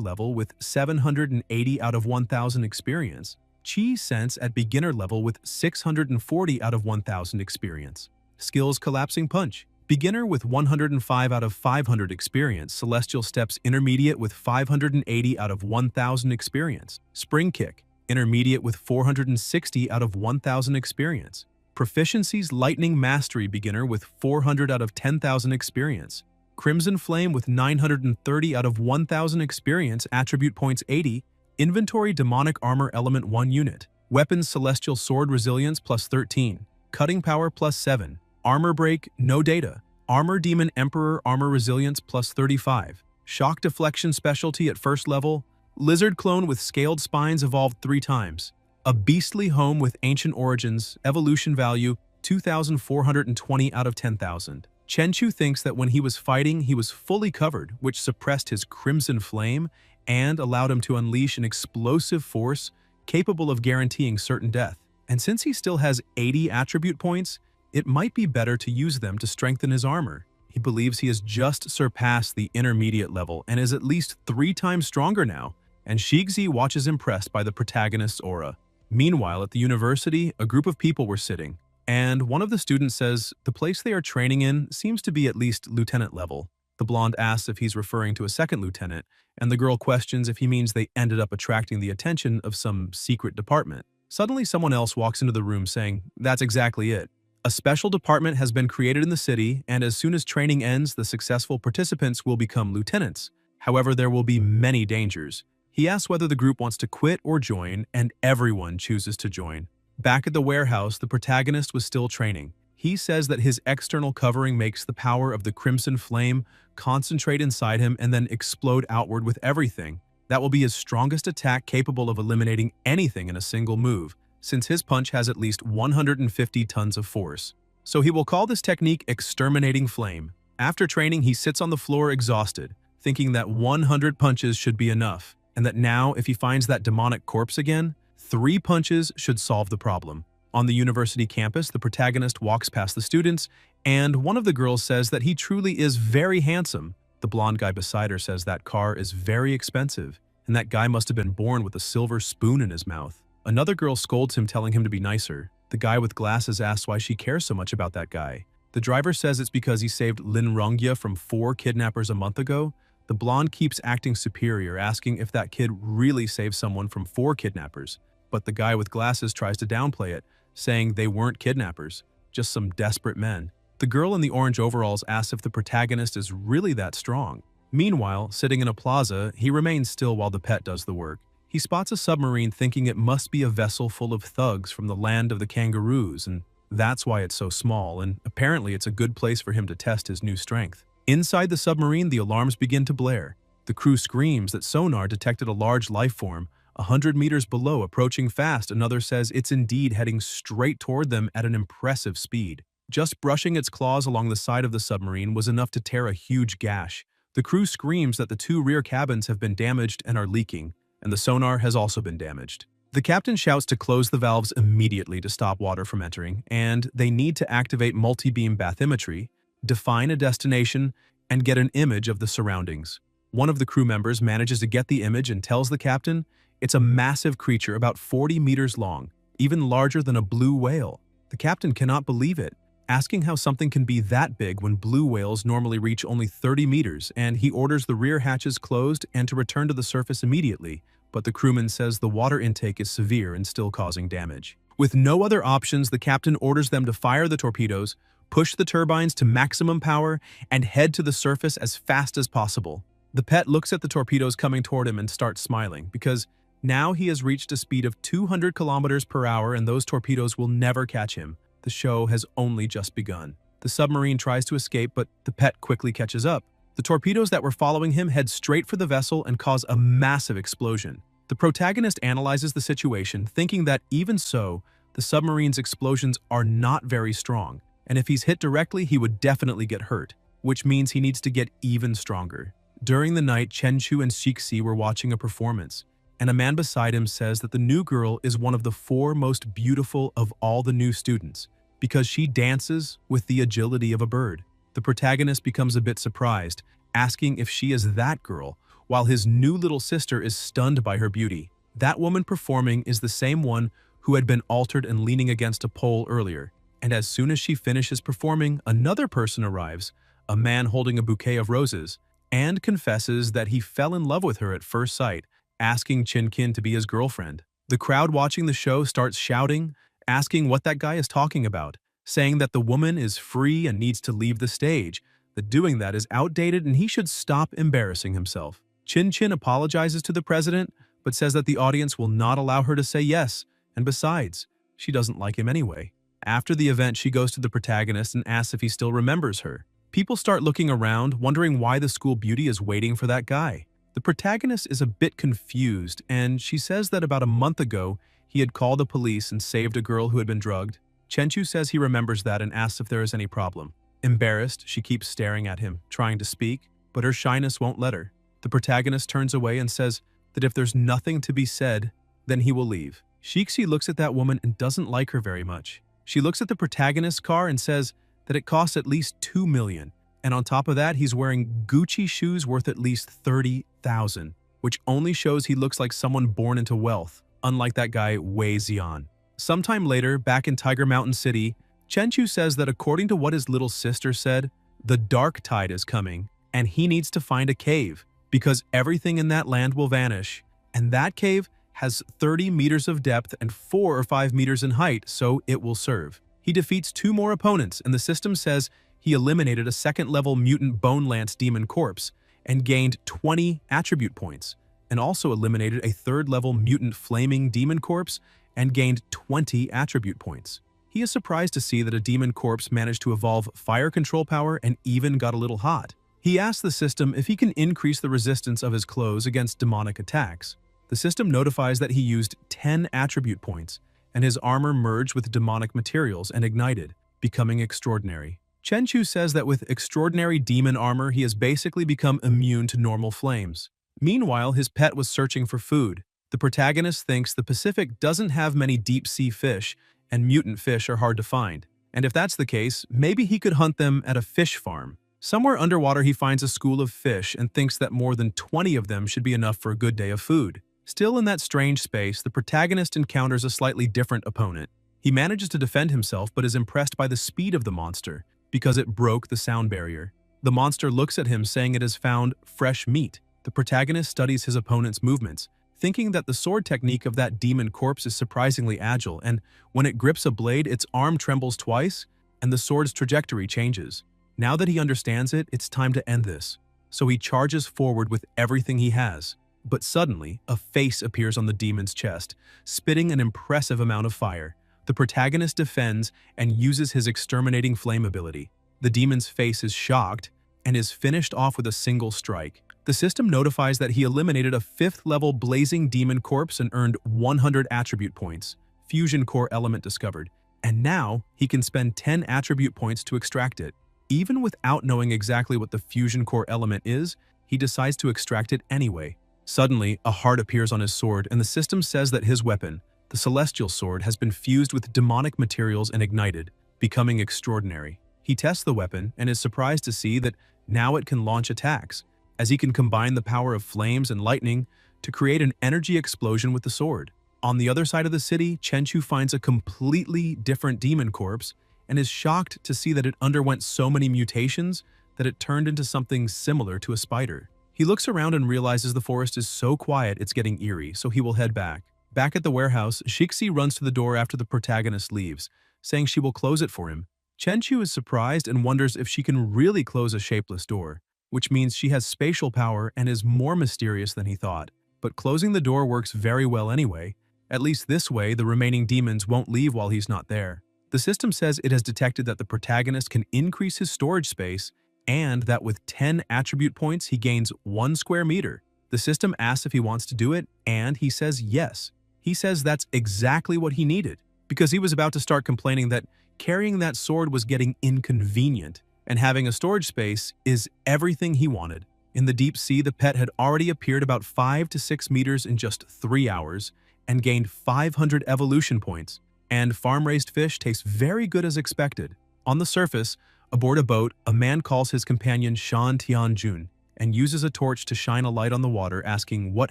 level with 780 out of 1000 experience, chi sense at beginner level with 640 out of 1000 experience, skills collapsing punch, beginner with 105 out of 500 experience, celestial steps intermediate with 580 out of 1000 experience, spring kick, intermediate with 460 out of 1000 experience, proficiencies lightning mastery beginner with 400 out of 10,000 experience, crimson flame with 930 out of 1000 experience, attribute points 80, inventory demonic armor element 1 unit, weapons celestial sword resilience plus 13, cutting power plus 7, armor break no data, armor demon emperor armor resilience plus 35, shock deflection specialty at first level, lizard clone with scaled spines evolved 3 times, a beastly home with ancient origins, evolution value 2420 out of 10,000. Chenchu thinks that when he was fighting, he was fully covered, which suppressed his crimson flame and allowed him to unleash an explosive force capable of guaranteeing certain death. And since he still has 80 attribute points, it might be better to use them to strengthen his armor. He believes he has just surpassed the intermediate level and is at least 3 times stronger now, and Shixi watches impressed by the protagonist's aura. Meanwhile, at the university, a group of people were sitting, and one of the students says the place they are training in seems to be at least lieutenant level. The blonde asks if he's referring to a second lieutenant, and the girl questions if he means they ended up attracting the attention of some secret department. Suddenly, someone else walks into the room saying, "That's exactly it. A special department has been created in the city, and as soon as training ends, the successful participants will become lieutenants. However, there will be many dangers." He asks whether the group wants to quit or join, and everyone chooses to join. Back at the warehouse, the protagonist was still training. He says that his external covering makes the power of the crimson flame concentrate inside him and then explode outward with everything. That will be his strongest attack, capable of eliminating anything in a single move, since his punch has at least 150 tons of force. So he will call this technique Exterminating Flame. After training, he sits on the floor exhausted, thinking that 100 punches should be enough, and that now, if he finds that demonic corpse again, 3 punches should solve the problem. On the university campus, the protagonist walks past the students, and one of the girls says that he truly is very handsome. The blonde guy beside her says that car is very expensive, and that guy must have been born with a silver spoon in his mouth. Another girl scolds him, telling him to be nicer. The guy with glasses asks why she cares so much about that guy. The driver says it's because he saved Lin Rongya from 4 kidnappers a month ago. The blonde keeps acting superior, asking if that kid really saved someone from 4 kidnappers. But the guy with glasses tries to downplay it, saying they weren't kidnappers, just some desperate men. The girl in the orange overalls asks if the protagonist is really that strong. Meanwhile, sitting in a plaza, he remains still while the pet does the work. He spots a submarine, thinking it must be a vessel full of thugs from the land of the kangaroos, and that's why it's so small, and apparently it's a good place for him to test his new strength. Inside the submarine, the alarms begin to blare. The crew screams that sonar detected a large life form 100 meters below, approaching fast. Another says it's indeed heading straight toward them at an impressive speed. Just brushing its claws along the side of the submarine was enough to tear a huge gash. The crew screams that the 2 rear cabins have been damaged and are leaking, and the sonar has also been damaged. The captain shouts to close the valves immediately to stop water from entering, and they need to activate multi-beam bathymetry, define a destination, and get an image of the surroundings. One of the crew members manages to get the image and tells the captain it's a massive creature about 40 meters long, even larger than a blue whale. The captain cannot believe it, asking how something can be that big when blue whales normally reach only 30 meters, and he orders the rear hatches closed and to return to the surface immediately, but the crewman says the water intake is severe and still causing damage. With no other options, the captain orders them to fire the torpedoes, push the turbines to maximum power, and head to the surface as fast as possible. The pet looks at the torpedoes coming toward him and starts smiling, because now he has reached a speed of 200 kilometers per hour and those torpedoes will never catch him. The show has only just begun. The submarine tries to escape, but the pet quickly catches up. The torpedoes that were following him head straight for the vessel and cause a massive explosion. The protagonist analyzes the situation, thinking that even so, the submarine's explosions are not very strong, and if he's hit directly, he would definitely get hurt, which means he needs to get even stronger. During the night, Chenchu and Shixi were watching a performance, and a man beside him says that the new girl is one of the 4 most beautiful of all the new students, because she dances with the agility of a bird. The protagonist becomes a bit surprised, asking if she is that girl, while his new little sister is stunned by her beauty. That woman performing is the same one who had been altered and leaning against a pole earlier, and as soon as she finishes performing, another person arrives, a man holding a bouquet of roses, and confesses that he fell in love with her at first sight, asking Chinkin to be his girlfriend. The crowd watching the show starts shouting, asking what that guy is talking about, saying that the woman is free and needs to leave the stage, that doing that is outdated and he should stop embarrassing himself. Chin Chin apologizes to the president, but says that the audience will not allow her to say yes, and besides, she doesn't like him anyway. After the event, she goes to the protagonist and asks if he still remembers her. People start looking around, wondering why the school beauty is waiting for that guy. The protagonist is a bit confused, and she says that about a month ago, he had called the police and saved a girl who had been drugged. Chenchu says he remembers that and asks if there is any problem. Embarrassed, she keeps staring at him, trying to speak, but her shyness won't let her. The protagonist turns away and says that if there's nothing to be said, then he will leave. Shixi looks at that woman and doesn't like her very much. She looks at the protagonist's car and says that it costs at least $2 million, and on top of that, he's wearing Gucci shoes worth at least $30,000, which only shows he looks like someone born into wealth, unlike that guy Wei Xian. Sometime later, back in Tiger Mountain City, Chenchu says that according to what his little sister said, the dark tide is coming, and he needs to find a cave, because everything in that land will vanish, and that cave has 30 meters of depth and 4 or 5 meters in height, so it will serve. He defeats 2 more opponents, and the system says he eliminated a second-level mutant Bone Lance demon corpse and gained 20 attribute points, and also eliminated a 3rd-level mutant Flaming demon corpse and gained 20 attribute points. He is surprised to see that a demon corpse managed to evolve fire control power and even got a little hot. He asks the system if he can increase the resistance of his clothes against demonic attacks. The system notifies that he used 10 attribute points, and his armor merged with demonic materials and ignited, becoming extraordinary. Chenchu says that with extraordinary demon armor, he has basically become immune to normal flames. Meanwhile, his pet was searching for food. The protagonist thinks the Pacific doesn't have many deep-sea fish, and mutant fish are hard to find. And if that's the case, maybe he could hunt them at a fish farm. Somewhere underwater, he finds a school of fish and thinks that more than 20 of them should be enough for a good day of food. Still in that strange space, the protagonist encounters a slightly different opponent. He manages to defend himself but is impressed by the speed of the monster, because it broke the sound barrier. The monster looks at him saying it has found fresh meat. The protagonist studies his opponent's movements, thinking that the sword technique of that demon corpse is surprisingly agile, and when it grips a blade, its arm trembles twice, and the sword's trajectory changes. Now that he understands it, it's time to end this. So he charges forward with everything he has. But suddenly, a face appears on the demon's chest, spitting an impressive amount of fire. The protagonist defends and uses his exterminating flame ability. The demon's face is shocked and is finished off with a single strike. The system notifies that he eliminated a 5th-level blazing demon corpse and earned 100 attribute points. Fusion core element discovered. And now, he can spend 10 attribute points to extract it. Even without knowing exactly what the fusion core element is, he decides to extract it anyway. Suddenly, a heart appears on his sword, and the system says that his weapon, the celestial sword, has been fused with demonic materials and ignited, becoming extraordinary. He tests the weapon and is surprised to see that now it can launch attacks, as he can combine the power of flames and lightning to create an energy explosion with the sword. On the other side of the city, Chenchu finds a completely different demon corpse and is shocked to see that it underwent so many mutations that it turned into something similar to a spider. He looks around and realizes the forest is so quiet it's getting eerie, so he will head back. Back at the warehouse, Shixi runs to the door after the protagonist leaves, saying she will close it for him. Chenchu is surprised and wonders if she can really close a shapeless door. which means she has spatial power and is more mysterious than he thought. But closing the door works very well anyway. At least this way, the remaining demons won't leave while he's not there. The system says it has detected that the protagonist can increase his storage space and that with 10 attribute points, he gains 1 square meter. The system asks if he wants to do it, and he says yes. He says that's exactly what he needed, because he was about to start complaining that carrying that sword was getting inconvenient, and having a storage space is everything he wanted. In the deep sea, the pet had already appeared about 5 to 6 meters in just 3 hours and gained 500 evolution points, and farm-raised fish taste very good as expected. On the surface, aboard a boat, a man calls his companion Shan Tianjun and uses a torch to shine a light on the water, asking what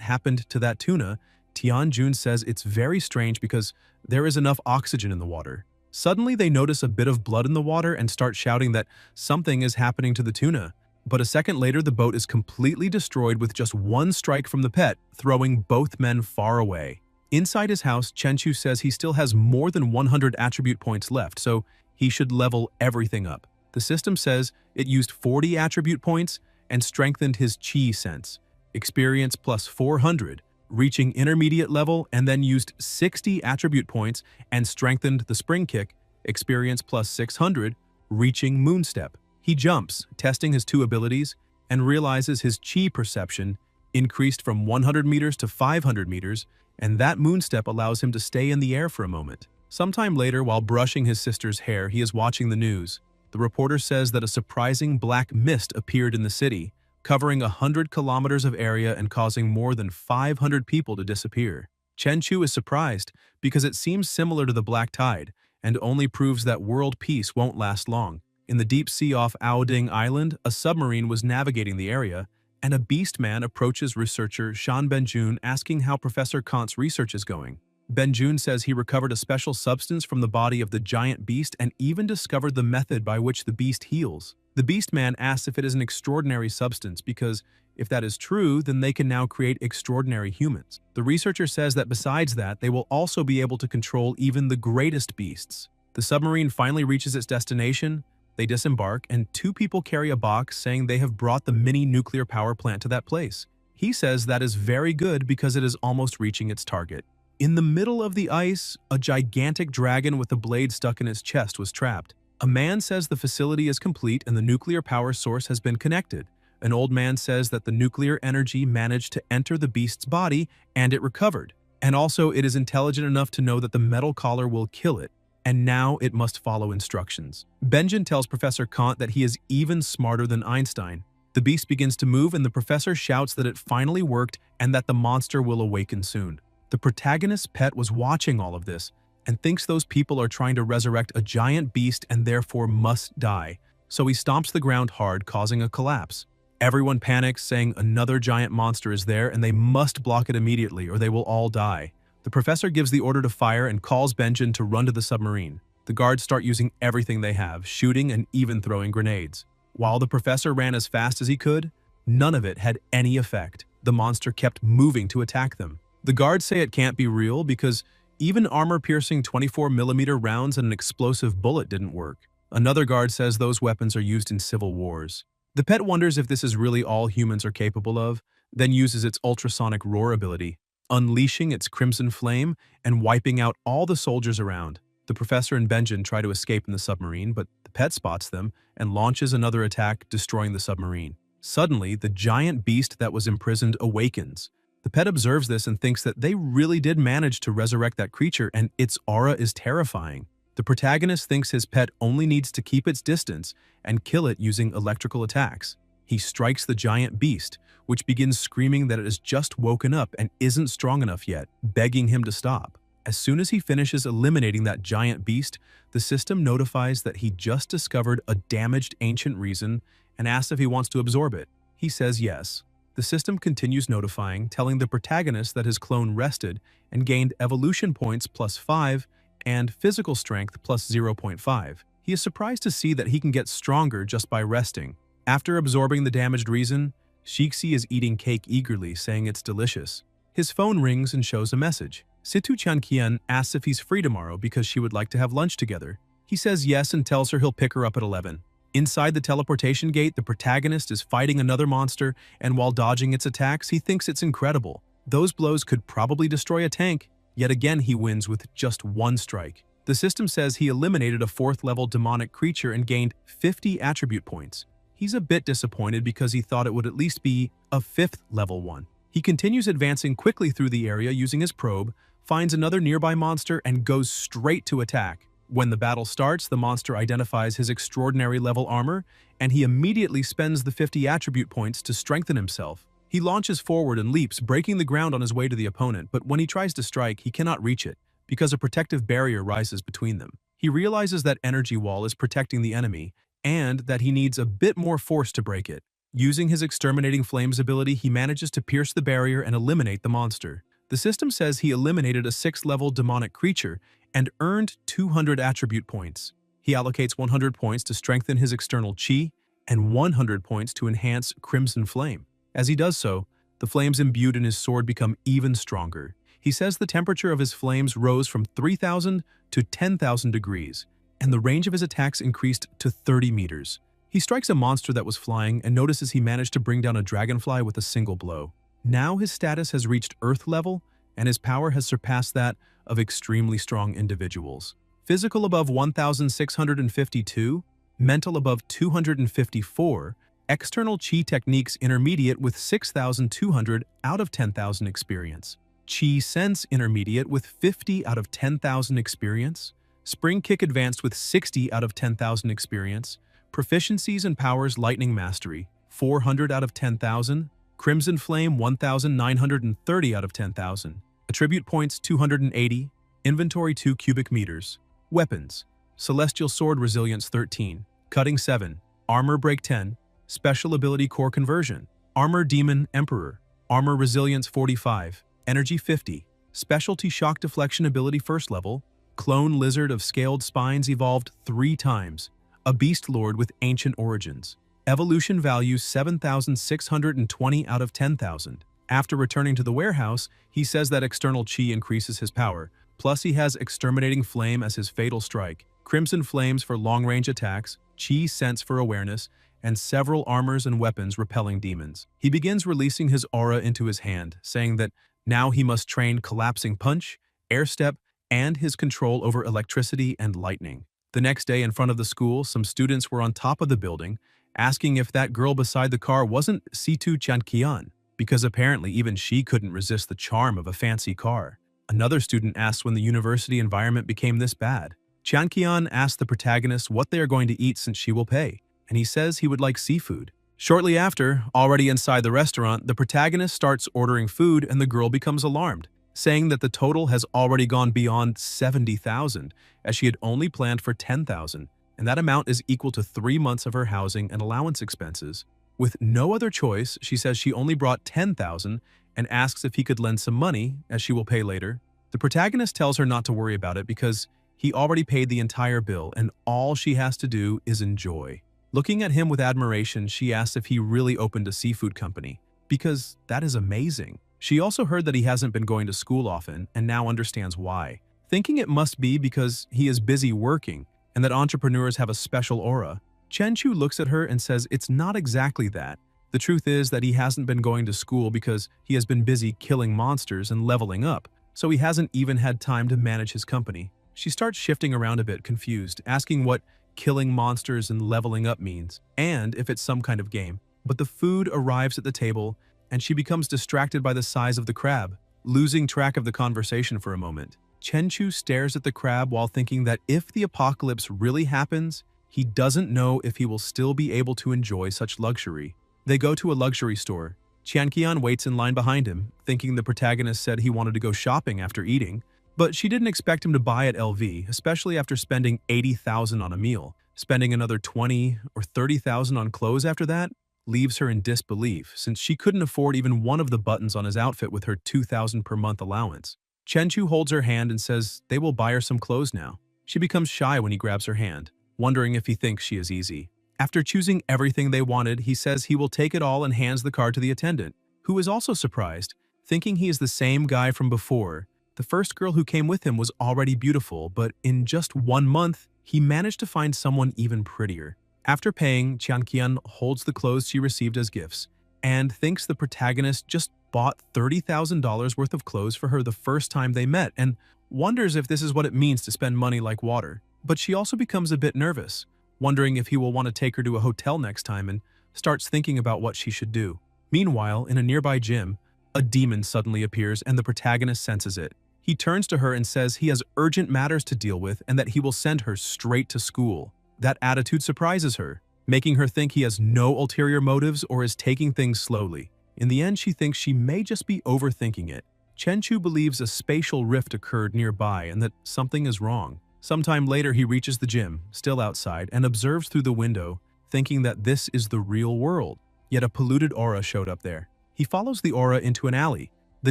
happened to that tuna. Tianjun says it's very strange because there is enough oxygen in the water. Suddenly, they notice a bit of blood in the water and start shouting that something is happening to the tuna. But a second later, the boat is completely destroyed with just one strike from the pet, throwing both men far away. Inside his house, Chenchu says he still has more than 100 attribute points left, so he should level everything up. The system says it used 40 attribute points and strengthened his chi sense, experience plus 400, reaching intermediate level, and then used 60 attribute points and strengthened the spring kick, experience plus 600, reaching moonstep. He jumps, testing his 2 abilities, and realizes his chi perception increased from 100 meters to 500 meters, and that moonstep allows him to stay in the air for a moment. Sometime later, while brushing his sister's hair, he is watching the news. The reporter says that a surprising black mist appeared in the city, covering 100 kilometers of area and causing more than 500 people to disappear. Chenchu is surprised because it seems similar to the black tide and only proves that world peace won't last long. In the deep sea off Aoding Island, a submarine was navigating the area, and a beast man approaches researcher Shan Benjun asking how Professor Kant's research is going. Benjun says he recovered a special substance from the body of the giant beast and even discovered the method by which the beast heals. The beast man asks if it is an extraordinary substance because, if that is true, then they can now create extraordinary humans. The researcher says that besides that, they will also be able to control even the greatest beasts. The submarine finally reaches its destination. They disembark, and 2 people carry a box saying they have brought the mini nuclear power plant to that place. He says that is very good because it is almost reaching its target. In the middle of the ice, a gigantic dragon with a blade stuck in its chest was trapped. A man says the facility is complete and the nuclear power source has been connected. An old man says that the nuclear energy managed to enter the beast's body and it recovered. And also it is intelligent enough to know that the metal collar will kill it. And now it must follow instructions. Benjin tells Professor Kant that he is even smarter than Einstein. The beast begins to move and the professor shouts that it finally worked and that the monster will awaken soon. The protagonist's pet was watching all of this and thinks those people are trying to resurrect a giant beast and therefore must die, so he stomps the ground hard, causing a collapse. Everyone panics, saying another giant monster is there and they must block it immediately or they will all die. The professor gives the order to fire and calls Benjin to run to the submarine. The guards start using everything they have, shooting and even throwing grenades. While the professor ran as fast as he could, none of it had any effect. The monster kept moving to attack them. The guards say it can't be real because even armor-piercing 24mm rounds and an explosive bullet didn't work. Another guard says those weapons are used in civil wars. The pet wonders if this is really all humans are capable of, then uses its ultrasonic roar ability, unleashing its crimson flame and wiping out all the soldiers around. The professor and Benjin try to escape in the submarine, but the pet spots them and launches another attack, destroying the submarine. Suddenly, the giant beast that was imprisoned awakens. The pet observes this and thinks that they really did manage to resurrect that creature and its aura is terrifying. The protagonist thinks his pet only needs to keep its distance and kill it using electrical attacks. He strikes the giant beast, which begins screaming that it has just woken up and isn't strong enough yet, begging him to stop. As soon as he finishes eliminating that giant beast, the system notifies that he just discovered a damaged ancient reason and asks if he wants to absorb it. He says yes. The system continues notifying, telling the protagonist that his clone rested and gained evolution points +5 and physical strength +0.5. He is surprised to see that he can get stronger just by resting. After absorbing the damaged reason, Shixi is eating cake eagerly, saying it's delicious. His phone rings and shows a message. Situ Chanqian asks if he's free tomorrow because she would like to have lunch together. He says yes and tells her he'll pick her up at 11. Inside the teleportation gate, the protagonist is fighting another monster, and while dodging its attacks, he thinks it's incredible. Those blows could probably destroy a tank. Yet again, he wins with just one strike. The system says he eliminated a 4th-level demonic creature and gained 50 attribute points. He's a bit disappointed because he thought it would at least be a 5th-level one. He continues advancing quickly through the area using his probe, finds another nearby monster, and goes straight to attack. When the battle starts, the monster identifies his extraordinary level armor, and he immediately spends the 50 attribute points to strengthen himself. He launches forward and leaps, breaking the ground on his way to the opponent, but when he tries to strike, he cannot reach it, because a protective barrier rises between them. He realizes that energy wall is protecting the enemy, and that he needs a bit more force to break it. Using his Exterminating Flames ability, he manages to pierce the barrier and eliminate the monster. The system says he eliminated a 6th-level demonic creature and earned 200 attribute points. He allocates 100 points to strengthen his external chi and 100 points to enhance Crimson Flame. As he does so, the flames imbued in his sword become even stronger. He says the temperature of his flames rose from 3,000 to 10,000 degrees, and the range of his attacks increased to 30 meters. He strikes a monster that was flying and notices he managed to bring down a dragonfly with a single blow. Now his status has reached Earth level, and his power has surpassed that of extremely strong individuals. Physical above 1,652, mental above 254, external chi techniques intermediate with 6,200 out of 10,000 experience. Chi sense intermediate with 50 out of 10,000 experience. Spring kick advanced with 60 out of 10,000 experience. Proficiencies and powers lightning mastery, 400 out of 10,000. Crimson Flame 1,930 out of 10,000. Attribute points 280. Inventory 2 cubic meters. Weapons: Celestial Sword Resilience 13. Cutting 7. Armor Break 10. Special Ability Core Conversion. Armor Demon Emperor. Armor Resilience 45. Energy 50. Specialty Shock Deflection Ability 1st level. Clone Lizard of Scaled Spines evolved 3 times. A Beast Lord with Ancient Origins. Evolution value 7,620 out of 10,000. After returning to the warehouse, he says that external chi increases his power, plus he has Exterminating Flame as his fatal strike, Crimson Flames for long-range attacks, Chi Sense for awareness, and several armors and weapons repelling demons. He begins releasing his aura into his hand, saying that now he must train Collapsing Punch, Air Step, and his control over electricity and lightning. The next day in front of the school, some students were on top of the building, asking if that girl beside the car wasn't Situ Chankian, because apparently even she couldn't resist the charm of a fancy car. Another student asks when the university environment became this bad. Chankian asks the protagonist what they are going to eat since she will pay, and he says he would like seafood. Shortly after, already inside the restaurant, the protagonist starts ordering food and the girl becomes alarmed, saying that the total has already gone beyond 70,000, as she had only planned for 10,000, and that amount is equal to 3 months of her housing and allowance expenses. With no other choice, she says she only brought 10,000 and asks if he could lend some money, as she will pay later. The protagonist tells her not to worry about it because he already paid the entire bill and all she has to do is enjoy. Looking at him with admiration, she asks if he really opened a seafood company, because that is amazing. She also heard that he hasn't been going to school often and now understands why, thinking it must be because he is busy working and that entrepreneurs have a special aura. Chenchu looks at her and says it's not exactly that. The truth is that he hasn't been going to school because he has been busy killing monsters and leveling up, so he hasn't even had time to manage his company. She starts shifting around a bit, confused, asking what killing monsters and leveling up means, and if it's some kind of game. But the food arrives at the table, and she becomes distracted by the size of the crab, losing track of the conversation for a moment. Chenchu stares at the crab while thinking that if the apocalypse really happens, he doesn't know if he will still be able to enjoy such luxury. They go to a luxury store. Chankian waits in line behind him, thinking the protagonist said he wanted to go shopping after eating, but she didn't expect him to buy at LV, especially after spending 80,000 on a meal. Spending another 20 or 30,000 on clothes after that leaves her in disbelief, since she couldn't afford even one of the buttons on his outfit with her 2,000 per month allowance. Chenchu holds her hand and says they will buy her some clothes now. She becomes shy when he grabs her hand, wondering if he thinks she is easy. After choosing everything they wanted, he says he will take it all and hands the card to the attendant, who is also surprised, thinking he is the same guy from before. The first girl who came with him was already beautiful, but in just 1 month, he managed to find someone even prettier. After paying, Qian holds the clothes she received as gifts and thinks the protagonist just bought $30,000 worth of clothes for her the first time they met and wonders if this is what it means to spend money like water. But she also becomes a bit nervous, wondering if he will want to take her to a hotel next time and starts thinking about what she should do. Meanwhile, in a nearby gym, a demon suddenly appears and the protagonist senses it. He turns to her and says he has urgent matters to deal with and that he will send her straight to school. That attitude surprises her, making her think he has no ulterior motives or is taking things slowly. In the end, she thinks she may just be overthinking it. Chenchu believes a spatial rift occurred nearby and that something is wrong. Sometime later, he reaches the gym, still outside, and observes through the window, thinking that this is the real world. Yet a polluted aura showed up there. He follows the aura into an alley. The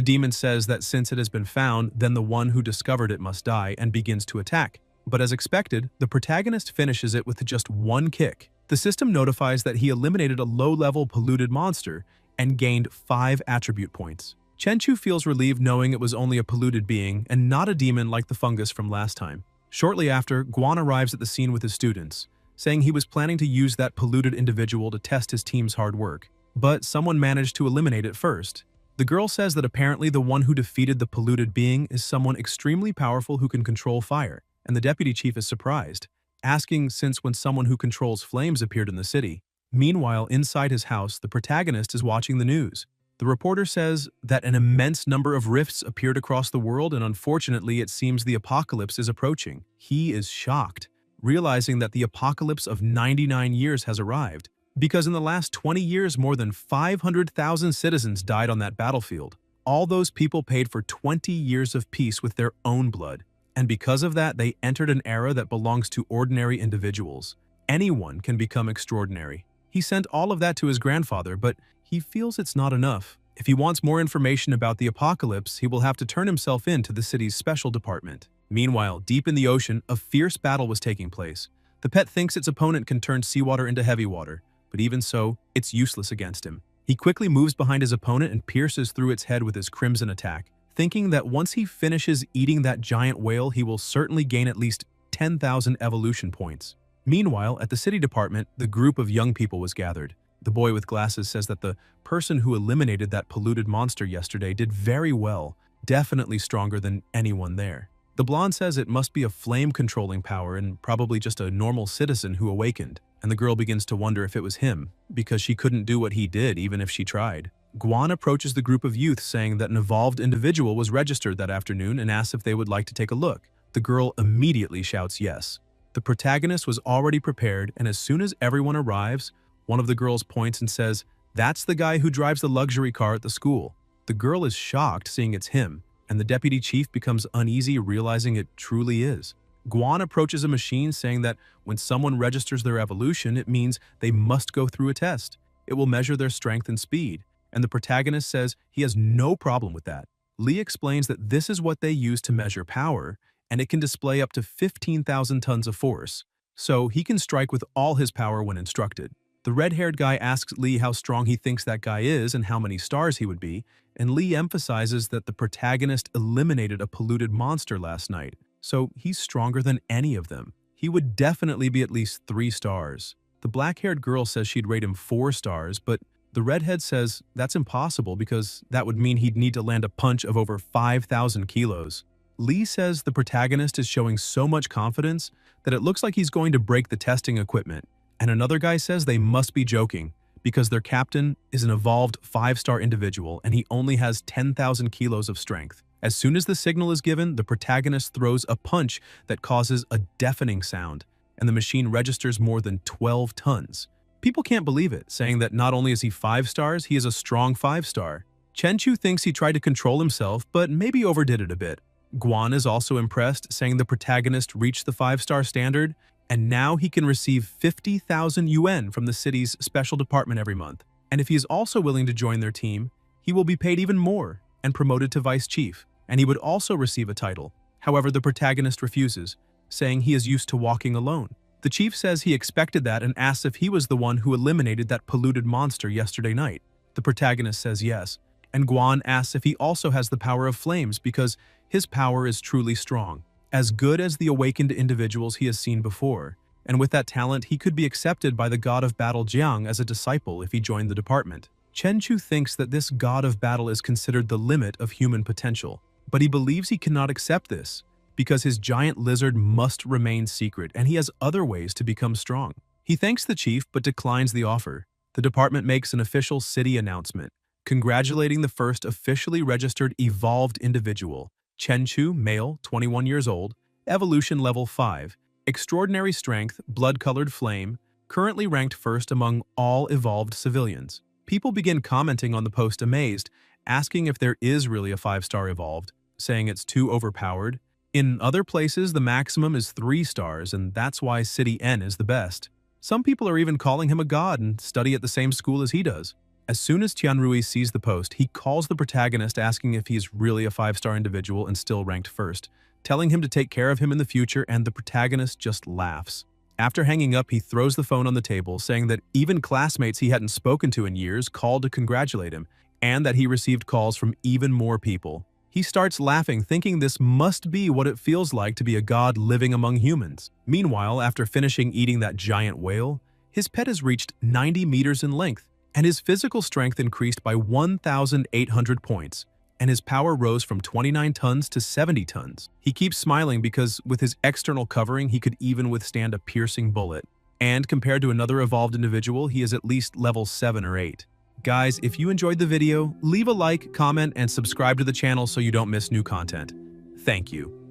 demon says that since it has been found, then the one who discovered it must die and begins to attack. But as expected, the protagonist finishes it with just one kick. The system notifies that he eliminated a low-level polluted monster and gained 5 attribute points. Chenchu feels relieved knowing it was only a polluted being and not a demon like the fungus from last time. Shortly after, Guan arrives at the scene with his students, saying he was planning to use that polluted individual to test his team's hard work. But someone managed to eliminate it first. The girl says that apparently the one who defeated the polluted being is someone extremely powerful who can control fire, and the deputy chief is surprised, asking since when someone who controls flames appeared in the city. Meanwhile, inside his house, the protagonist is watching the news. The reporter says that an immense number of rifts appeared across the world and unfortunately it seems the apocalypse is approaching. He is shocked, realizing that the apocalypse of 99 years has arrived, because in the last 20 years more than 500,000 citizens died on that battlefield. All those people paid for 20 years of peace with their own blood, and because of that they entered an era that belongs to ordinary individuals. Anyone can become extraordinary. He sent all of that to his grandfather, but he feels it's not enough. If he wants more information about the apocalypse, he will have to turn himself in to the city's special department. Meanwhile, deep in the ocean, a fierce battle was taking place. The pet thinks its opponent can turn seawater into heavy water, but even so, it's useless against him. He quickly moves behind his opponent and pierces through its head with his crimson attack, thinking that once he finishes eating that giant whale, he will certainly gain at least 10,000 evolution points. Meanwhile, at the city department, the group of young people was gathered. The boy with glasses says that the person who eliminated that polluted monster yesterday did very well, definitely stronger than anyone there. The blonde says it must be a flame-controlling power and probably just a normal citizen who awakened, and the girl begins to wonder if it was him, because she couldn't do what he did even if she tried. Guan approaches the group of youth saying that an evolved individual was registered that afternoon and asks if they would like to take a look. The girl immediately shouts yes. The protagonist was already prepared, and as soon as everyone arrives, one of the girls points and says, "That's the guy who drives the luxury car at the school." The girl is shocked seeing it's him, and the deputy chief becomes uneasy realizing it truly is. Guan approaches a machine saying that when someone registers their evolution, it means they must go through a test. It will measure their strength and speed, and the protagonist says he has no problem with that. Lee explains that this is what they use to measure power, and it can display up to 15,000 tons of force, so he can strike with all his power when instructed. The red-haired guy asks Lee how strong he thinks that guy is and how many stars he would be, and Lee emphasizes that the protagonist eliminated a polluted monster last night, so he's stronger than any of them. He would definitely be at least 3 stars. The black-haired girl says she'd rate him 4 stars, but the redhead says that's impossible because that would mean he'd need to land a punch of over 5,000 kilos. Lee says the protagonist is showing so much confidence that it looks like he's going to break the testing equipment, and another guy says they must be joking because their captain is an evolved 5-star individual and he only has 10,000 kilos of strength. As soon as the signal is given, the protagonist throws a punch that causes a deafening sound, and the machine registers more than 12 tons. People can't believe it, saying that not only is he 5 stars, he is a strong 5-star. Chenchu thinks he tried to control himself, but maybe overdid it a bit. Guan is also impressed, saying the protagonist reached the 5-star standard, and now he can receive 50,000 yuan from the city's special department every month. And if he is also willing to join their team, he will be paid even more and promoted to vice chief, and he would also receive a title. However, the protagonist refuses, saying he is used to walking alone. The chief says he expected that and asks if he was the one who eliminated that polluted monster yesterday night. The protagonist says yes, and Guan asks if he also has the power of flames because his power is truly strong, as good as the awakened individuals he has seen before, and with that talent, he could be accepted by the god of battle Jiang as a disciple if he joined the department. Chen Chu thinks that this god of battle is considered the limit of human potential, but he believes he cannot accept this because his giant lizard must remain secret and he has other ways to become strong. He thanks the chief but declines the offer. The department makes an official city announcement, congratulating the first officially registered evolved individual, Chen Chu, male, 21 years old, evolution level 5, extraordinary strength, blood-colored flame, currently ranked first among all evolved civilians. People begin commenting on the post amazed, asking if there is really a 5-star evolved, saying it's too overpowered. In other places, the maximum is 3 stars, and that's why City N is the best. Some people are even calling him a god and study at the same school as he does. As soon as Tianrui sees the post, he calls the protagonist asking if he's really a 5-star individual and still ranked first, telling him to take care of him in the future, and the protagonist just laughs. After hanging up, he throws the phone on the table, saying that even classmates he hadn't spoken to in years called to congratulate him, and that he received calls from even more people. He starts laughing, thinking this must be what it feels like to be a god living among humans. Meanwhile, after finishing eating that giant whale, his pet has reached 90 meters in length, and his physical strength increased by 1,800 points, and his power rose from 29 tons to 70 tons. He keeps smiling because with his external covering, he could even withstand a piercing bullet. And compared to another evolved individual, he is at least level 7 or 8. Guys, if you enjoyed the video, leave a like, comment, and subscribe to the channel so you don't miss new content. Thank you.